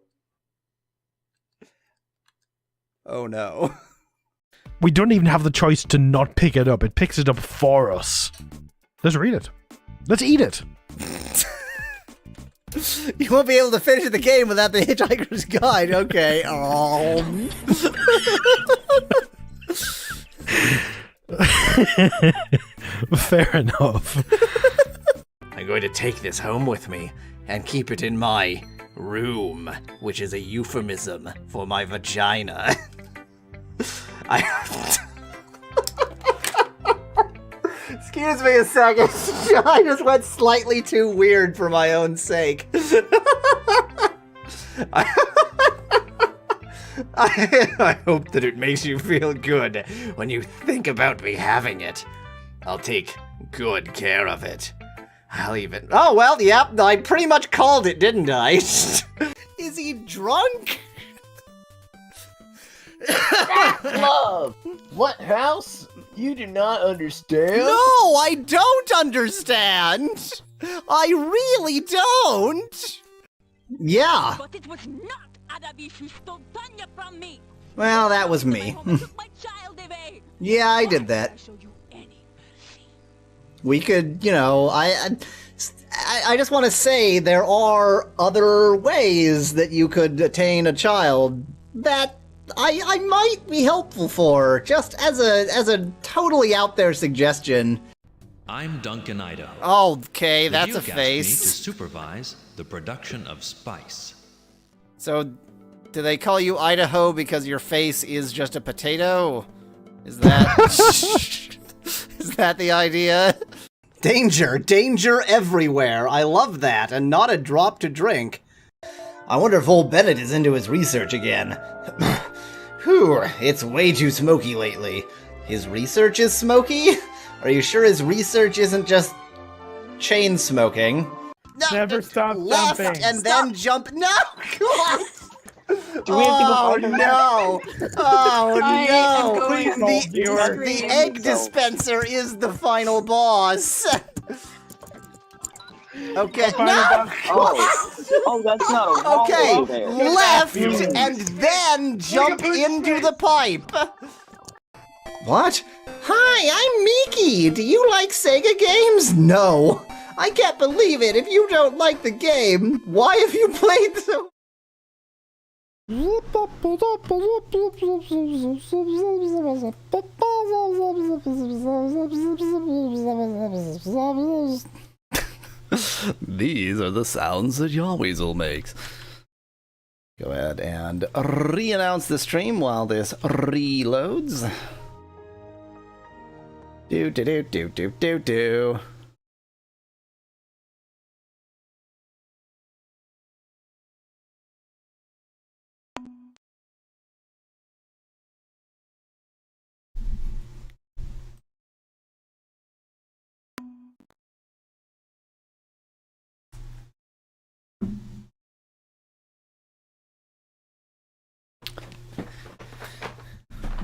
Oh no. We don't even have the choice to not pick it up. It picks it up for us. Let's read it. Let's eat it. You won't be able to finish the game without the Hitchhiker's Guide. Okay. Fair enough. I'm going to take this home with me and keep it in my room, which is a euphemism for my vagina. Excuse me a second. I just went slightly too weird for my own sake. I hope that it makes you feel good when you think about me having it. I'll take good care of it. I'll even... Oh, well, yep, I pretty much called it, didn't I? Is he drunk? Love! What house? You do not understand? No, I don't understand! I really don't! Yeah. But it was not Adavis who stole Tanya from me. Well, that was me. Took my child away. Yeah, I did that. We could, you know, I just want to say there are other ways that you could attain a child that I might be helpful for, just as a totally out there suggestion. I'm Duncan Idaho. Okay, The that's deal a asked me to face. supervise the production of spice. So, do they call you Idaho because your face is just a potato? Is that is that the idea? Danger, danger everywhere. I love that, and not a drop to drink. I wonder if old Bennett is into his research again. Whew, it's way too smoky lately. His research is smoky? Are you sure his research isn't just chain smoking? Never stop Left jumping. and then jump. No, God. Do we have to go Oh find him? no! Oh I am going no! The scream. egg dispenser is the final boss. Okay. No. Oh, that's not a wrong Okay. way there. Left and then jump into the pipe. What? Hi, I'm Miki. Do you like Sega games? No. I can't believe it. If you don't like the game, why have you played so... These are the sounds that Yahweasel makes. Go ahead and re-announce the stream while this reloads. Do.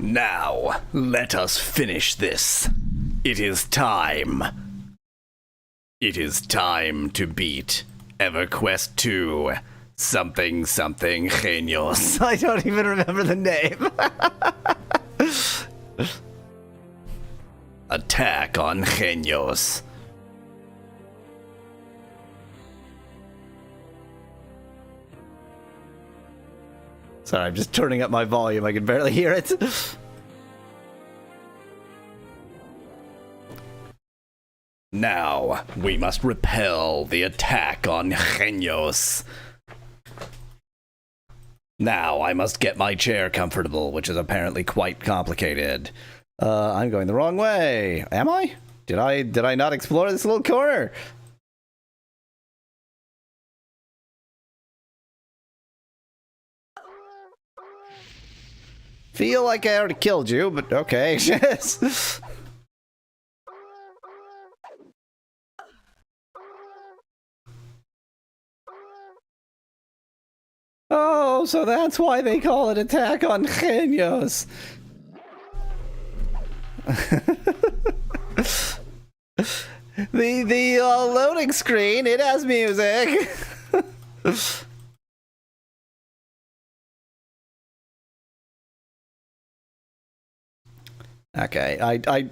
Now, let us finish this. It is time. It is time to beat EverQuest 2. Something genios. I don't even remember the name. Attack on genios. Sorry, I'm just turning up my volume. I can barely hear it. Now, we must repel the attack on Genios. Now, I must get my chair comfortable, which is apparently quite complicated. I'm going the wrong way. Am I? Did I not explore this little corner? Feel like I already killed you, but okay. Oh, so that's why they call it Attack on Genios. the loading screen, it has music. Okay,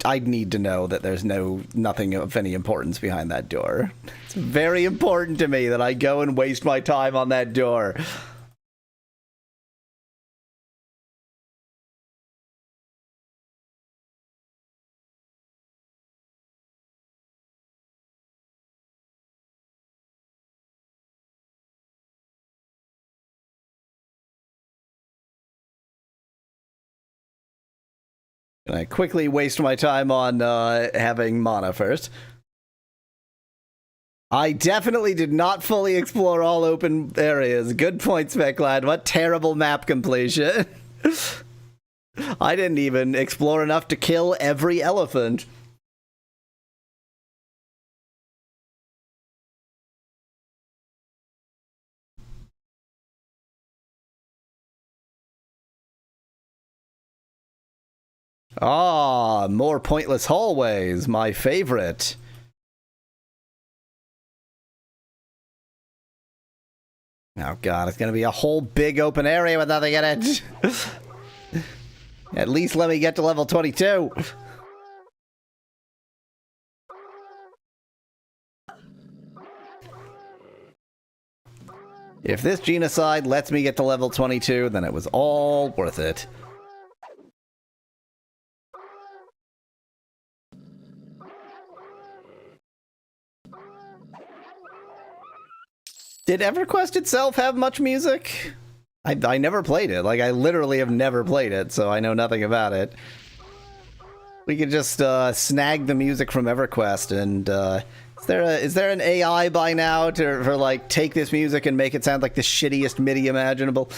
I need to know that there's nothing of any importance behind that door. It's very important to me that I go and waste my time on that door. Can I quickly waste my time on having mana first? I definitely did not fully explore all open areas. Good point, Speclad. What terrible map completion. I didn't even explore enough to kill every elephant. Ah, more pointless hallways, my favorite. Oh god, it's gonna be a whole big open area with nothing in it. At least let me get to level 22. If this genocide lets me get to level 22, then it was all worth it. Did EverQuest itself have much music? I never played it. Like, I literally have never played it, so I know nothing about it. We could just snag the music from EverQuest, and is there an AI by now for like take this music and make it sound like the shittiest MIDI imaginable?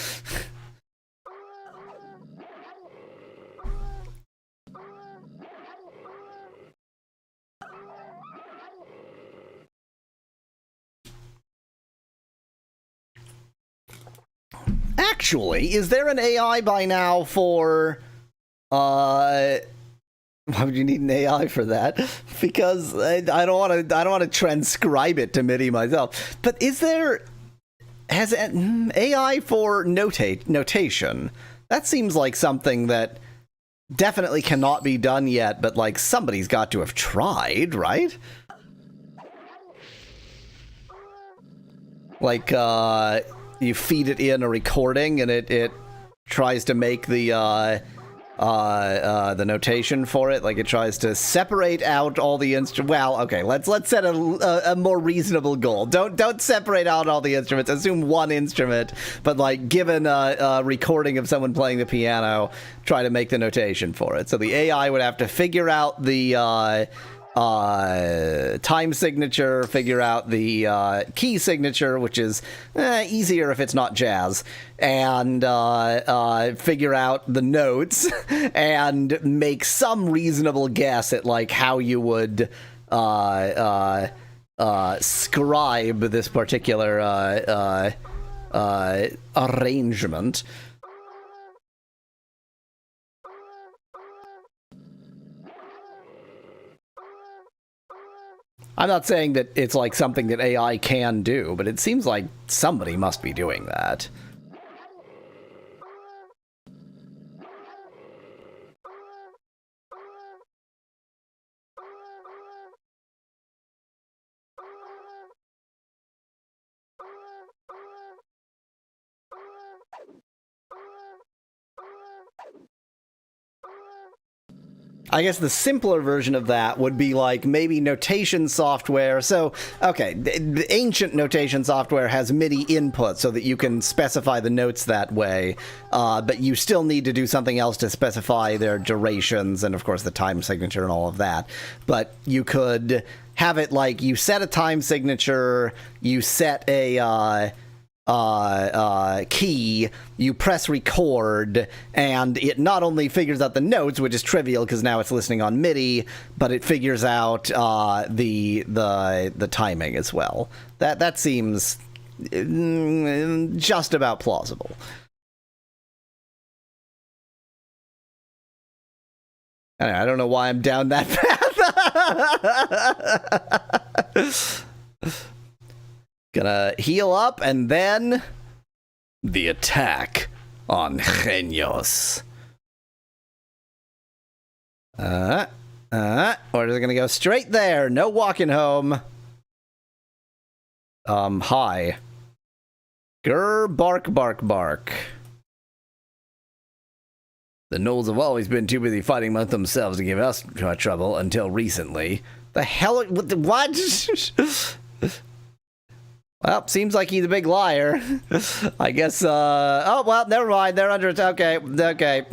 Actually, is there an AI by now for, why would you need an AI for that? Because I don't want to transcribe it to MIDI myself. But has an AI for notation? That seems like something that definitely cannot be done yet, but like somebody's got to have tried, right? Like, you feed it in a recording, and it tries to make the notation for it. Like, it tries to separate out all the instruments. Well, okay, let's set a more reasonable goal. Don't separate out all the instruments. Assume one instrument, but like, given a recording of someone playing the piano, try to make the notation for it. So the AI would have to figure out the time signature, figure out the key signature, which is easier if it's not jazz, and figure out the notes and make some reasonable guess at like how you would scribe this particular arrangement. I'm not saying that it's like something that AI can do, but it seems like somebody must be doing that. I guess the simpler version of that would be like maybe notation software. So, okay, the ancient notation software has MIDI input so that you can specify the notes that way, but you still need to do something else to specify their durations and, of course, the time signature and all of that. But you could have it like you set a time signature, you set a key, you press record, and it not only figures out the notes, which is trivial because now it's listening on MIDI, but it figures out the timing as well. That seems just about plausible. Anyway, I don't know why I'm down that path. Gonna heal up, and then the attack on Genios. Or is it gonna go straight there? No walking home. Hi. Grr, bark, bark, bark. The gnolls have always been too busy fighting among themselves to give us trouble until recently. The hell? What? Well, seems like he's a big liar. I guess, oh, well, never mind. They're under attack. Okay.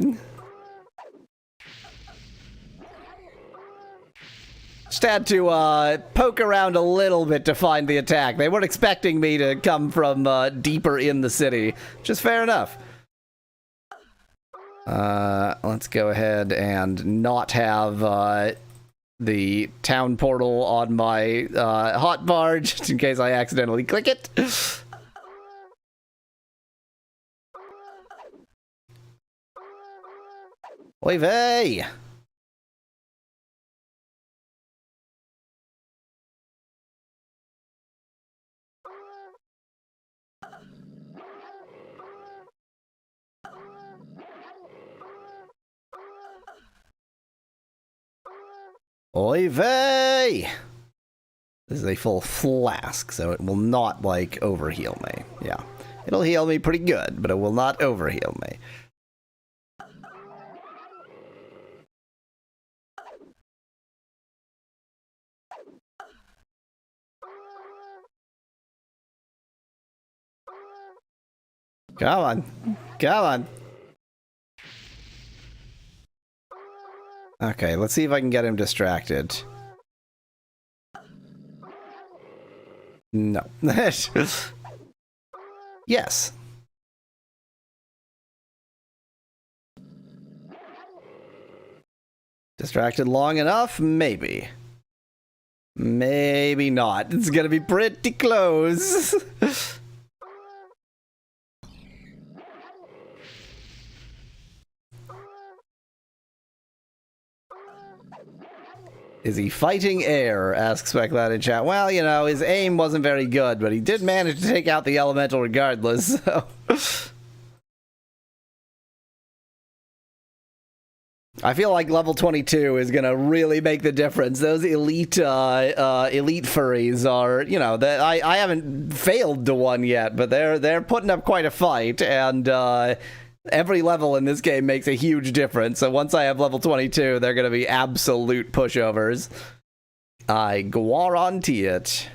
Just had to, poke around a little bit to find the attack. They weren't expecting me to come from, deeper in the city. Which is fair enough. Let's go ahead and not have, the town portal on my hotbar, just in case I accidentally click it. Oy vey! Oy vey! This is a full flask, so it will not, like, overheal me. Yeah. It'll heal me pretty good, but it will not overheal me. Come on. Come on. Okay, let's see if I can get him distracted. No. Yes. Distracted long enough? Maybe. Maybe not. It's gonna be pretty close. Is he fighting air? Asks Speclat in chat. Well, you know, his aim wasn't very good, but he did manage to take out the elemental regardless, so. I feel like level 22 is gonna really make the difference. Those elite elite furries are, you know, I haven't failed to one yet, but they're putting up quite a fight, and every level in this game makes a huge difference. So once I have level 22, they're gonna be absolute pushovers. I guarantee it.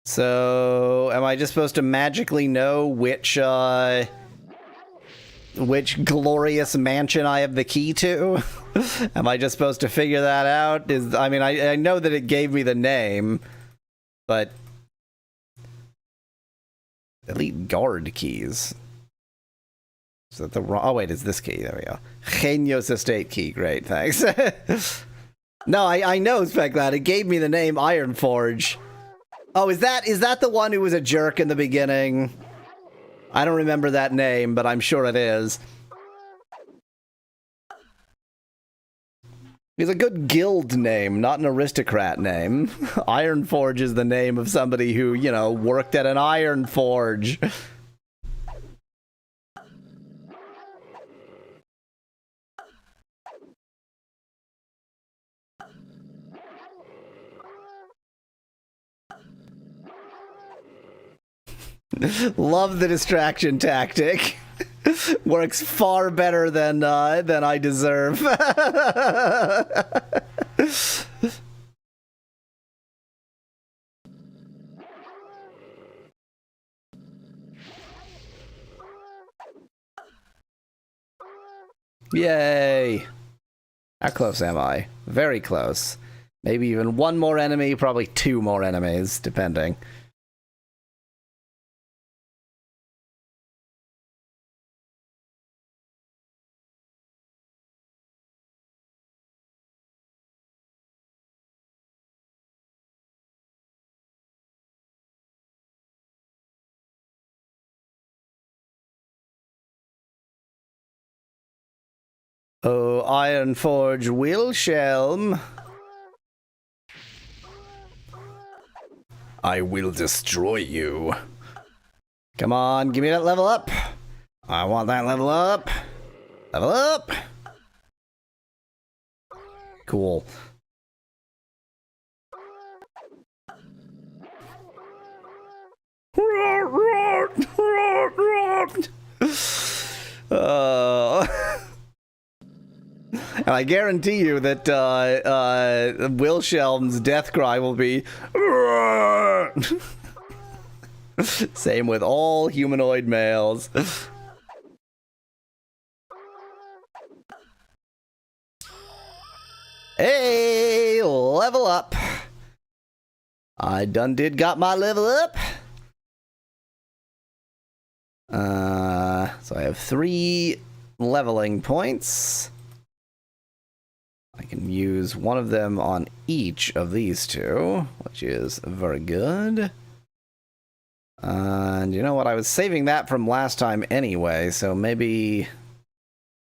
So, am I just supposed to magically know which glorious mansion I have the key to? Am I just supposed to figure that out? I mean, I know that it gave me the name, but elite guard keys. Is that the wrong? Oh wait, it's this key. There we go. Genius estate key. Great, thanks. No, I know, Speclat. It gave me the name Ironforge. Oh, is that the one who was a jerk in the beginning? I don't remember that name, but I'm sure it is. It's a good guild name, not an aristocrat name. Ironforge is the name of somebody who, you know, worked at an iron forge. Love the distraction tactic. Works far better than I deserve. Yay! How close am I? Very close. Maybe even one more enemy, probably two more enemies, depending. Oh, Ironforge Wilshelm. I will destroy you. Come on, give me that level up. I want that level up. Level up. Cool. And I guarantee you that Wilshelm's death cry will be same with all humanoid males. Hey, level up. I done did got my level up. So I have 3 leveling points. I can use one of them on each of these 2, which is very good. And you know what? I was saving that from last time anyway, so maybe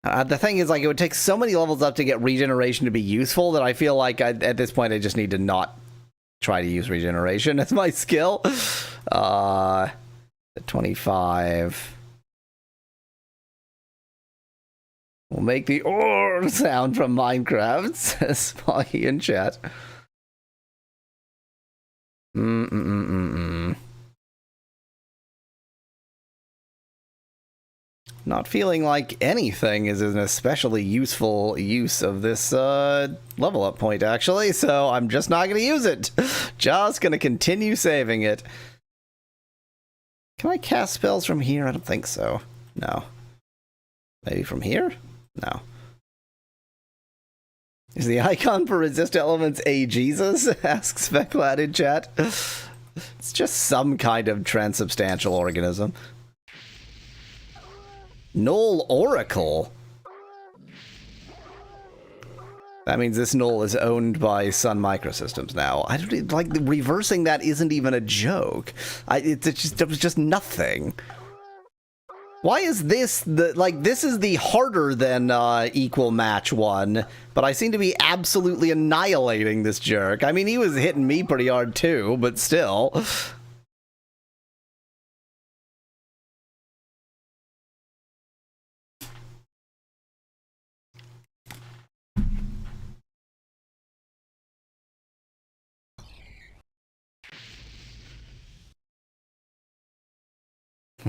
The thing is, like, it would take so many levels up to get regeneration to be useful that I feel like at this point I just need to not try to use regeneration as my skill. 25. We'll make the OR sound from Minecraft, says Foggy in chat. Not feeling like anything is an especially useful use of this level up point, actually, so I'm just not going to use it. Just going to continue saving it. Can I cast spells from here? I don't think so. No. Maybe from here? No. Is the icon for resist elements a Jesus? Asks Veclad in chat. It's just some kind of transubstantial organism. Null Oracle? That means this Null is owned by Sun Microsystems now. I don't like reversing that isn't even a joke. It was just nothing. Why is this this is the harder than equal match one, but I seem to be absolutely annihilating this jerk. I mean, he was hitting me pretty hard too, but still.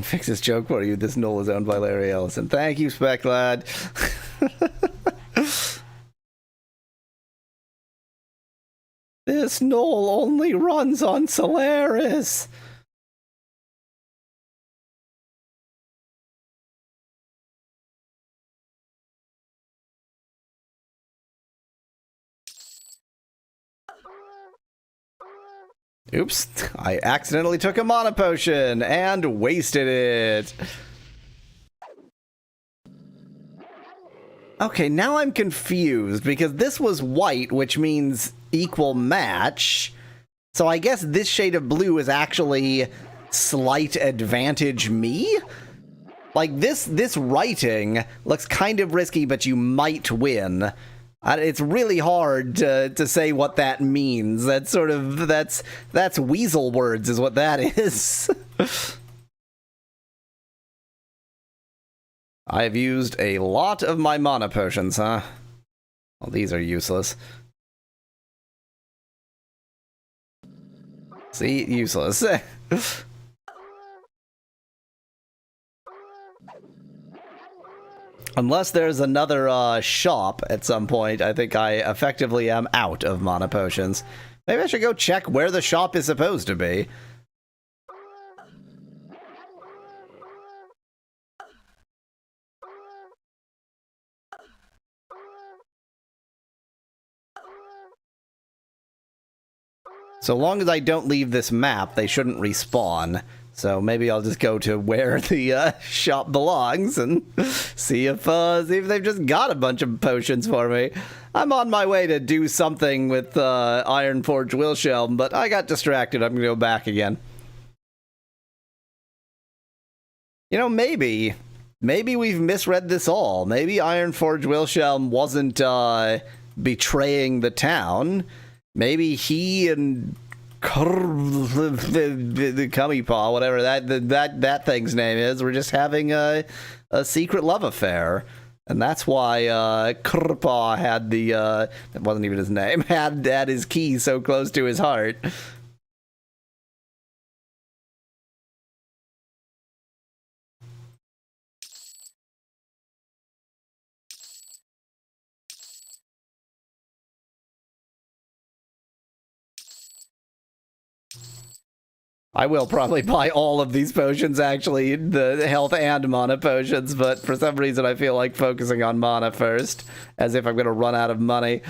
Fix this joke for you. This Null is owned by Larry Ellison. Thank you, Speclad. This Null only runs on Solaris. Oops, I accidentally took a mana potion and wasted it. Okay, now I'm confused because this was white, which means equal match. So I guess this shade of blue is actually slight advantage me? Like this writing looks kind of risky, but you might win. It's really hard to say what that means. That's sort of, that's weasel words is what that is. I've used a lot of my mana potions, huh? Well, these are useless. See? Useless. Unless there's another shop at some point, I think I effectively am out of mana potions. Maybe I should go check where the shop is supposed to be. So long as I don't leave this map, they shouldn't respawn. So maybe I'll just go to where the shop belongs and see if they've just got a bunch of potions for me. I'm on my way to do something with Ironforge Willshelm, but I got distracted. I'm going to go back again. You know, maybe we've misread this all. Maybe Ironforge Willshelm wasn't betraying the town. Maybe he and the Cummy Paw, whatever that thing's name is, we're just having a secret love affair, and that's why Krpaw had the that wasn't even his name, had his key so close to his heart. I will probably buy all of these potions, actually, the health and mana potions, but for some reason I feel like focusing on mana first, as if I'm going to run out of money.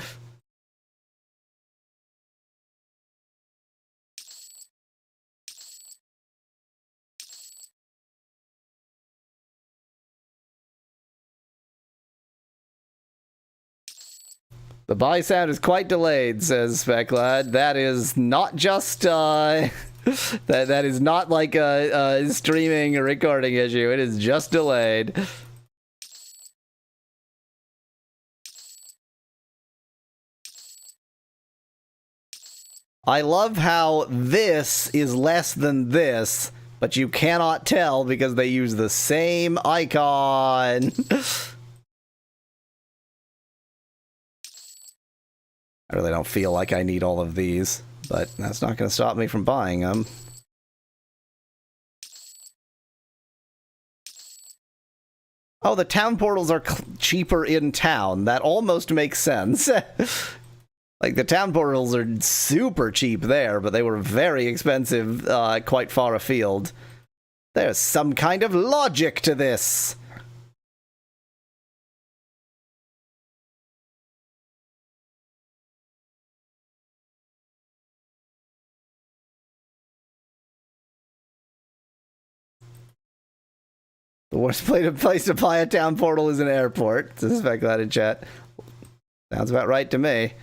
The buy sound is quite delayed, says Speclad. That is not just, that is not like a streaming or recording issue. It is just delayed. I love how this is less than this, but you cannot tell because they use the same icon. I really don't feel like I need all of these, but that's not going to stop me from buying them. Oh, the town portals are cheaper in town. That almost makes sense. Like, the town portals are super cheap there, but they were very expensive quite far afield. There's some kind of logic to this. The worst place to buy a town portal is an airport. Suspect that in chat. Sounds about right to me.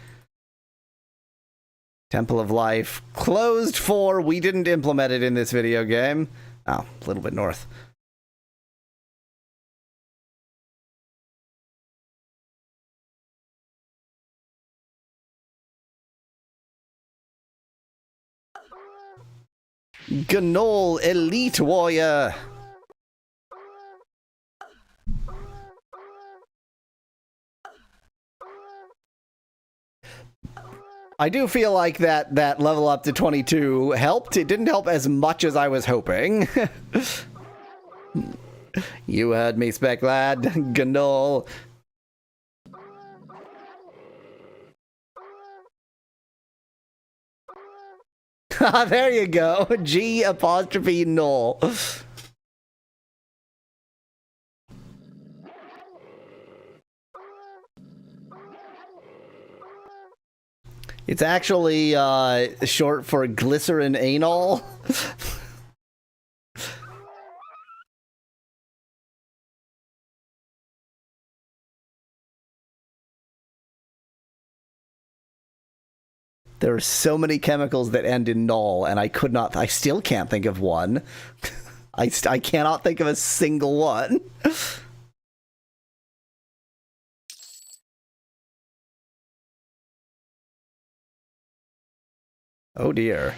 Temple of Life. Closed for, we didn't implement it in this video game. Oh, a little bit north. Gnoll Elite Warrior. I do feel like that level up to 22 helped. It didn't help as much as I was hoping. You heard me, Spec Lad. Gnoll. There you go. G apostrophe null. It's actually short for glycerin anal. There are so many chemicals that end in null, and I still can't think of one. I cannot think of a single one. Oh dear.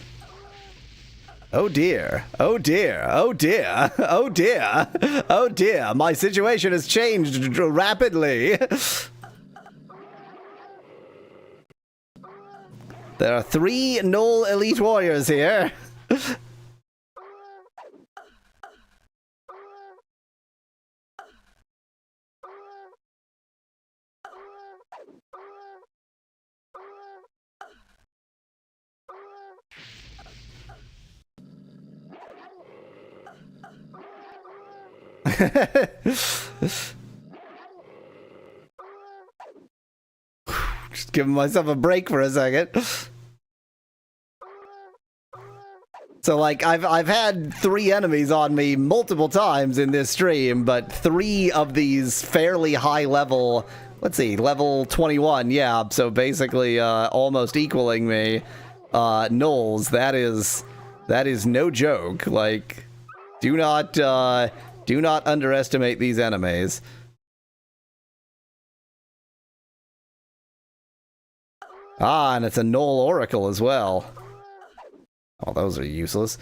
Oh dear. Oh dear. Oh dear. Oh dear. Oh dear. My situation has changed rapidly. There are 3 null elite warriors here. Just giving myself a break for a second. So, like, I've had 3 enemies on me multiple times in this stream, but 3 of these fairly high level, let's see, level 21, yeah, so basically almost equaling me, nulls. That is no joke. Like, do not underestimate these enemies. Ah, and it's a null oracle as well. Oh, those are useless.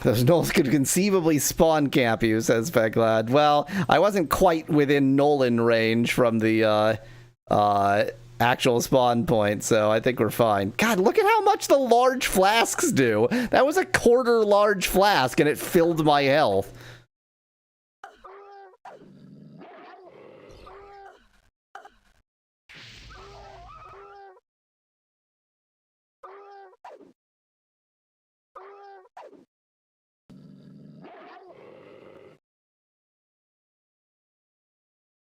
Those nulls could conceivably spawn camp you, says Feglad. Well, I wasn't quite within Nolan range from the actual spawn point, so I think we're fine. God, look at how much the large flasks do. That was a quarter large flask, and it filled my health.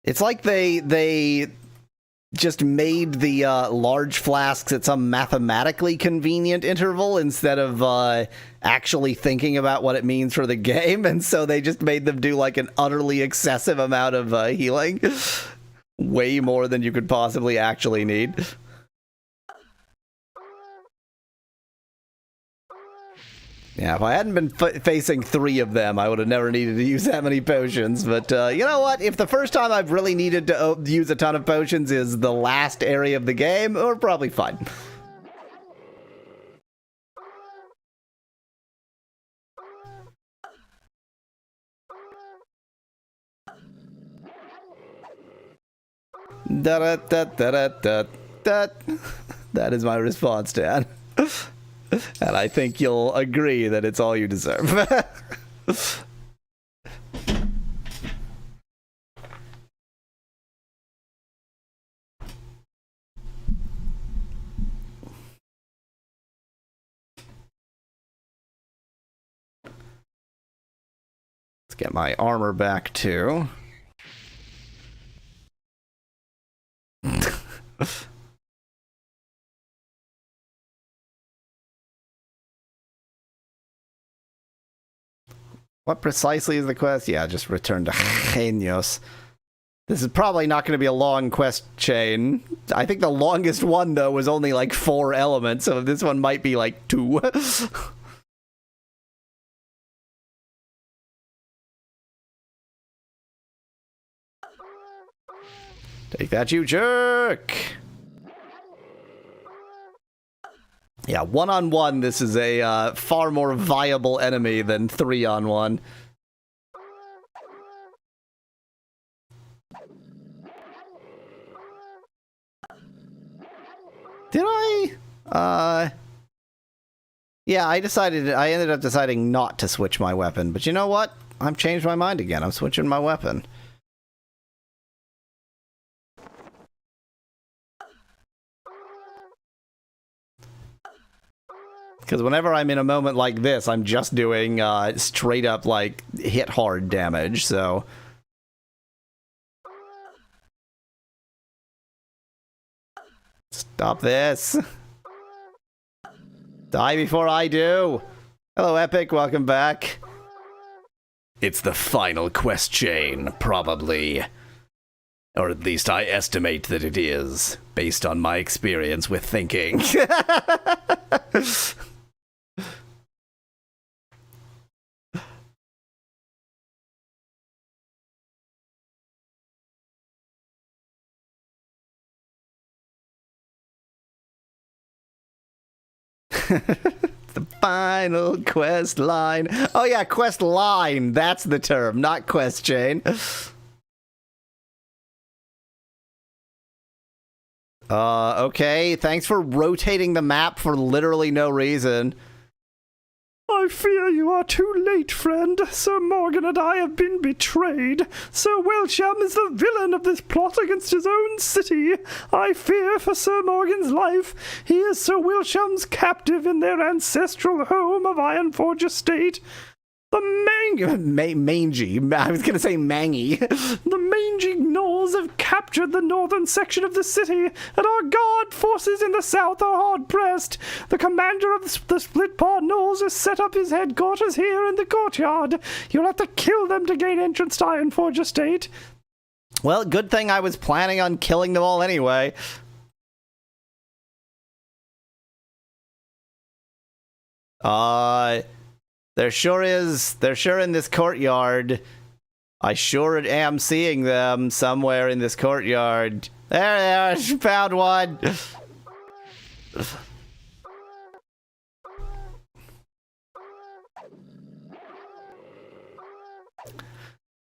It's like they just made the large flasks at some mathematically convenient interval instead of actually thinking about what it means for the game, and so they just made them do like an utterly excessive amount of healing. Way more than you could possibly actually need. Yeah, if I hadn't been facing 3 of them, I would have never needed to use that many potions. But you know what? If the first time I've really needed to use a ton of potions is the last area of the game, we're probably fine. Da-da-da-da-da-da. That is my response, Dan. And I think you'll agree that it's all you deserve. Let's get my armor back too. What precisely is the quest? Yeah, just return to Genios. This is probably not going to be a long quest chain. I think the longest one, though, was only like 4 elements, so this one might be like 2. Take that, you jerk! Yeah, 1-on-1, this is a far more viable enemy than 3-on-1. Did I? Yeah, I ended up deciding not to switch my weapon, but you know what? I've changed my mind again. I'm switching my weapon. Because whenever I'm in a moment like this, I'm just doing straight up, like, hit hard damage, so... Stop this. Die before I do. Hello, Epic. Welcome back. It's the final quest chain, probably. Or at least I estimate that it is, based on my experience with thinking. The final quest line. Oh yeah, quest line. That's the term, not quest chain. Okay. Thanks for rotating the map for literally no reason. I fear you are too late, friend. Sir Morgan and I have been betrayed. Sir Welsham is the villain of this plot against his own city. I fear for Sir Morgan's life. He is Sir Welsham's captive in their ancestral home of Ironforge Estate. The mangy. I was going to say mangy. The mangy gnolls have captured the northern section of the city, and our guard forces in the south are hard-pressed. The commander of the Split-Paw gnolls has set up his headquarters here in the courtyard. You'll have to kill them to gain entrance to Ironforge Estate. Well, good thing I was planning on killing them all anyway. They're sure in this courtyard. I sure am seeing them somewhere in this courtyard. There they are, found one.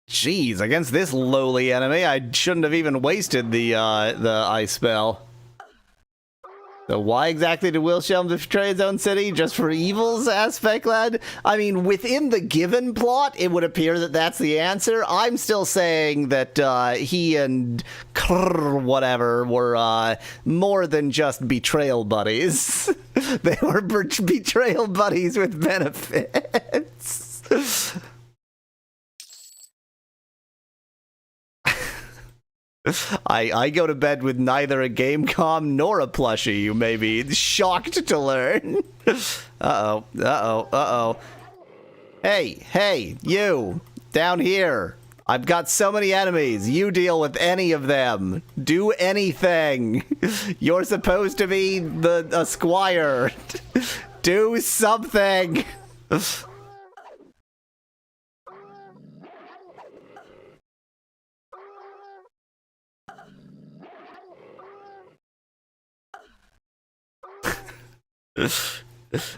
Jeez, against this lowly enemy, I shouldn't have even wasted the ice spell. So why exactly did Wilsham betray his own city? Just for evil's aspect, lad? I mean, within the given plot, it would appear that that's the answer. I'm still saying that he and whatever were more than just betrayal buddies. They were betrayal buddies with benefits. I go to bed with neither a game comm nor a plushie, you may be shocked to learn. Uh-oh. Hey, you, down here. I've got so many enemies. You deal with any of them. Do anything. You're supposed to be a squire. Do something.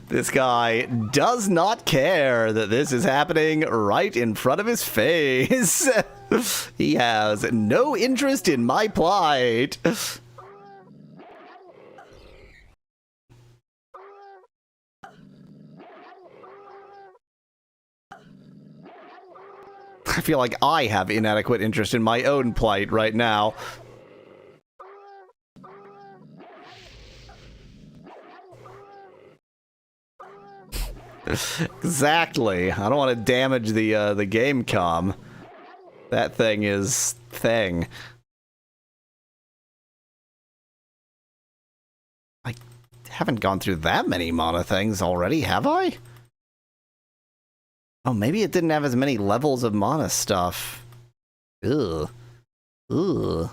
This guy does not care that this is happening right in front of his face. He has no interest in my plight. I feel like I have inadequate interest in my own plight right now. Exactly. I don't want to damage the game comm. That thing is thing. I haven't gone through that many mana things already, have I? Oh, maybe it didn't have as many levels of mana stuff. Ugh. Ugh.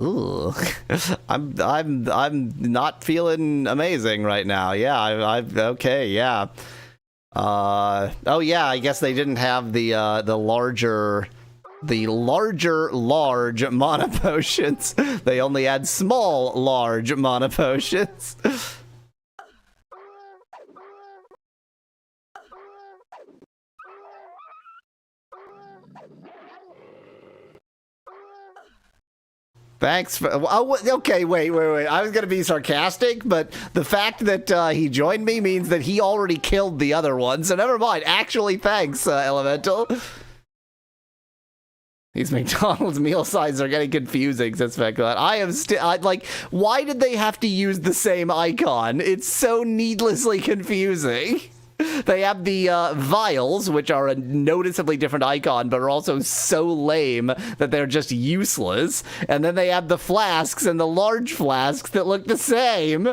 Ooh, I'm not feeling amazing right now. Yeah, I've okay, yeah. Oh yeah, I guess they didn't have the larger large mana potions. They only had small large mana potions. Thanks for... Oh, okay, wait. I was going to be sarcastic, but the fact that he joined me means that he already killed the other one, so never mind. Actually, thanks, Elemental. These McDonald's meal signs are getting confusing, says Speculate. I am still... like, why did they have to use the same icon? It's so needlessly confusing. They have the vials, which are a noticeably different icon, but are also so lame that they're just useless. And then they have the flasks and the large flasks that look the same.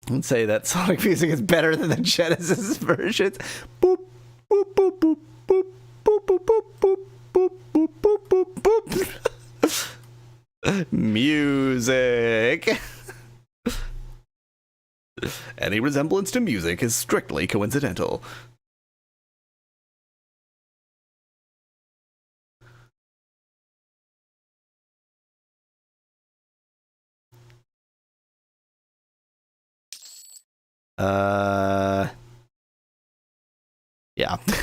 I'd say that Sonic music is better than the Genesis versions. Boop, boop, boop, boop, boop, boop, boop, boop, boop, boop, boop, boop, boop. Music. Any resemblance to music is strictly coincidental. Yeah,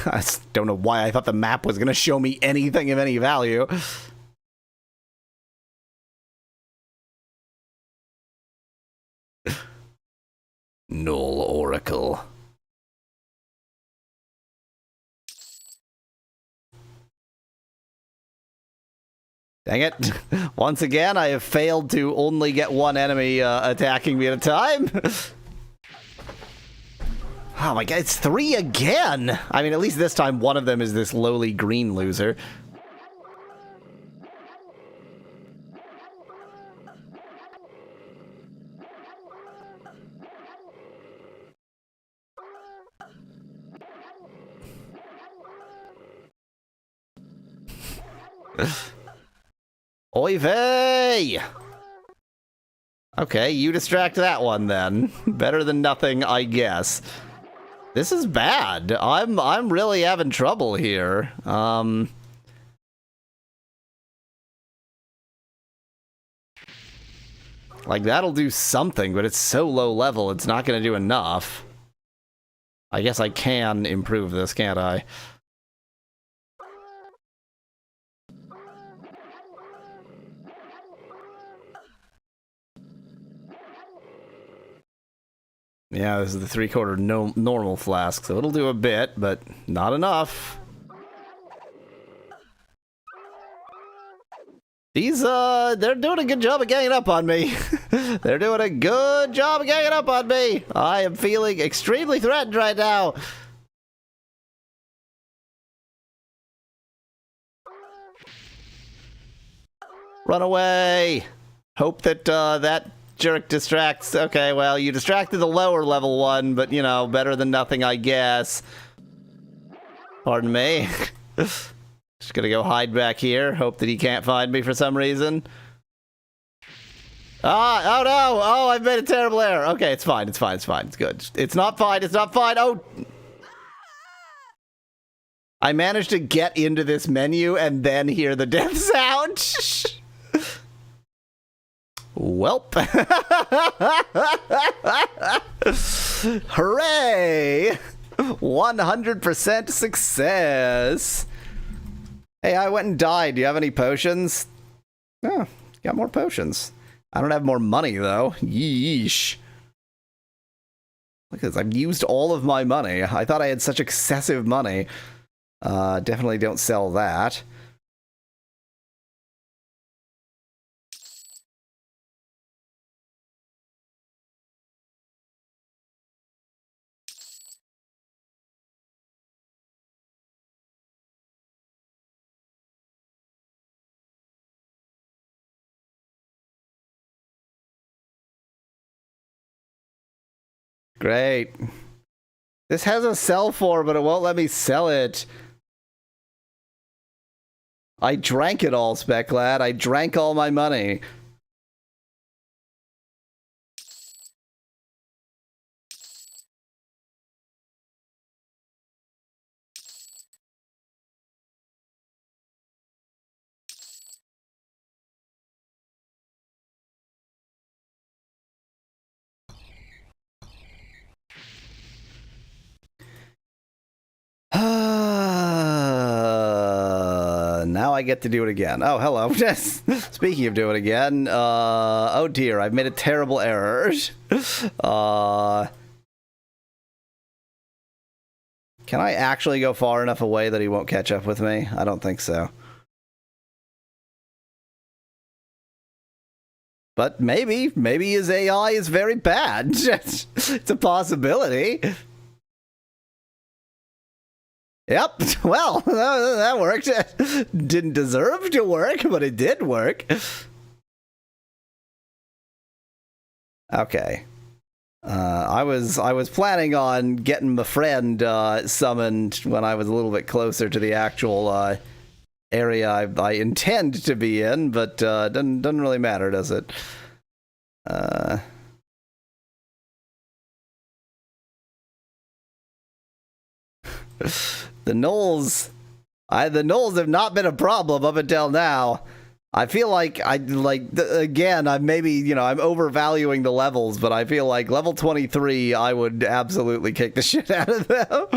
I don't know why I thought the map was going to show me anything of any value. Null Oracle. Dang it. Once again, I have failed to only get one enemy attacking me at a time. Oh my god, it's 3 again! I mean, at least this time one of them is this lowly green loser. Oy vey! Okay, you distract that one then. Better than nothing, I guess. This is bad. I'm really having trouble here. Like, that'll do something, but it's so low level, it's not gonna do enough. I guess I can improve this, can't I? Yeah, this is the 3/4 normal flask, so it'll do a bit, but not enough. These, they're doing a good job of ganging up on me. They're doing a good job of ganging up on me. I am feeling extremely threatened right now. Run away. Hope that, that jerk distracts. Okay, well, you distracted the lower level one, but, you know, better than nothing, I guess. Pardon me. Just gonna go hide back here, hope that he can't find me for some reason. Oh no! Oh, I've made a terrible error. Okay, it's fine. It's fine. It's fine. It's good. It's not fine. It's not fine. Oh! I managed to get into this menu and then hear the death sound. Welp. Hooray! 100% success. Hey, I went and died. Do you have any potions? Oh, got more potions. I don't have more money, though. Yeesh. Look at this. I've used all of my money. I thought I had such excessive money. Definitely don't sell that. Great. This has a sell for, but it won't let me sell it. I drank it all, Specklad. I drank all my money. Now I get to do it again. Oh, hello. Speaking of doing it again, oh dear, I've made a terrible error. Can I actually go far enough away that he won't catch up with me? I don't think so. But maybe his AI is very bad. It's a possibility. Yep, well, that worked. Didn't deserve to work, but it did work. Okay. I was planning on getting my friend summoned when I was a little bit closer to the actual area I intend to be in, but doesn't really matter, does it? The gnolls have not been a problem up until now. I feel like again, I'm maybe, I'm overvaluing the levels, but I feel like level 23, I would absolutely kick the shit out of them.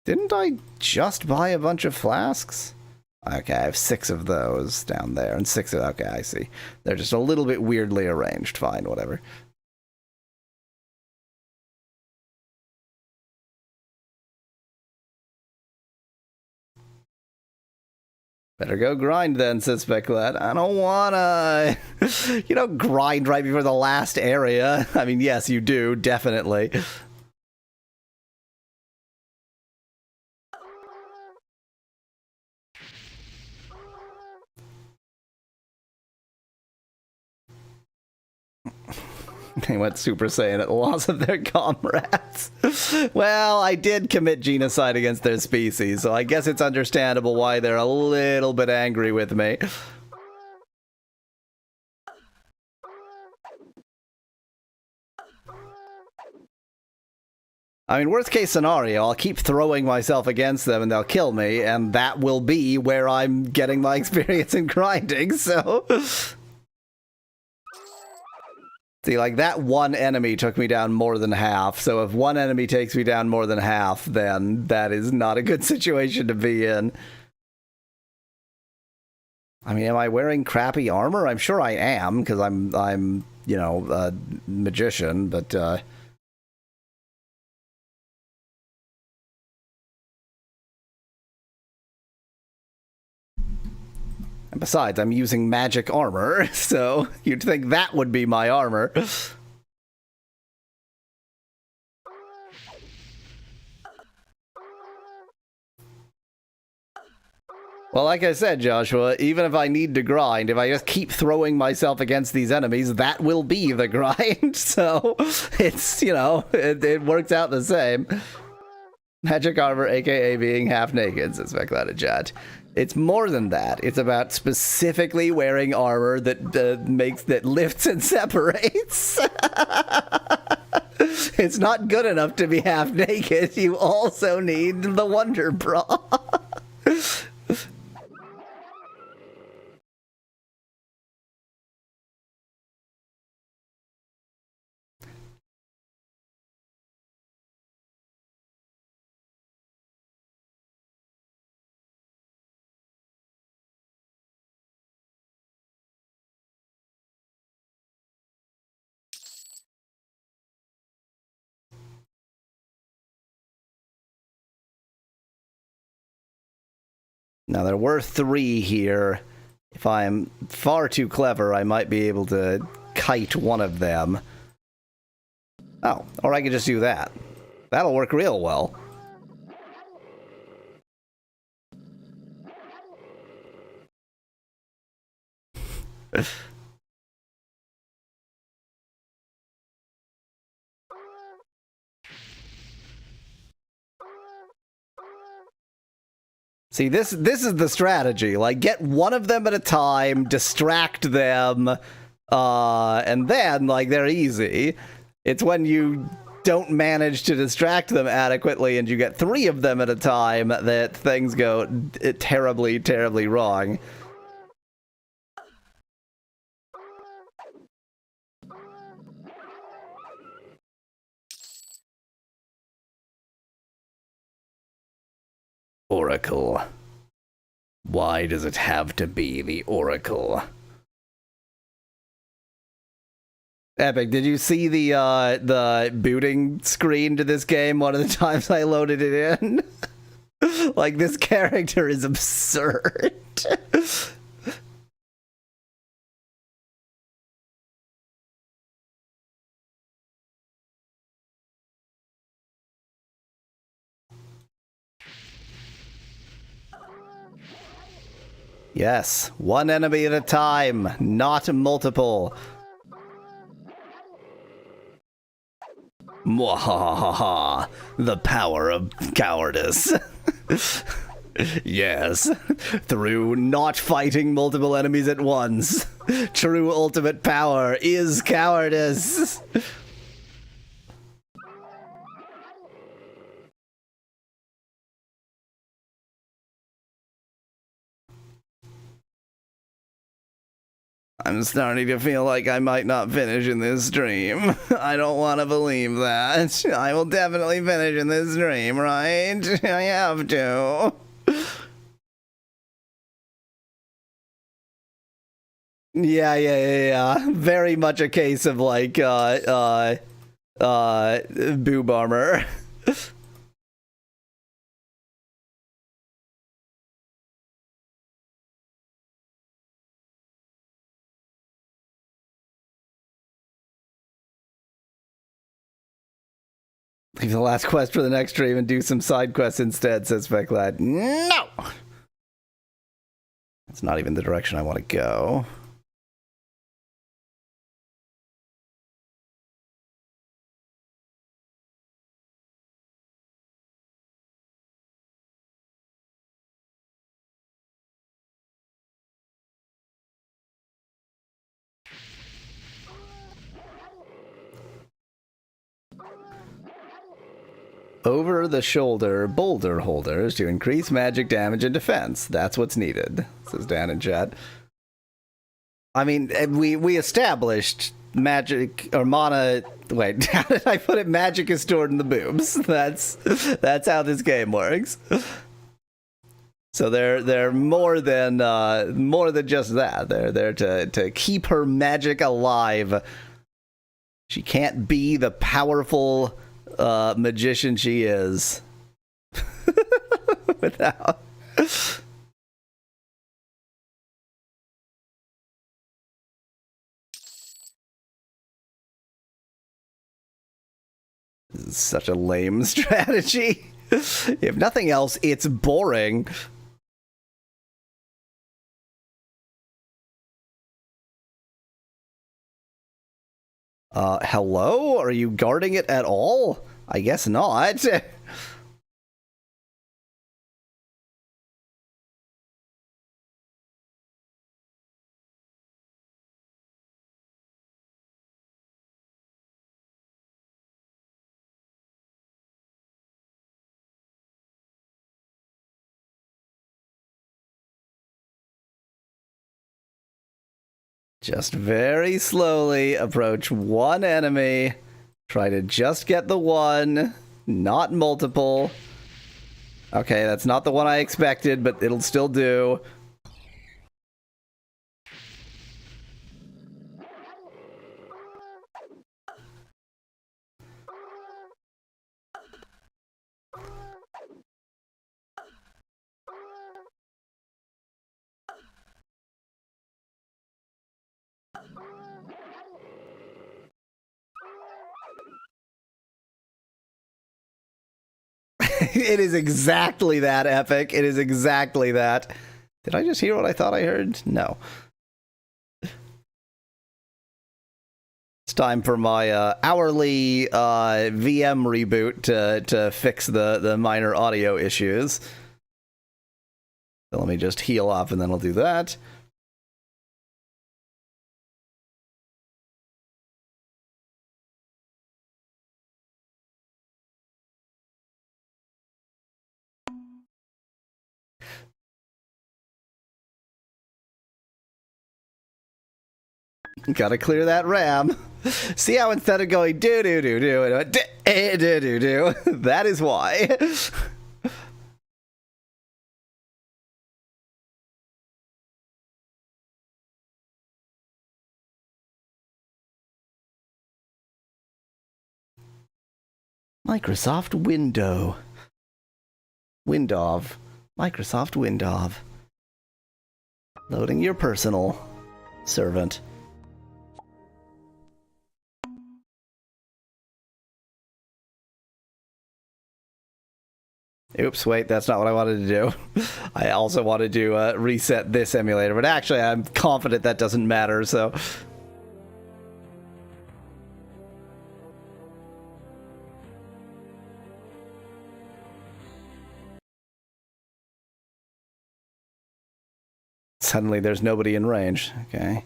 Didn't I just buy a bunch of flasks? Okay, I have 6 of those down there, and 6 of... Okay, I see. They're just a little bit weirdly arranged. Fine, whatever. Better go grind then, says Specklad. I don't wanna... You don't grind right before the last area. I mean, yes, you do, definitely. They went Super Saiyan at the loss of their comrades. Well, I did commit genocide against their species, so I guess it's understandable why they're a little bit angry with me. I mean, worst case scenario, I'll keep throwing myself against them and they'll kill me, and that will be where I'm getting my experience in grinding, so... See, like, that one enemy took me down more than half, so if one enemy takes me down more than half, then that is not a good situation to be in. I mean, am I wearing crappy armor? I'm sure I am, because I'm, you know, a magician, but, And besides, I'm using magic armor, so you'd think that would be my armor. Well, like I said, Joshua, even if I need to grind, if I just keep throwing myself against these enemies, that will be the grind. So it's, you know, it works out the same. Magic armor, aka being half naked, says Veclad Chat. It's more than that. It's about specifically wearing armor that lifts and separates. It's not good enough to be half naked. You also need the Wonder Bra. Now, there were 3 here. If I'm far too clever, I might be able to kite one of them. Oh, or I could just do that. That'll work real well. See, this is the strategy. Like, get one of them at a time, distract them, and then, like, they're easy. It's when you don't manage to distract them adequately and you get 3 of them at a time that things go terribly, terribly wrong. Oracle. Why does it have to be the Oracle? Epic, did you see the booting screen to this game one of the times I loaded it in? Like, this character is absurd. Yes, one enemy at a time, not multiple. Mwahaha, the power of cowardice. Yes, through not fighting multiple enemies at once, true ultimate power is cowardice. I'm starting to feel like I might not finish in this stream. I don't want to believe that. I will definitely finish in this stream, right? I have to. Yeah. Very much a case of, like, boob armor. Leave the last quest for the next stream and do some side quests instead, says Veclad. No! That's not even the direction I want to go. Over-the-shoulder boulder holders to increase magic damage and defense. That's what's needed, says Dan in chat. I mean, we established magic or mana. Wait, how did I put it? Magic is stored in the boobs. That's how this game works. So they're more than just that. They're there to keep her magic alive. She can't be the powerful magician she is without. This is such a lame strategy. If nothing else, it's boring. Hello? Are you guarding it at all? I guess not. Just very slowly approach one enemy. Try to just get the one, not multiple. Okay, that's not the one I expected, but it'll still do. It is exactly that, Epic. It is exactly that. Did I just hear what I thought I heard? No. It's time for my hourly VM reboot to fix the minor audio issues. So let me just heal up and then I'll do that. Gotta clear that RAM. See how instead of going do do do do, it went do do do. That is why. Microsoft Window. Window. Microsoft Window. Loading your personal servant. Oops, wait, that's not what I wanted to do. I also wanted to reset this emulator, but actually I'm confident that doesn't matter, so... Suddenly there's nobody in range. Okay.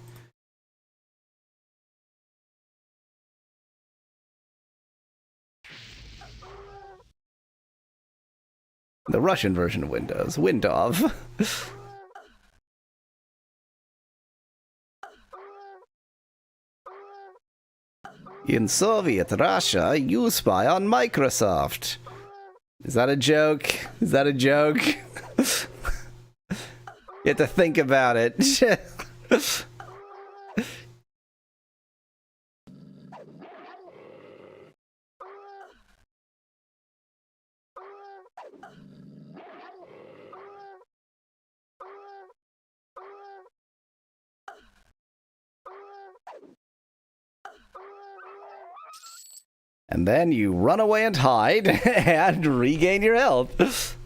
The Russian version of Windows. Windov. In Soviet Russia, you spy on Microsoft. Is that a joke? Is that a joke? You have to think about it. And then you run away and hide and regain your health.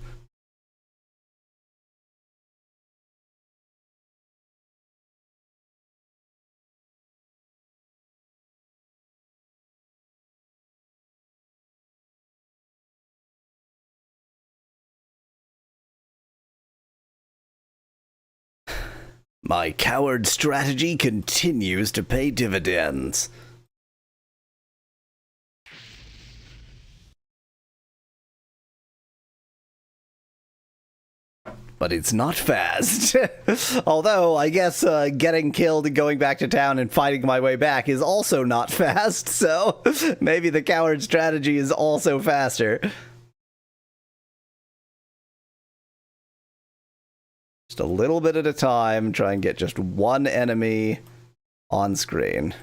My coward strategy continues to pay dividends. But it's not fast. Although, I guess getting killed and going back to town and fighting my way back is also not fast, so maybe the coward strategy is also faster. Just a little bit at a time, try and get just one enemy on screen.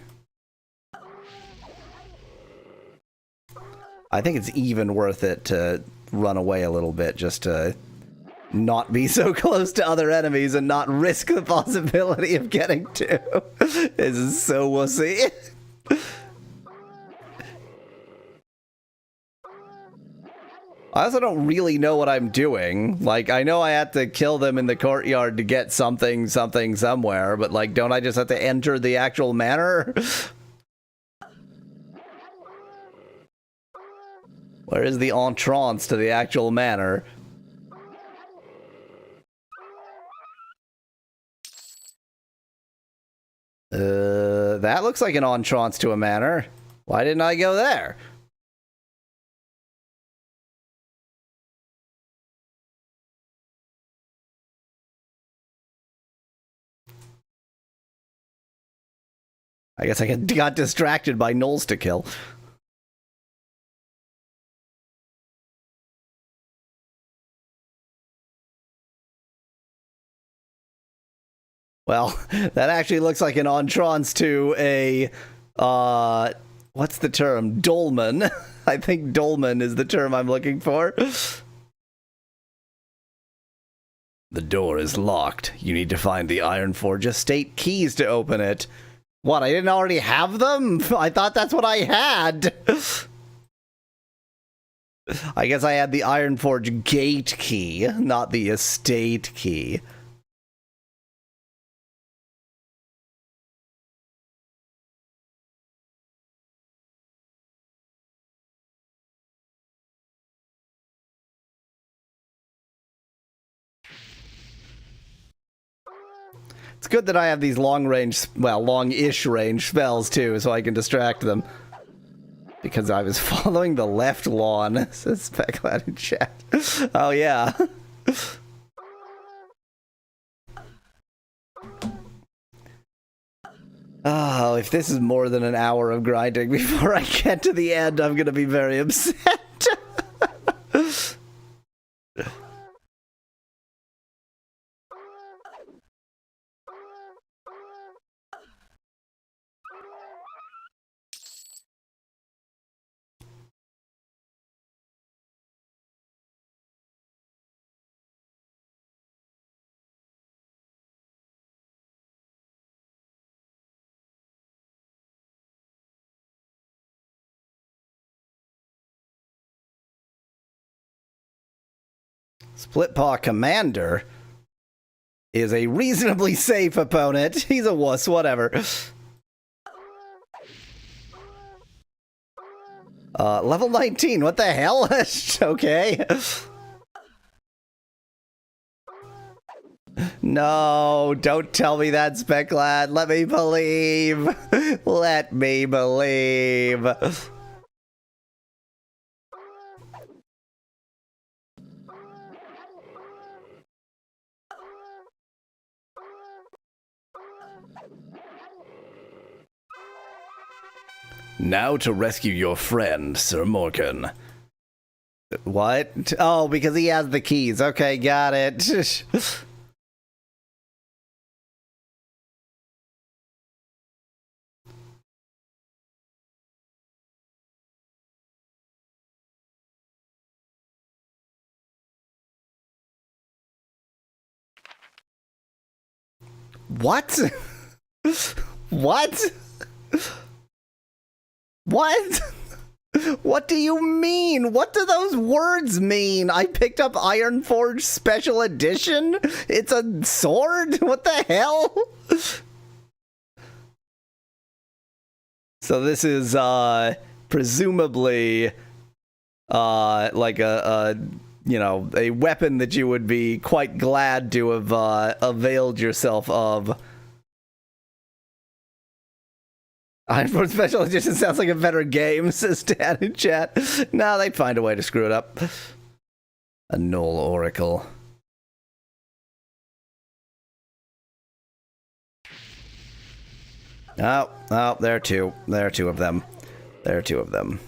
I think it's even worth it to run away a little bit just to not be so close to other enemies and not risk the possibility of getting two. This is so wussy. I also don't really know what I'm doing. Like, I know I had to kill them in the courtyard to get something somewhere, but like, don't I just have to enter the actual manor? Where is the entrance to the actual manor? That looks like an entrance to a manor. Why didn't I go there? I guess I got distracted by gnolls to kill. Well, that actually looks like an entrance to a, what's the term? Dolmen. I think dolmen is the term I'm looking for. The door is locked. You need to find the Ironforge estate keys to open it. What, I didn't already have them? I thought that's what I had. I guess I had the Ironforge gate key, not the estate key. It's good that I have these long-range, well, long-ish range spells, too, so I can distract them. Because I was following the left lawn, says Specklad in chat. Oh, yeah. Oh, if this is more than an hour of grinding before I get to the end, I'm gonna be very upset. Split Paw Commander is a reasonably safe opponent. He's a wuss, whatever. Level 19, what the hell? Okay. No, don't tell me that, Specklad. Let me believe. Let me believe. Now to rescue your friend, Sir Morgan. What? Oh, because he has the keys. Okay, got it. What? What? What? What do you mean? What do those words mean? I picked up Ironforge Special Edition? It's a sword? What the hell? So this is, presumably, like you know, a weapon that you would be quite glad to have, availed yourself of. Ironforge Special Edition sounds like a better game, says Dan in chat. No, they'd find a way to screw it up. A Gnoll Oracle. Oh, there are two. There are two of them. There are two of them.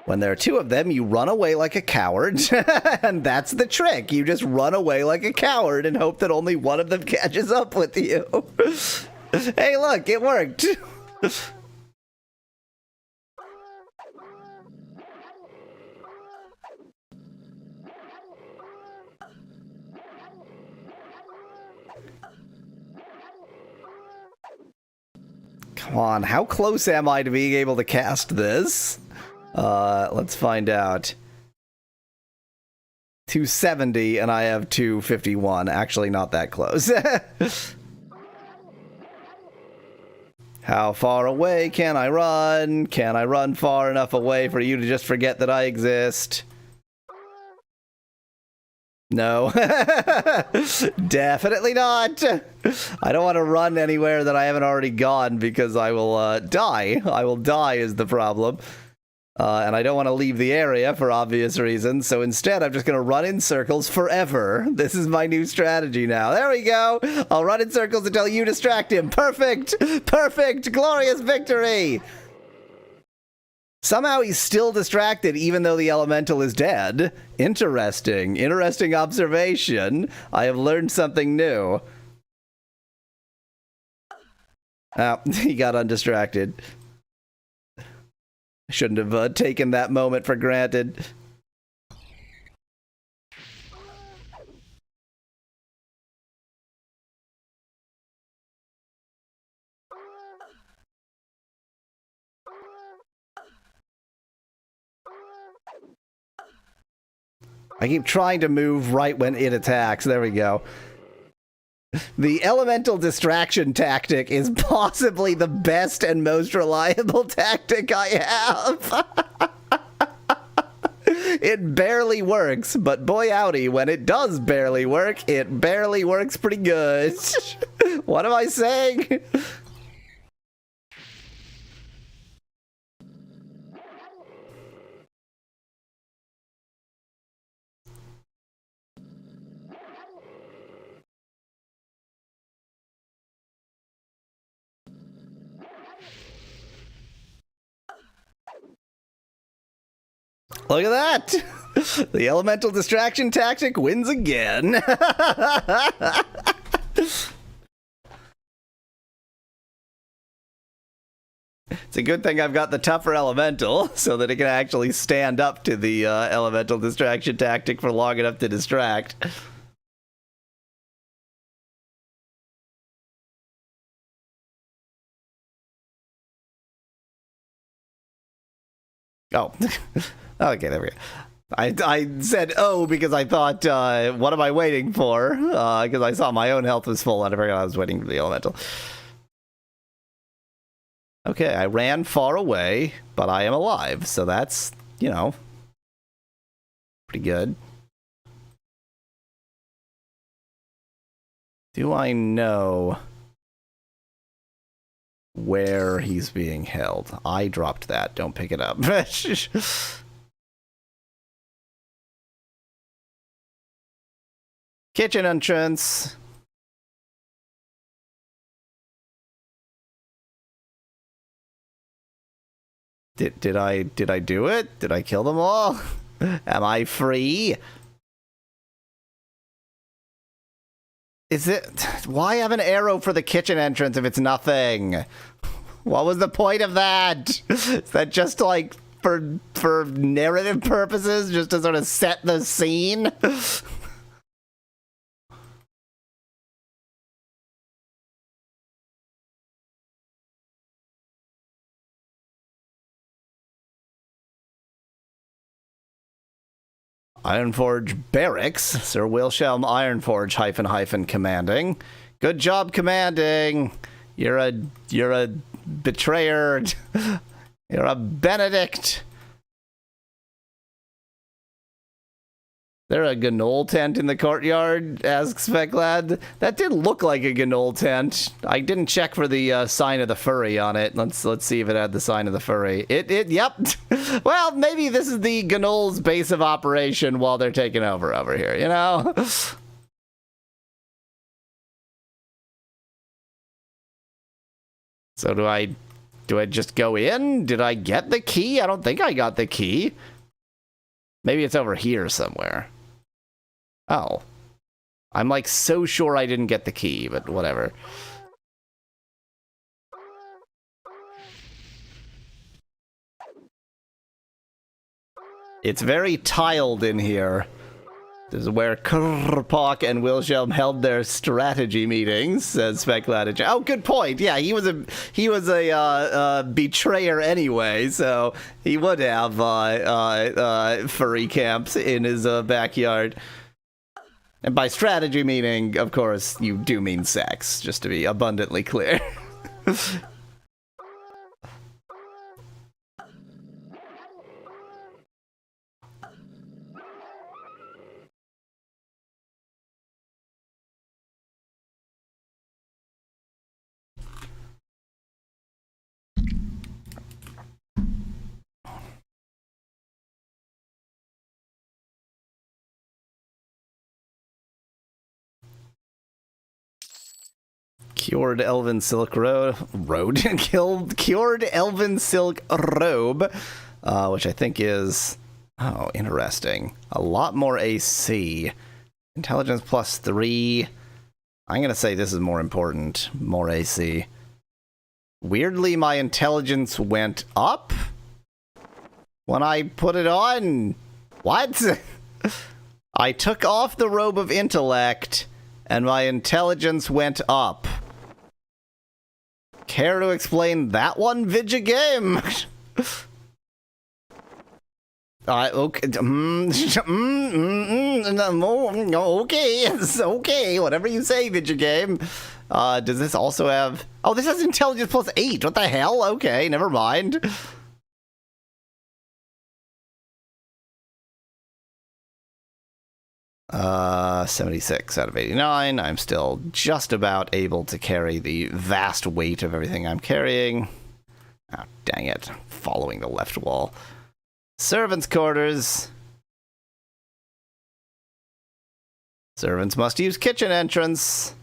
When there are two of them, you run away like a coward, and that's the trick. You just run away like a coward and hope that only one of them catches up with you. Hey, look, it worked. Come on, how close am I to being able to cast this? Let's find out. 270 and I have 251. Actually, not that close. How far away can I run? Can I run far enough away for you to just forget that I exist? No. Definitely not. I don't want to run anywhere that I haven't already gone because I will die. I will die is the problem. And I don't want to leave the area for obvious reasons, so instead I'm just going to run in circles forever. This is my new strategy now. There we go. I'll run in circles until you distract him. Perfect! Perfect! Glorious victory! Somehow he's still distracted even though the elemental is dead. Interesting. Interesting observation. I have learned something new. Oh, he got undistracted. I shouldn't have taken that moment for granted. I keep trying to move right when it attacks. There we go. The elemental distraction tactic is possibly the best and most reliable tactic I have. It barely works, but boy howdy, when it does barely work, it barely works pretty good. What am I saying? Look at that! The elemental distraction tactic wins again. It's a good thing I've got the tougher elemental, so that it can actually stand up to the elemental distraction tactic for long enough to distract. Oh. Okay, there we go. I said oh because I thought, what am I waiting for? Because I saw my own health was full and I forgot I was waiting for the elemental. Okay, I ran far away, but I am alive, so that's, you know, pretty good. Do I know where he's being held? I dropped that. Don't pick it up. Kitchen entrance. Did I do it? Did I kill them all? Am I free? Is it... Why have an arrow for the kitchen entrance if it's nothing? What was the point of that? Is that just like for narrative purposes? Just to sort of set the scene? Ironforge Barracks, Sir Wilhelm Ironforge -- commanding. Good job commanding. You're a betrayer. You're a Benedict. There a Gnoll tent in the courtyard? Asks Speclad. That did look like a Gnoll tent. I didn't check for the sign of the furry on it. Let's see if it had the sign of the furry. Yep. Well, maybe this is the Gnoll's base of operation while they're taking over here, you know? So do I just go in? Did I get the key? I don't think I got the key. Maybe it's over here somewhere. Oh. I'm like so sure I didn't get the key, but whatever. It's very tiled in here. This is where Krpak and Wilhelm held their strategy meetings, says Speculated. Oh, good point. Yeah, he was a betrayer anyway, so he would have furry camps in his backyard. And by strategy meaning, of course, you do mean sex, just to be abundantly clear. Cured Elven Silk Cured Elven Silk Robe, which I think is, oh, interesting. A lot more AC. Intelligence +3. I'm going to say this is more important. More AC. Weirdly, my intelligence went up when I put it on. What? I took off the Robe of Intellect, and my intelligence went up. Care to explain that one, Vidya Game? Okay. Okay, it's okay. Whatever you say, Vidya Game. Does this also have... Oh, this has intelligence +8. What the hell? Okay, never mind. 76 out of 89. I'm still just about able to carry the vast weight of everything I'm carrying. Oh, dang it. Following the left wall. Servants' quarters. Servants must use kitchen entrance.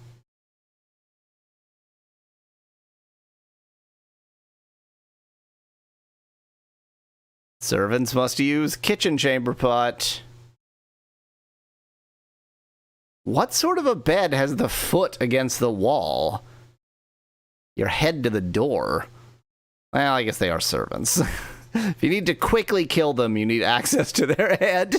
Servants must use kitchen chamber pot. What sort of a bed has the foot against the wall? Your head to the door. Well, I guess they are servants. If you need to quickly kill them, you need access to their head.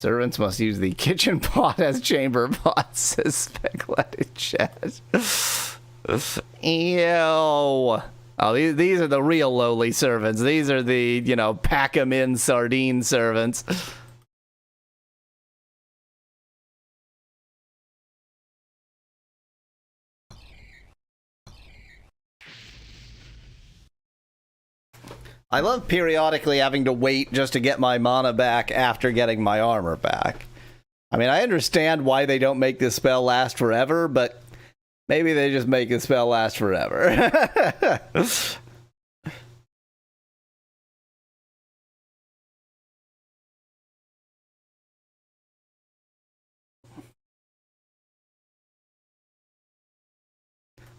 Servants must use the kitchen pot as chamber pot, says Speculated Chat. Ew. Oh, these are the real lowly servants. These are the, you know, pack 'em in sardine servants. I love periodically having to wait just to get my mana back after getting my armor back. I mean, I understand why they don't make this spell last forever, but maybe they just make the spell last forever.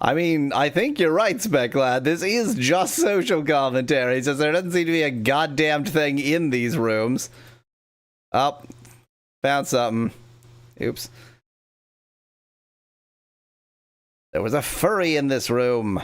I mean, I think you're right, Speclad. This is just social commentary, since there doesn't seem to be a goddamned thing in these rooms. Oh, found something. Oops. There was a furry in this room.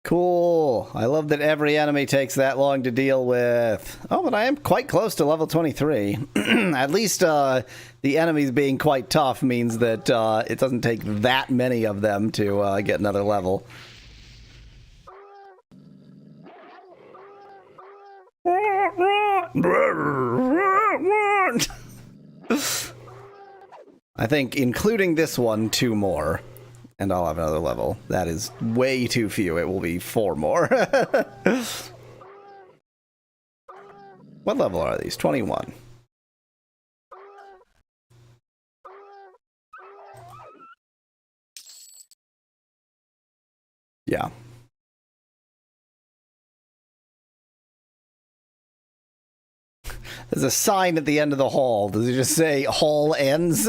Cool. I love that every enemy takes that long to deal with. Oh, but I am quite close to level 23. At least the enemies being quite tough means that it doesn't take that many of them to get another level. I think, including this one, 2 more. And I'll have another level. That is way too few. It will be 4 more. What level are these? 21. Yeah. There's a sign at the end of the hall. Does it just say hall ends?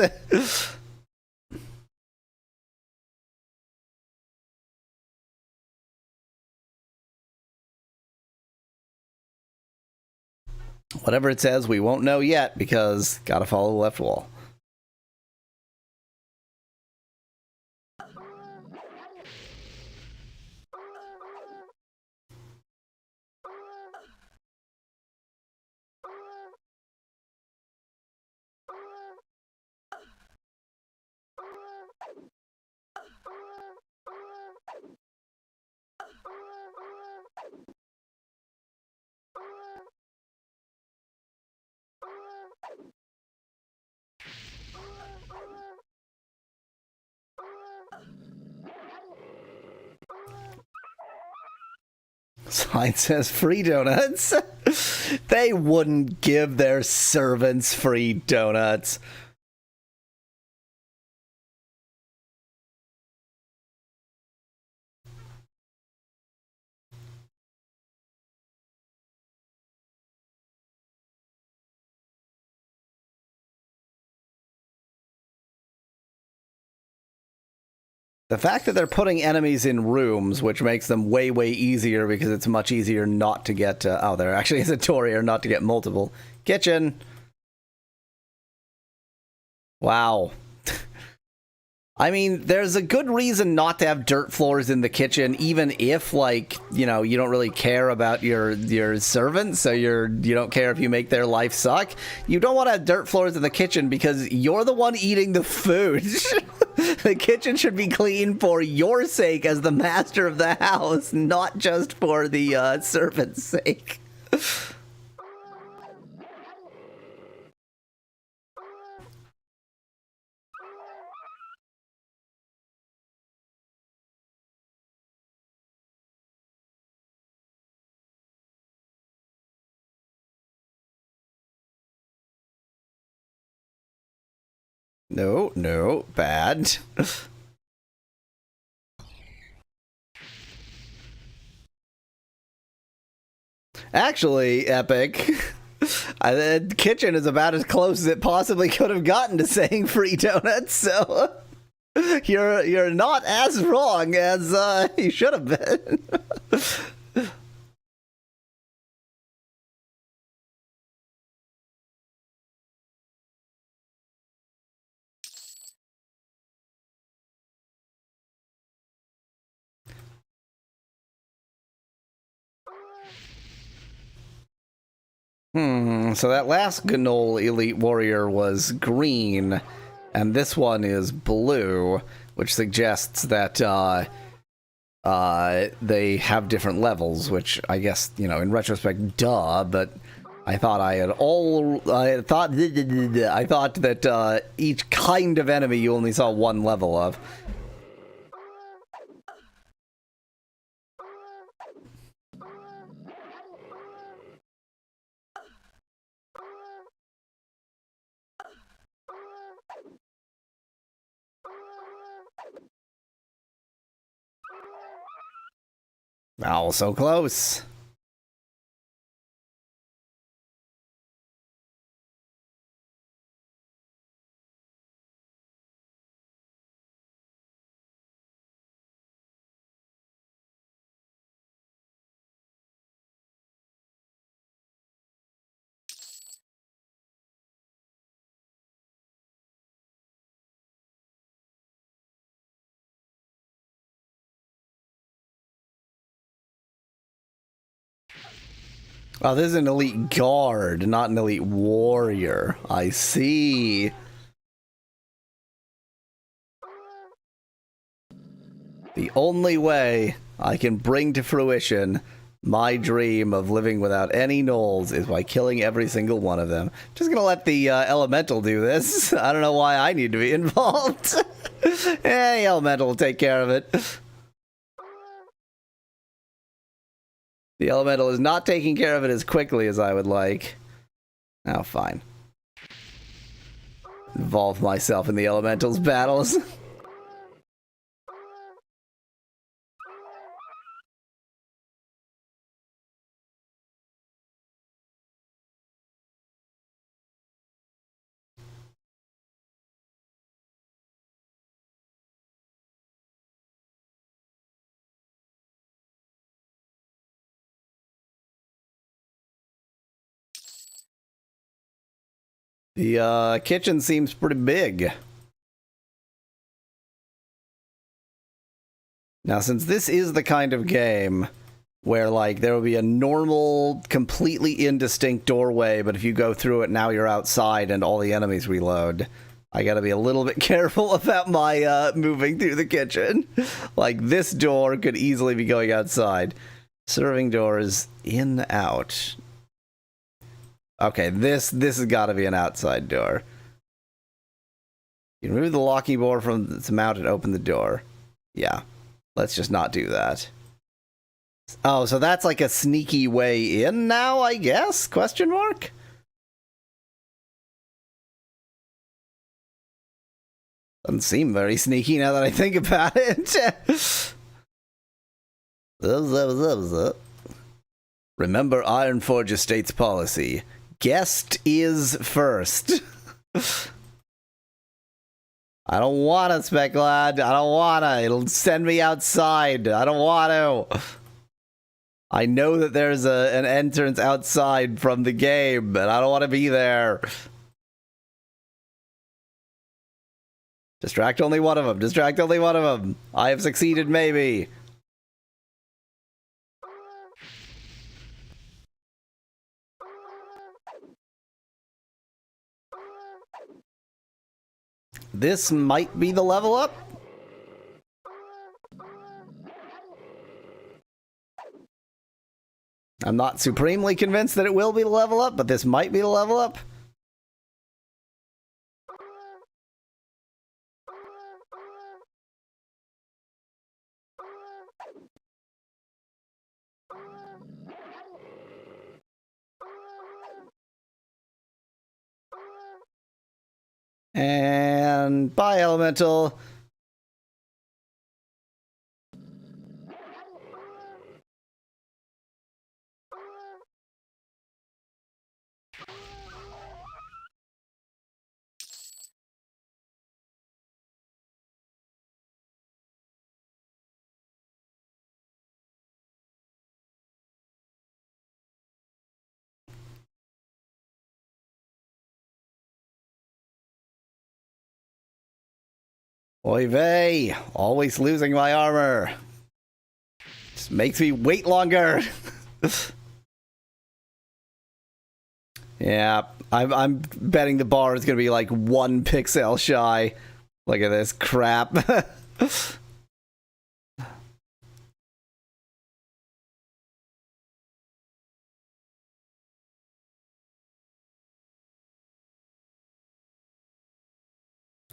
Whatever it says, we won't know yet because gotta follow the left wall. Sign says free donuts. They wouldn't give their servants free donuts. The fact that they're putting enemies in rooms, which makes them way, way easier because it's much easier not to get... oh, there actually is a door here, not to get multiple. Kitchen! Wow. I mean, there's a good reason not to have dirt floors in the kitchen, even if, like, you know, you don't really care about your servants, so you don't care if you make their life suck. You don't want to have dirt floors in the kitchen because you're the one eating the food. The kitchen should be clean for your sake as the master of the house, not just for the servant's sake. No, no, bad. Actually, Epic, the kitchen is about as close as it possibly could have gotten to saying free donuts, so you're not as wrong as you should have been. So that last Gnoll Elite Warrior was green, and this one is blue, which suggests that they have different levels, which I guess, you know, in retrospect, duh, but I thought I thought that each kind of enemy you only saw one level of. Oh, so close. Oh, this is an elite guard, not an elite warrior. I see. The only way I can bring to fruition my dream of living without any gnolls is by killing every single one of them. Just gonna let the elemental do this. I don't know why I need to be involved. Hey, elemental will take care of it. The elemental is not taking care of it as quickly as I would like. Oh, fine. Involve myself in the elemental's battles. The kitchen seems pretty big. Now, since this is the kind of game where, like, there will be a normal, completely indistinct doorway, but if you go through it, now you're outside and all the enemies reload, I gotta be a little bit careful about my moving through the kitchen. Like, this door could easily be going outside. Serving doors in, out. Okay, this has gotta be an outside door. You remove the locking board from its mount and open the door. Yeah. Let's just not do that. Oh, so that's like a sneaky way in now, I guess? Question mark? Doesn't seem very sneaky now that I think about it. Remember Ironforge Estate's policy. Guest is first. I don't want to, Specklad. I don't want to. It'll send me outside. I don't want to. I know that there's an entrance outside from the game, but I don't want to be there. Distract only one of them. Distract only one of them. I have succeeded, maybe. This might be the level up. I'm not supremely convinced that it will be the level up, but this might be the level up. And bye, Elemental. Oy vey, always losing my armor. Just makes me wait longer. Yeah, I'm betting the bar is gonna be like 1 pixel shy. Look at this crap.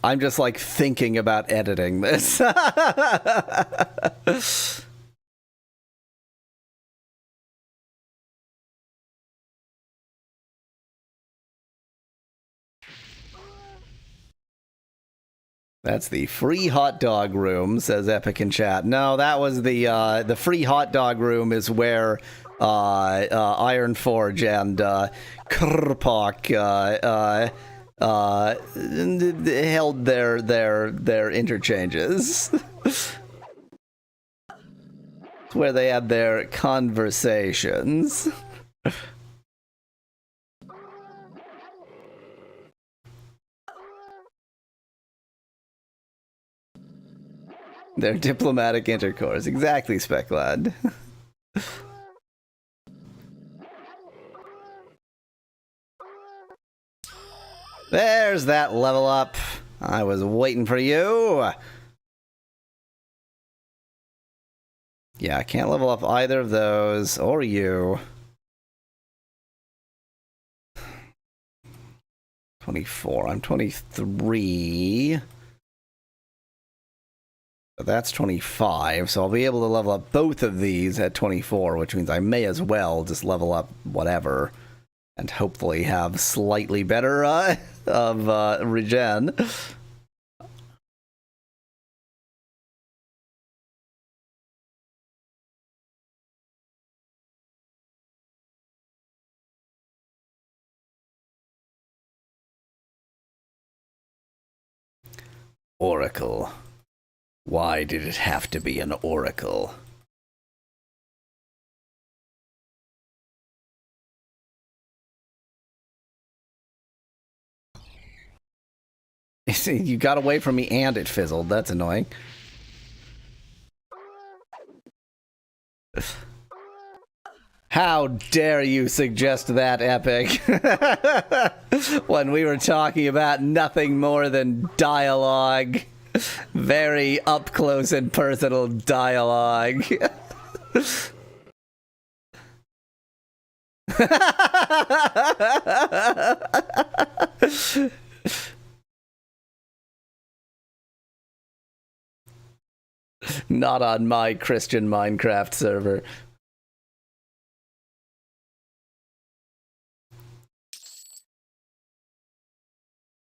I'm just like thinking about editing this. That's the free hot dog room, says Epic in chat. No, that was the free hot dog room is where Ironforge and Krpak held their interchanges. It's where they had their conversations. Their diplomatic intercourse. Exactly, Specklad. There's that level up. I was waiting for you. Yeah, I can't level up either of those, or you. 24. I'm 23. But that's 25, so I'll be able to level up both of these at 24, which means I may as well just level up whatever and hopefully have slightly better of regen. Oracle. Why did it have to be an oracle? You got away from me and it fizzled. That's annoying. How dare you suggest that, Epic? When we were talking about nothing more than dialogue. Very up close and personal dialogue. Not on my Christian Minecraft server.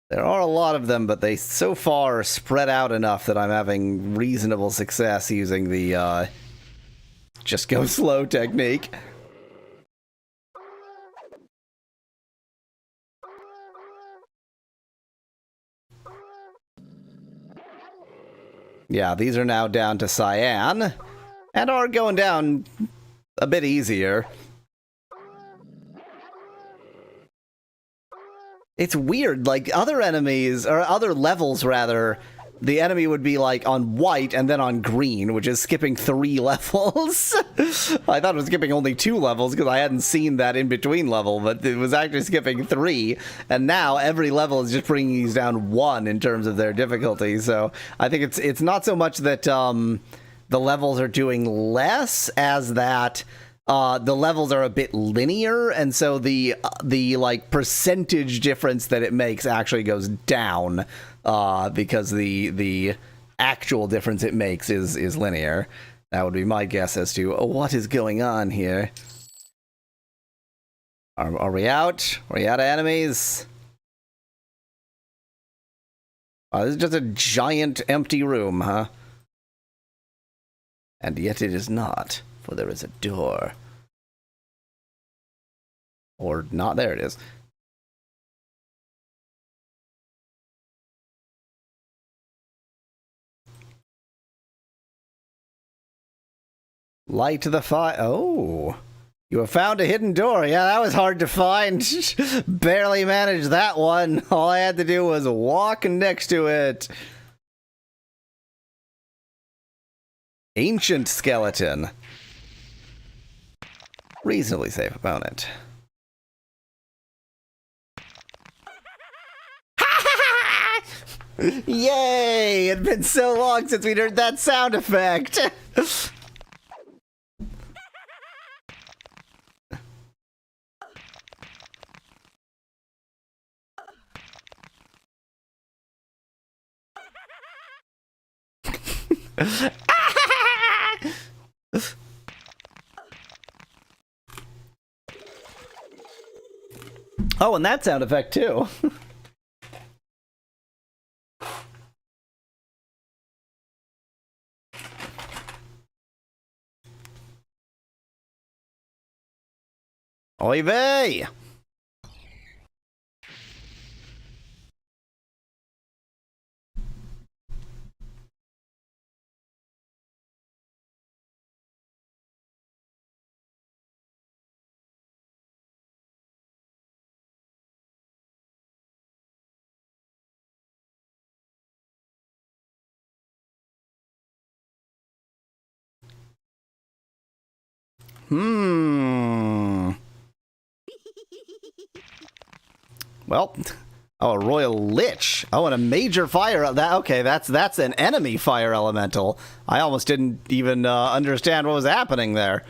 There are a lot of them, but they so far are spread out enough that I'm having reasonable success using the just go slow technique. Yeah, these are now down to cyan, and are going down a bit easier. It's weird, like, other enemies, or other levels, rather, the enemy would be, like, on white and then on green, which is skipping 3 levels. I thought it was skipping only 2 levels, because I hadn't seen that in-between level, but it was actually skipping 3, and now every level is just bringing these down 1 in terms of their difficulty, so I think it's not so much that the levels are doing less, as that the levels are a bit linear, and so the like percentage difference that it makes actually goes down because the actual difference it makes is linear. That would be my guess as to what is going on here. Are we out? Are we out of enemies? Oh, this is just a giant empty room, huh? And yet it is not, for there is a door. Or not, there it is. Light the fire. Oh. You have found a hidden door. Yeah, that was hard to find. Barely managed that one. All I had to do was walk next to it. Ancient skeleton. Reasonably safe opponent. Yay! It's been so long since we'd heard that sound effect. Oh, and that sound effect too. Oy vey! Well, oh, a royal lich. Oh, and a major fire. That's an enemy fire elemental. I almost didn't even understand what was happening there.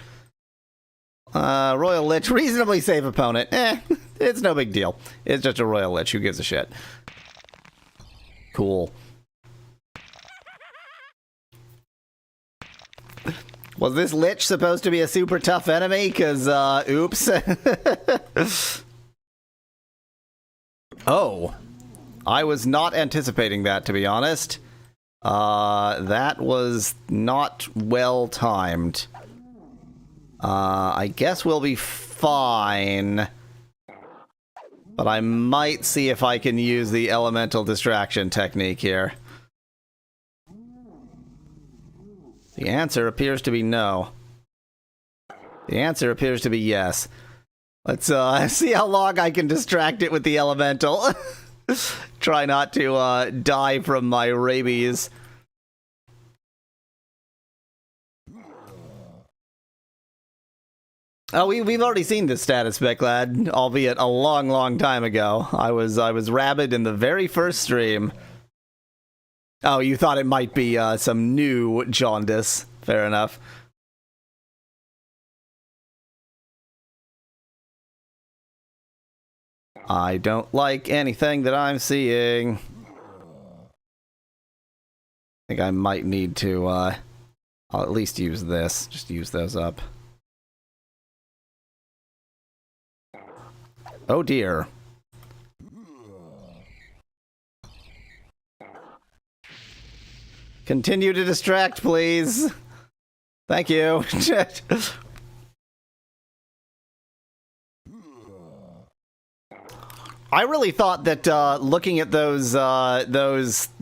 Royal lich, reasonably safe opponent. It's no big deal. It's just a royal lich. Who gives a shit? Cool. Was this lich supposed to be a super tough enemy? Because, oops. Oh. I was not anticipating that, to be honest. That was not well timed. I guess we'll be fine. But I might see if I can use the elemental distraction technique here. The answer appears to be no. The answer appears to be yes. Let's see how long I can distract it with the elemental. Try not to die from my rabies. Oh, we've already seen this status spec, lad, albeit a long, long time ago. I was rabid in the very first stream. Oh, you thought it might be some new jaundice. Fair enough. I don't like anything that I'm seeing. I think I might need to, I'll at least use this. Just use those up. Oh dear. Continue to distract, please. Thank you. I really thought that looking at those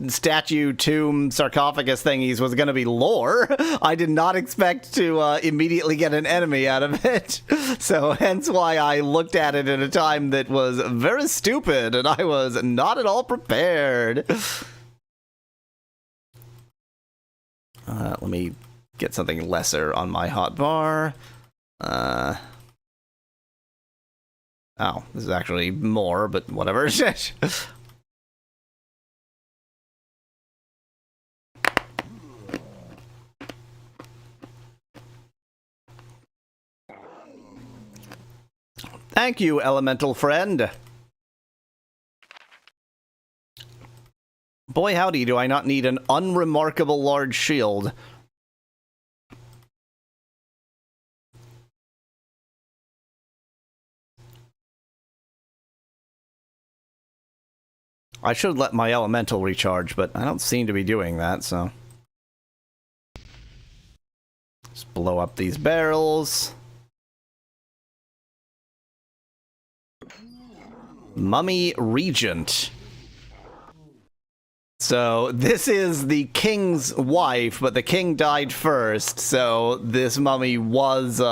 statue, tomb, sarcophagus thingies was going to be lore. I did not expect to immediately get an enemy out of it. So hence why I looked at it at a time that was very stupid, and I was not at all prepared. Let me get something lesser on my hotbar. Oh, this is actually more, but whatever. Thank you, elemental friend. Boy howdy, do I not need an unremarkable large shield. I should let my elemental recharge, but I don't seem to be doing that, so... Just blow up these barrels. Mummy Regent. So, this is the king's wife, but the king died first, so this mummy was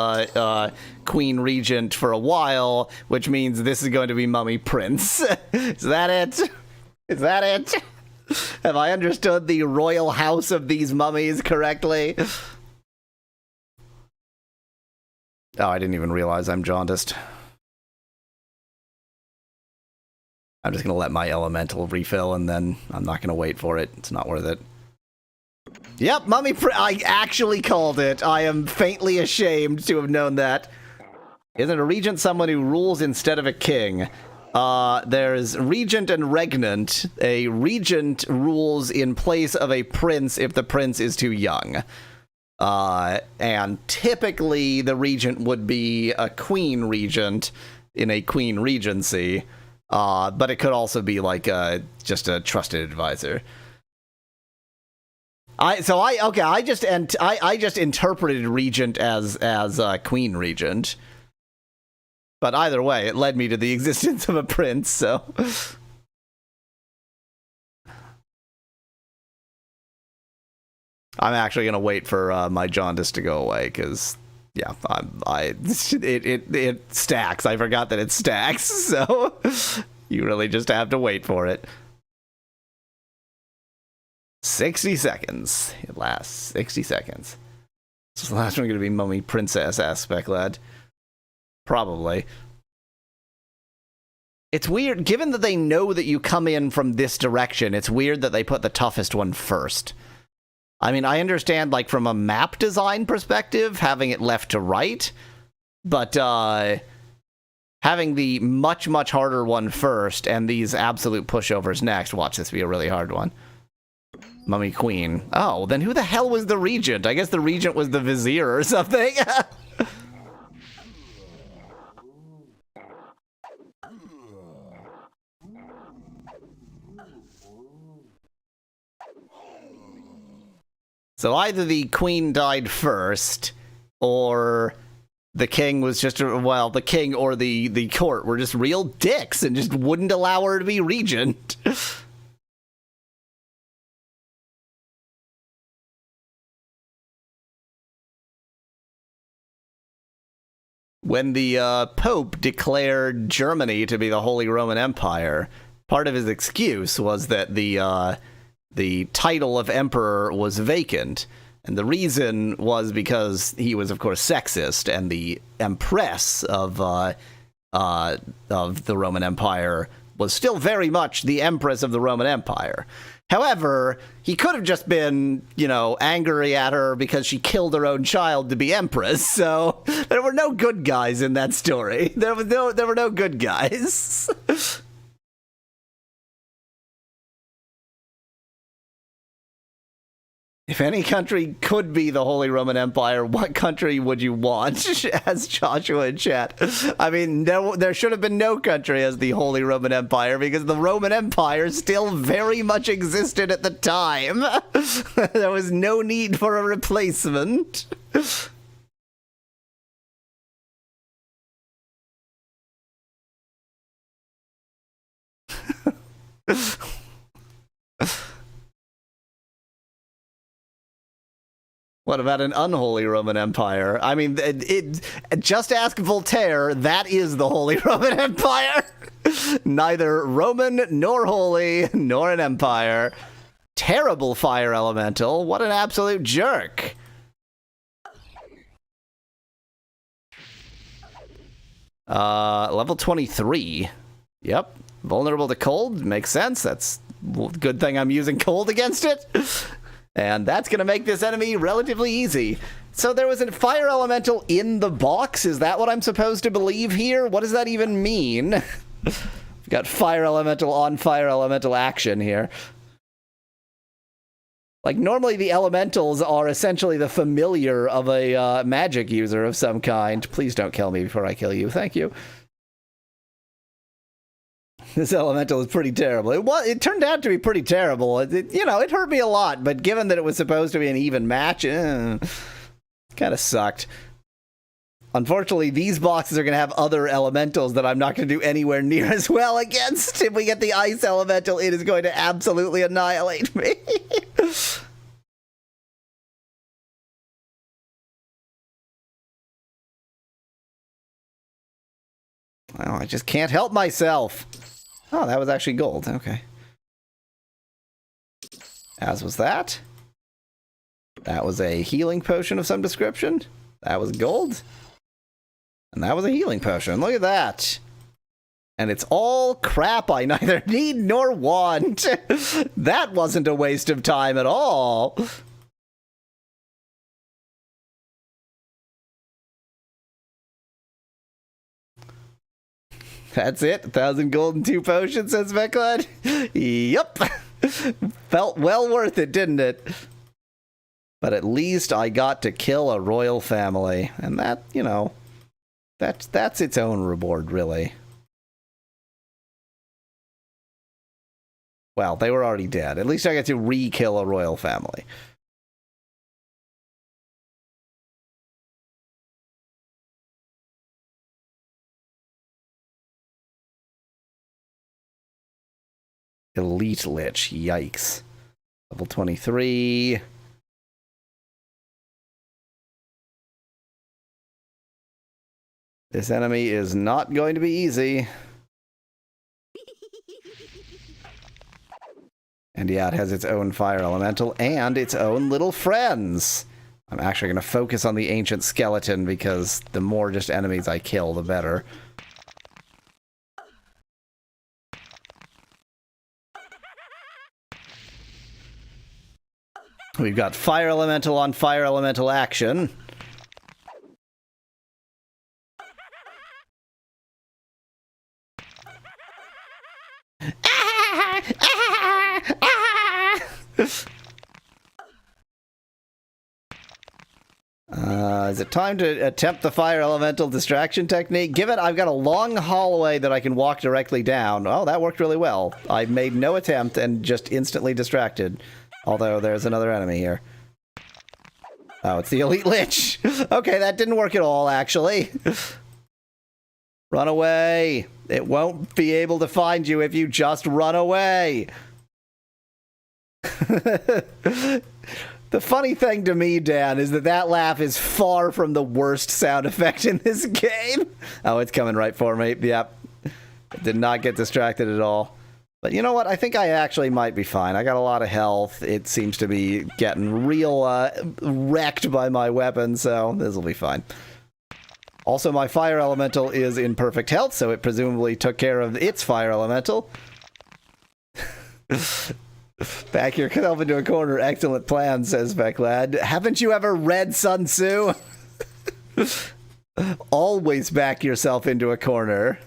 Queen Regent for a while, which means this is going to be Mummy Prince. Is that it? Is that it? Have I understood the royal house of these mummies correctly? Oh, I didn't even realize I'm jaundiced. I'm just going to let my elemental refill, and then I'm not going to wait for it. It's not worth it. Yep, I actually called it. I am faintly ashamed to have known that. Isn't a regent someone who rules instead of a king? There's regent and regnant. A regent rules in place of a prince if the prince is too young. And typically the regent would be a queen regent in a queen regency. But it could also be like just a trusted advisor. I just interpreted regent as queen regent. But either way, it led me to the existence of a prince, so... I'm actually going to wait for my jaundice to go away, because, yeah, it stacks. I forgot that it stacks, so you really just have to wait for it. 60 seconds. It lasts 60 seconds. So the last one going to be Mummy Princess aspect, lad. Probably. It's weird, given that they know that you come in from this direction, it's weird that they put the toughest one first. I mean, I understand, like, from a map design perspective, having it left to right, but, having the much, much harder one first, and these absolute pushovers next, watch this be a really hard one. Mummy Queen. Oh, then who the hell was the regent? I guess the regent was the vizier or something. So either the queen died first, or the king was just, well, the king or the court were just real dicks and just wouldn't allow her to be regent. When the Pope declared Germany to be the Holy Roman Empire, part of his excuse was that the title of emperor was vacant. And the reason was because he was, of course, sexist, and the empress of the Roman Empire was still very much the empress of the Roman Empire. However, he could have just been, angry at her because she killed her own child to be empress. So there were no good guys in that story. There were no good guys. If any country could be the Holy Roman Empire, what country would you want? As Joshua in chat. I mean, there should have been no country as the Holy Roman Empire, because the Roman Empire still very much existed at the time. There was no need for a replacement. What about an unholy Roman Empire? I mean, just ask Voltaire. That is the Holy Roman Empire. Neither Roman nor holy nor an empire. Terrible fire elemental. What an absolute jerk. Level 23. Yep. Vulnerable to cold. Makes sense. That's a good thing I'm using cold against it. And that's going to make this enemy relatively easy. So there was a fire elemental in the box? Is that what I'm supposed to believe here? What does that even mean? We've got fire elemental on fire elemental action here. Like, normally the elementals are essentially the familiar of a magic user of some kind. Please don't kill me before I kill you. Thank you. This elemental is pretty terrible. It turned out to be pretty terrible. It hurt me a lot, but given that it was supposed to be an even match, kind of sucked. Unfortunately, these boxes are going to have other elementals that I'm not going to do anywhere near as well against. If we get the ice elemental, it is going to absolutely annihilate me. Well, I just can't help myself. Oh, that was actually gold. Okay. As was that. That was a healing potion of some description. That was gold. And that was a healing potion. Look at that. And it's all crap I neither need nor want. That wasn't a waste of time at all. That's it. 1,000 gold and 2 potions, says Veclad. Yup. Felt well worth it, didn't it? But at least I got to kill a royal family. And that, that's its own reward, really. Well, they were already dead. At least I got to re-kill a royal family. Elite Lich. Yikes. Level 23. This enemy is not going to be easy. And yeah, it has its own fire elemental and its own little friends. I'm actually going to focus on the ancient skeleton because the more just enemies I kill, the better. We've got fire elemental on fire elemental action. Is it time to attempt the fire elemental distraction technique? Given I've got a long hallway that I can walk directly down. Oh, that worked really well. I made no attempt and just instantly distracted. Although there's another enemy here. Oh, it's the Elite Lich. Okay, that didn't work at all, actually. Run away. It won't be able to find you if you just run away. The funny thing to me, Dan, is that laugh is far from the worst sound effect in this game. Oh, it's coming right for me. Yep. Did not get distracted at all. But you know what? I think I actually might be fine. I got a lot of health. It seems to be getting real wrecked by my weapon, so this will be fine. Also, my fire elemental is in perfect health, so it presumably took care of its fire elemental. Back yourself into a corner. Excellent plan, says Veclad. Haven't you ever read Sun Tzu? Always back yourself into a corner.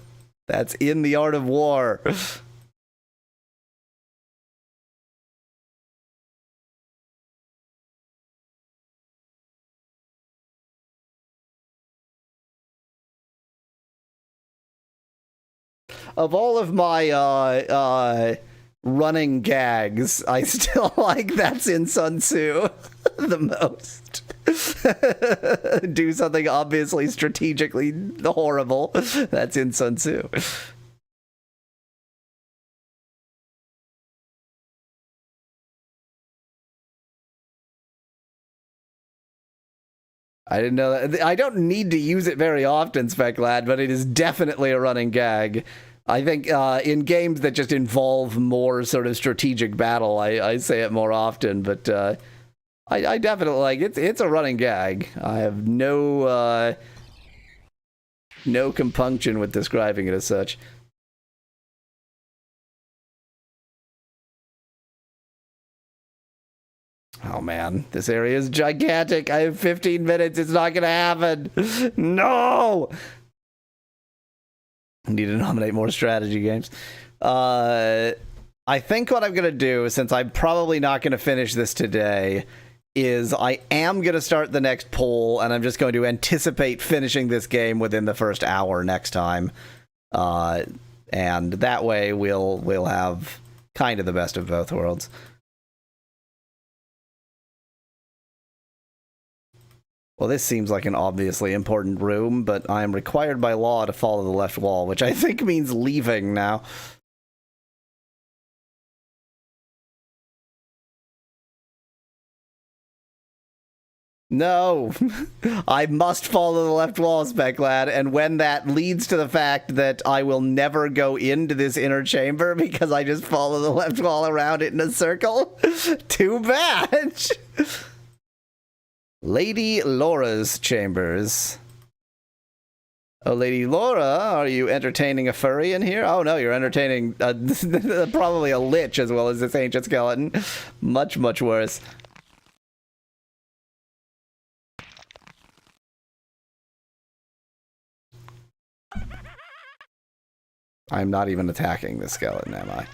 That's in the art of war. Of all of my running gags, I still like that's in Sun Tzu the most. Do something obviously strategically horrible. That's in Sun Tzu. I didn't know that. I don't need to use it very often, Speclad, but it is definitely a running gag. I think in games that just involve more sort of strategic battle, I say it more often, but I definitely like it. It's a running gag. I have no compunction with describing it as such. Oh man, this area is gigantic. I have 15 minutes. It's not gonna happen. No! I need to nominate more strategy games. I think what I'm gonna do, since I'm probably not gonna finish this today, is I am gonna start the next poll, and I'm just going to anticipate finishing this game within the first hour next time. And that way we'll have kind of the best of both worlds. Well, this seems like an obviously important room, but I am required by law to follow the left wall, which I think means leaving now. No! I must follow the left wall, Speclad, and when that leads to the fact that I will never go into this inner chamber because I just follow the left wall around it in a circle, too bad! Lady Laura's chambers. Oh, Lady Laura, are you entertaining a furry in here? Oh no, you're entertaining probably a lich as well as this ancient skeleton. Much, much worse. I'm not even attacking this skeleton, am I?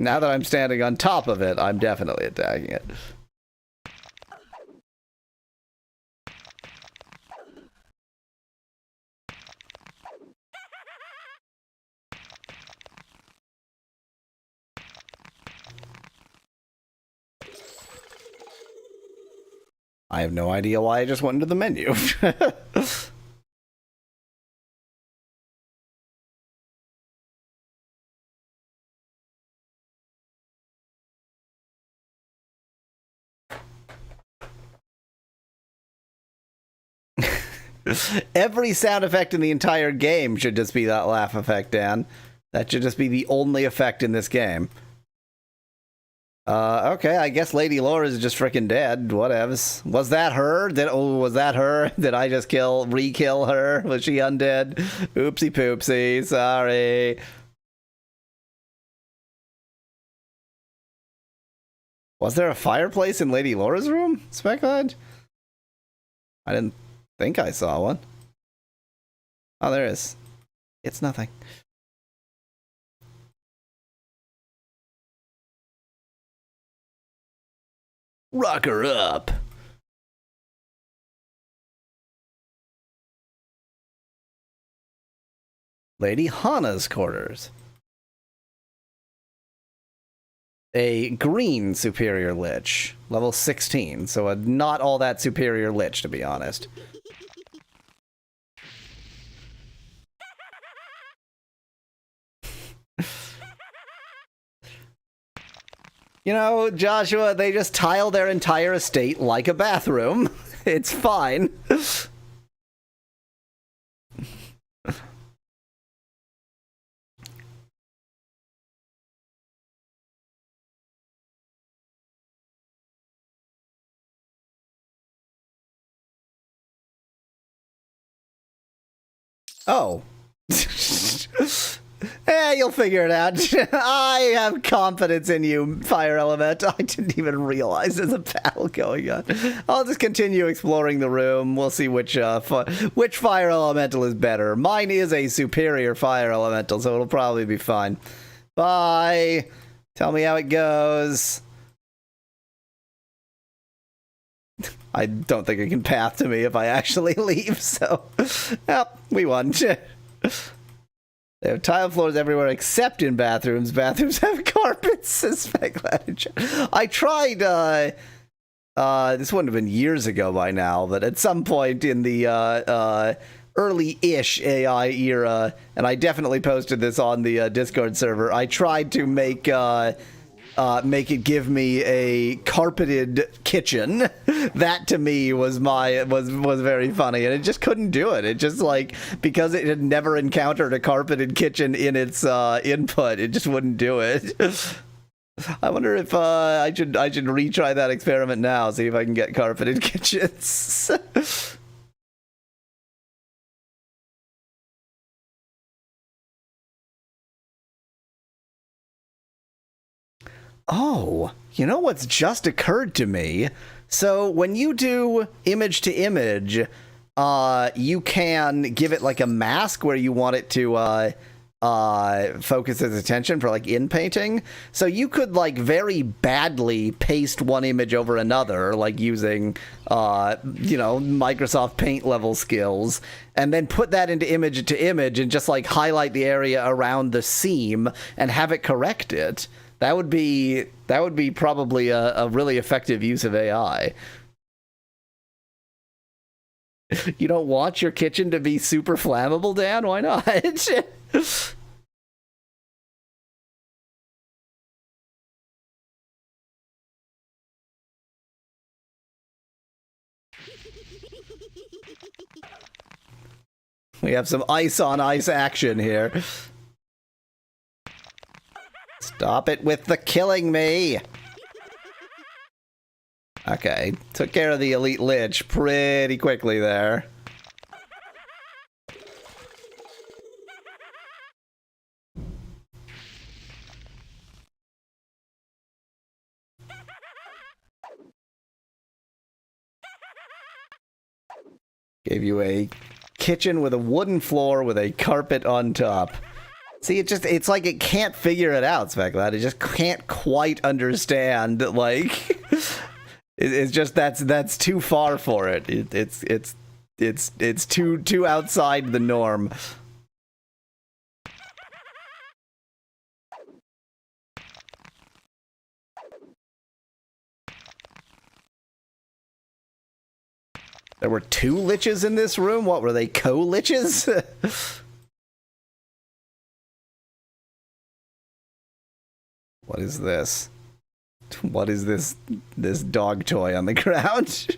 Now that I'm standing on top of it, I'm definitely attacking it. I have no idea why I just went into the menu. Every sound effect in the entire game should just be that laugh effect, Dan. That should just be the only effect in this game. Okay, I guess Lady Laura is just freaking dead. Whatevs. Was that her? Was that her? Did I just re-kill her? Was she undead? Oopsie poopsie, sorry. Was there a fireplace in Lady Laura's room, Specklad? I didn't think I saw one. Oh, there is. It's nothing. Rock her up. Lady Hana's quarters. A green superior lich, level 16, so a not all that superior lich, to be honest. You know, Joshua, they just tile their entire estate like a bathroom. It's fine. Oh. You'll figure it out. I have confidence in you, Fire Element. I didn't even realize there's a battle going on. I'll just continue exploring the room. We'll see which Fire Elemental is better. Mine is a superior Fire Elemental, so it'll probably be fine. Bye. Tell me how it goes. I don't think it can path to me if I actually leave, so... Well, we won. They have tile floors everywhere except in bathrooms. Bathrooms have carpets, says Specklash. I tried, this wouldn't have been years ago by now, but at some point in the, early-ish AI era, and I definitely posted this on the Discord server, I tried to make it give me a carpeted kitchen. That to me was very funny, and it just couldn't do it. It just, like, because it had never encountered a carpeted kitchen in its input, it just wouldn't do it. I wonder if I should retry that experiment now, see if I can get carpeted kitchens. Oh, you know what's just occurred to me? So when you do image to image, you can give it like a mask where you want it to focus its attention for like in painting. So you could like very badly paste one image over another, like using Microsoft Paint level skills, and then put that into image to image and just like highlight the area around the seam and have it correct it. That would be probably a really effective use of AI. You don't want your kitchen to be super flammable, Dan? Why not? We have some ice on ice action here. Stop it with the killing me! Okay, took care of the Elite Lich pretty quickly there. Gave you a kitchen with a wooden floor with a carpet on top. See, it's like it can't figure it out, Specklad. It just can't quite understand, like, it's just, that's too far for it. It's too outside the norm. There were 2 liches in this room? What, were they co-liches? What is this? What is this dog toy on the ground?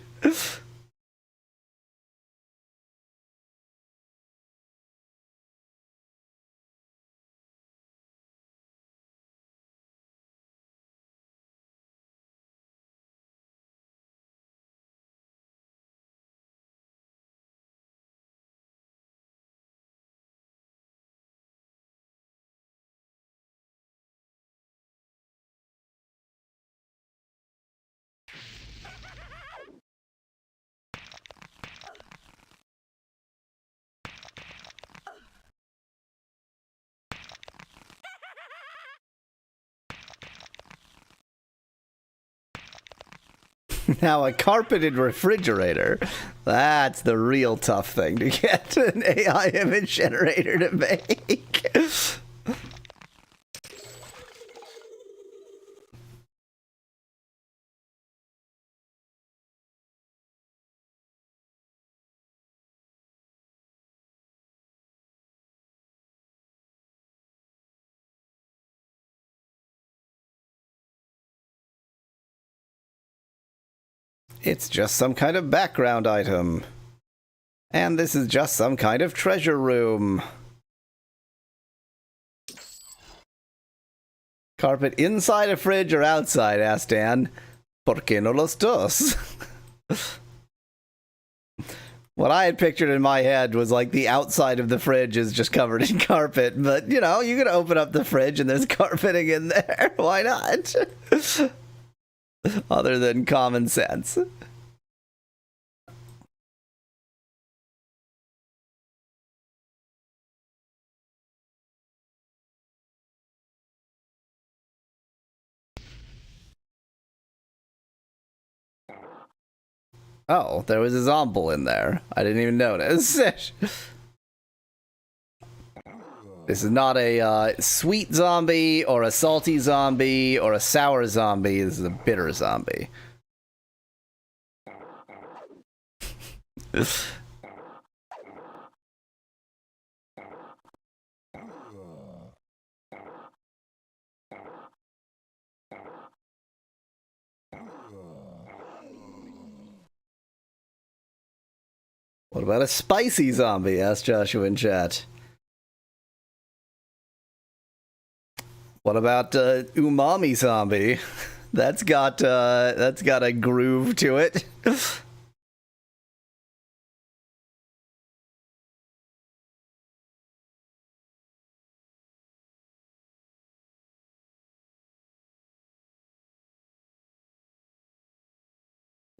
Now, a carpeted refrigerator. That's the real tough thing to get an AI image generator to make. It's just some kind of background item. And this is just some kind of treasure room. Carpet inside a fridge or outside, asked Dan. ¿Por qué no los dos? What I had pictured in my head was like the outside of the fridge is just covered in carpet, but you know, you can open up the fridge and there's carpeting in there. Why not? Other than common sense. Oh, there was a zombie in there. I didn't even notice. This is not a sweet zombie, or a salty zombie, or a sour zombie. This is a bitter zombie. What about a spicy zombie? Asked Joshua in chat. What about umami zombie? That's got a groove to it.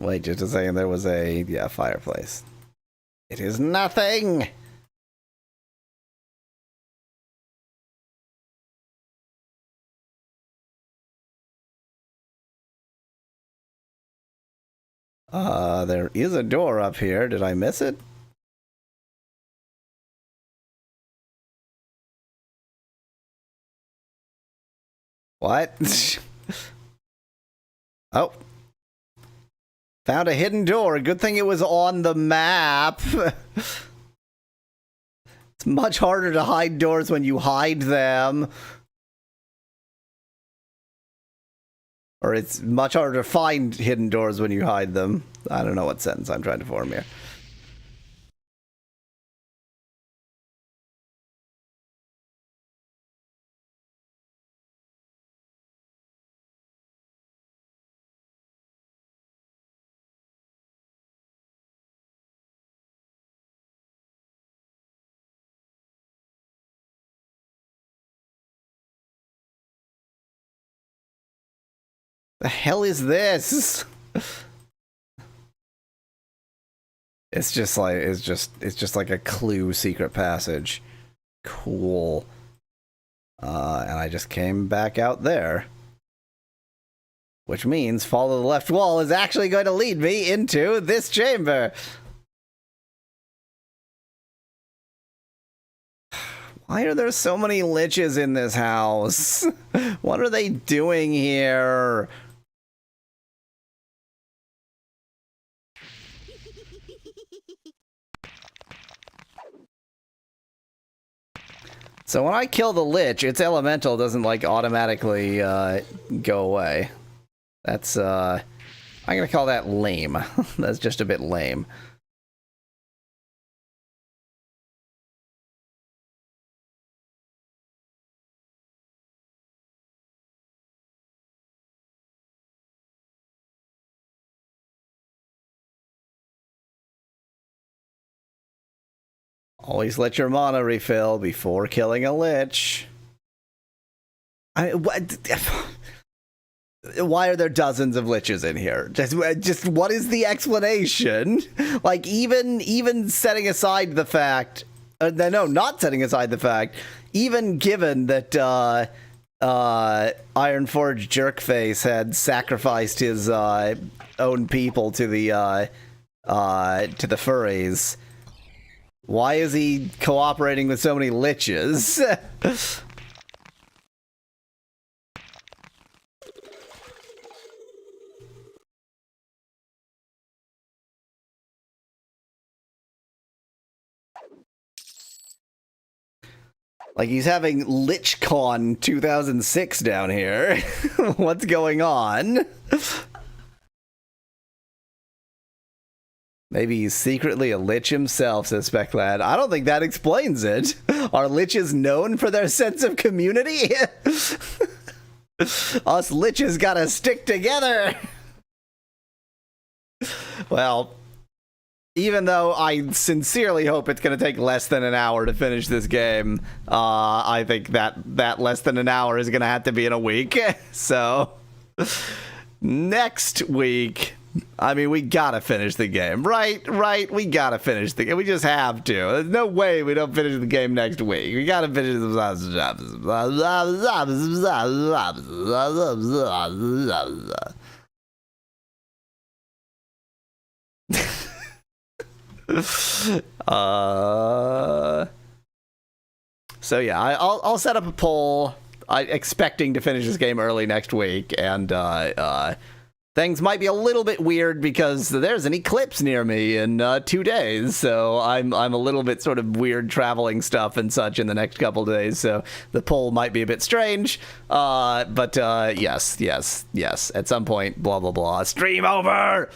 Wait, just a second. There was a fireplace. It is nothing. There is a door up here. Did I miss it? What? Oh. Found a hidden door. Good thing it was on the map. It's much harder to hide doors when you hide them. Or it's much harder to find hidden doors when you hide them. I don't know what sentence I'm trying to form here. The hell is this? It's just like a clue secret passage. Cool. And I just came back out there. Which means follow the left wall is actually going to lead me into this chamber. Why are there so many liches in this house? What are they doing here? So when I kill the lich, its elemental doesn't like automatically go away. That's I'm gonna call that lame. That's just a bit lame. Always let your mana refill before killing a lich. Why are there dozens of liches in here? Just what is the explanation? Like, even setting aside the fact... no, not setting aside the fact. Even given that Ironforge Jerkface had sacrificed his own people to the furries... Why is he cooperating with so many liches? Like he's having LichCon 2006 down here. What's going on? Maybe he's secretly a lich himself, says Speclad. I don't think that explains it. Are liches known for their sense of community? Us liches gotta stick together. Well, even though I sincerely hope it's going to take less than an hour to finish this game, I think that less than an hour is going to have to be in a week. So, next week, I mean, we got to finish the game. Right, we got to finish the game. We just have to. There's no way we don't finish the game next week. We got to finish the... So yeah, I'll set up a poll. Expecting to finish this game early next week, and things might be a little bit weird because there's an eclipse near me in 2 days, so I'm a little bit sort of weird traveling stuff and such in the next couple days, so the poll might be a bit strange, but yes, at some point, blah blah blah, stream over.